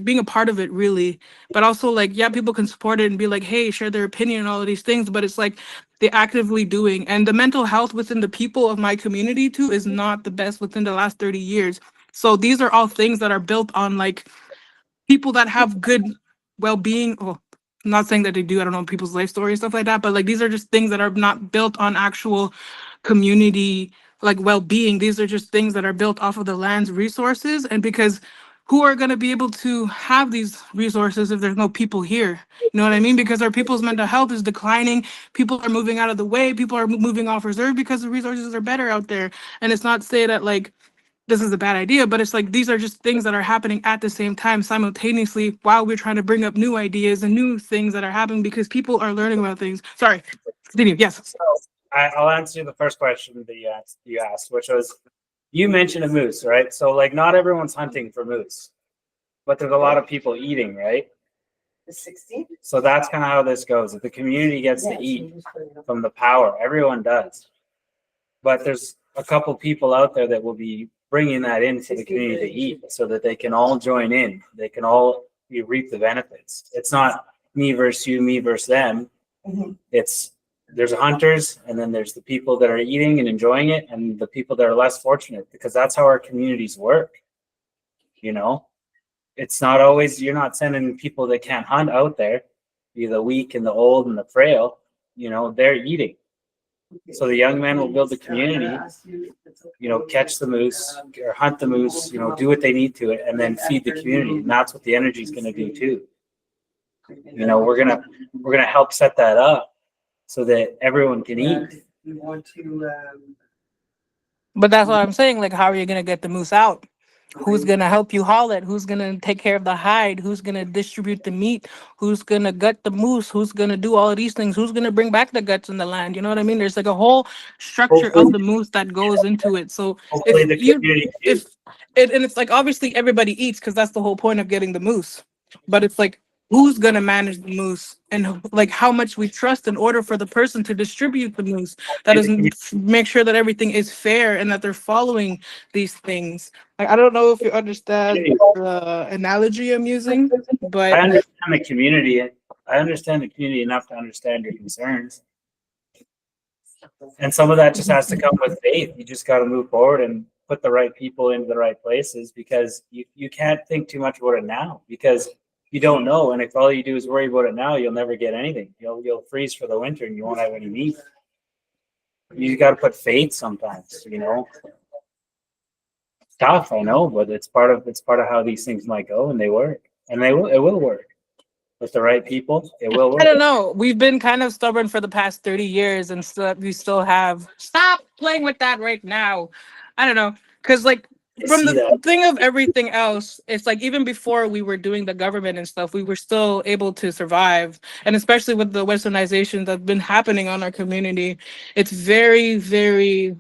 Speaker 2: being a part of it really, but also like yeah, people can support it and be like, hey, share their opinion and all of these things, but it's like they actively doing. And the mental health within the people of my community too is not the best within the last 30 years. So these are all things that are built on like people that have good well-being. Well, I'm not saying that they do, I don't know people's life story and stuff like that, but like these are just things that are not built on actual community like well-being. These are just things that are built off of the land's resources. And because who are going to be able to have these resources if there's no people here? You know what I mean? Because our people's mental health is declining. People are moving out of the way. People are moving off reserve because the resources are better out there. And it's not to say that like this is a bad idea, but it's like these are just things that are happening at the same time simultaneously while we're trying to bring up new ideas and new things that are happening because people are learning about things. Sorry, continue. Yes.
Speaker 4: I'll answer the first question that you asked, which was you mentioned a moose, right? So like not everyone's hunting for moose, but there's a lot of people eating, right?
Speaker 7: The 16th?
Speaker 4: So that's kind of how this goes. If the community gets to eat from the power, everyone does. But there's a couple people out there that will be bringing that into the community to eat so that they can all join in. They can all reap the benefits. It's not me versus you, me versus them. It's there's hunters and then there's the people that are eating and enjoying it and the people that are less fortunate, because that's how our communities work. You know, it's not always, you're not sending people that can't hunt out there, be the weak and the old and the frail, you know, they're eating. So the young men will build the community, you know, catch the moose or hunt the moose, you know, do what they need to it and then feed the community. And that's what the energy is going to do too. You know, we're going to help set that up so that everyone can eat.
Speaker 7: We want to,
Speaker 2: But that's what I'm saying. Like, how are you going to get the moose out? Who's going to help you haul it? Who's going to take care of the hide? Who's going to distribute the meat? Who's going to gut the moose? Who's going to do all of these things? Who's going to bring back the guts in the land? You know what I mean? There's like a whole structure of the moose that goes into it. So
Speaker 4: Hopefully the community
Speaker 2: and it's like, obviously everybody eats because that's the whole point of getting the moose. But it's like, who's going to manage the moose and like how much we trust in order for the person to distribute the moose that doesn't make sure that everything is fair and that they're following these things. Like, I don't know if you understand the analogy I'm using,
Speaker 4: I
Speaker 2: but
Speaker 4: understand the community. I understand the community enough to understand your concerns. And some of that just has to come with faith. You just got to move forward and put the right people into the right places, because you can't think too much about it now because you don't know. And if all you do is worry about it now, you'll never get anything. You'll freeze for the winter and you won't have any meat. You got to put faith sometimes, you know. It's tough, I know, but it's part of how these things might go, and they work. And it will work. With the right people, it will work.
Speaker 2: I don't know. We've been kind of stubborn for the past 30 years and we still have. Stop playing with that right now. I don't know. Because, like, from the thing of everything else, it's like even before we were doing the government and stuff, we were still able to survive. And especially with the westernization that's been happening on our community, it's very, very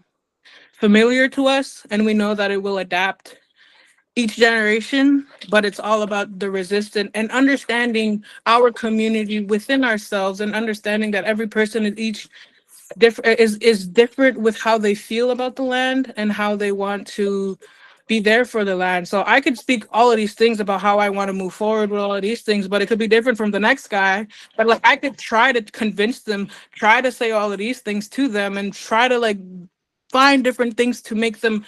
Speaker 2: familiar to us. And we know that it will adapt each generation, but it's all about the resistance and understanding our community within ourselves and understanding that every person is each different is different with how they feel about the land and how they want to be there for the land. So I could speak all of these things about how I want to move forward with all of these things, but it could be different from the next guy. But like I could try to convince them, try to say all of these things to them, and try to like find different things to make them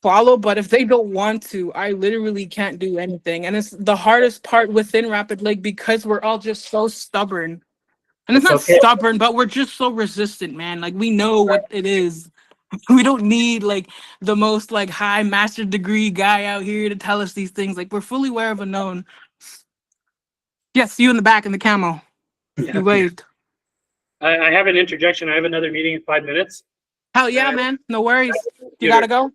Speaker 2: follow. But if they don't want to, I literally can't do anything. And it's the hardest part within Rapid Lake because we're all just so stubborn. And it's not
Speaker 1: okay.
Speaker 2: stubborn, but we're just so resistant, man. Like we know what it is. We don't need like the most like high master degree guy out here to tell us these things. Like we're fully aware of a known. Yes, you in the back in the camo. You waved.
Speaker 1: I have an interjection. I have another meeting in 5 minutes.
Speaker 2: Hell yeah, man. No worries. You gotta go.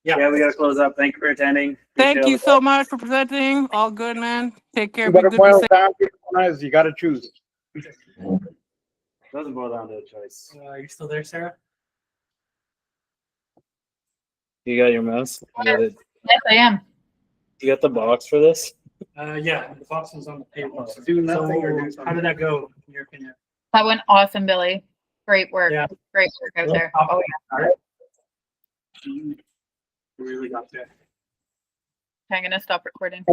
Speaker 1: Yeah.
Speaker 4: we gotta close up. Thank you for attending.
Speaker 2: Thank
Speaker 4: Appreciate
Speaker 2: you
Speaker 4: it.
Speaker 2: so much for presenting. All good, man. Take care.
Speaker 3: You
Speaker 2: Be
Speaker 3: gotta
Speaker 2: good. Be
Speaker 3: boil
Speaker 2: safe.
Speaker 3: down to it, you gotta choose.
Speaker 4: Doesn't boil down to a choice.
Speaker 1: Are you still there, Sarah?
Speaker 4: You got your mouse? You got it.
Speaker 9: Yes, I am.
Speaker 4: You got the box for this?
Speaker 1: Yeah, the box was on the table.
Speaker 3: Do nothing or do
Speaker 1: So how did that go, in your opinion?
Speaker 9: That went awesome, Billy. Great work.
Speaker 1: Yeah.
Speaker 9: Great work out there. Oh, yeah.
Speaker 1: You really got there.
Speaker 9: I'm gonna stop recording.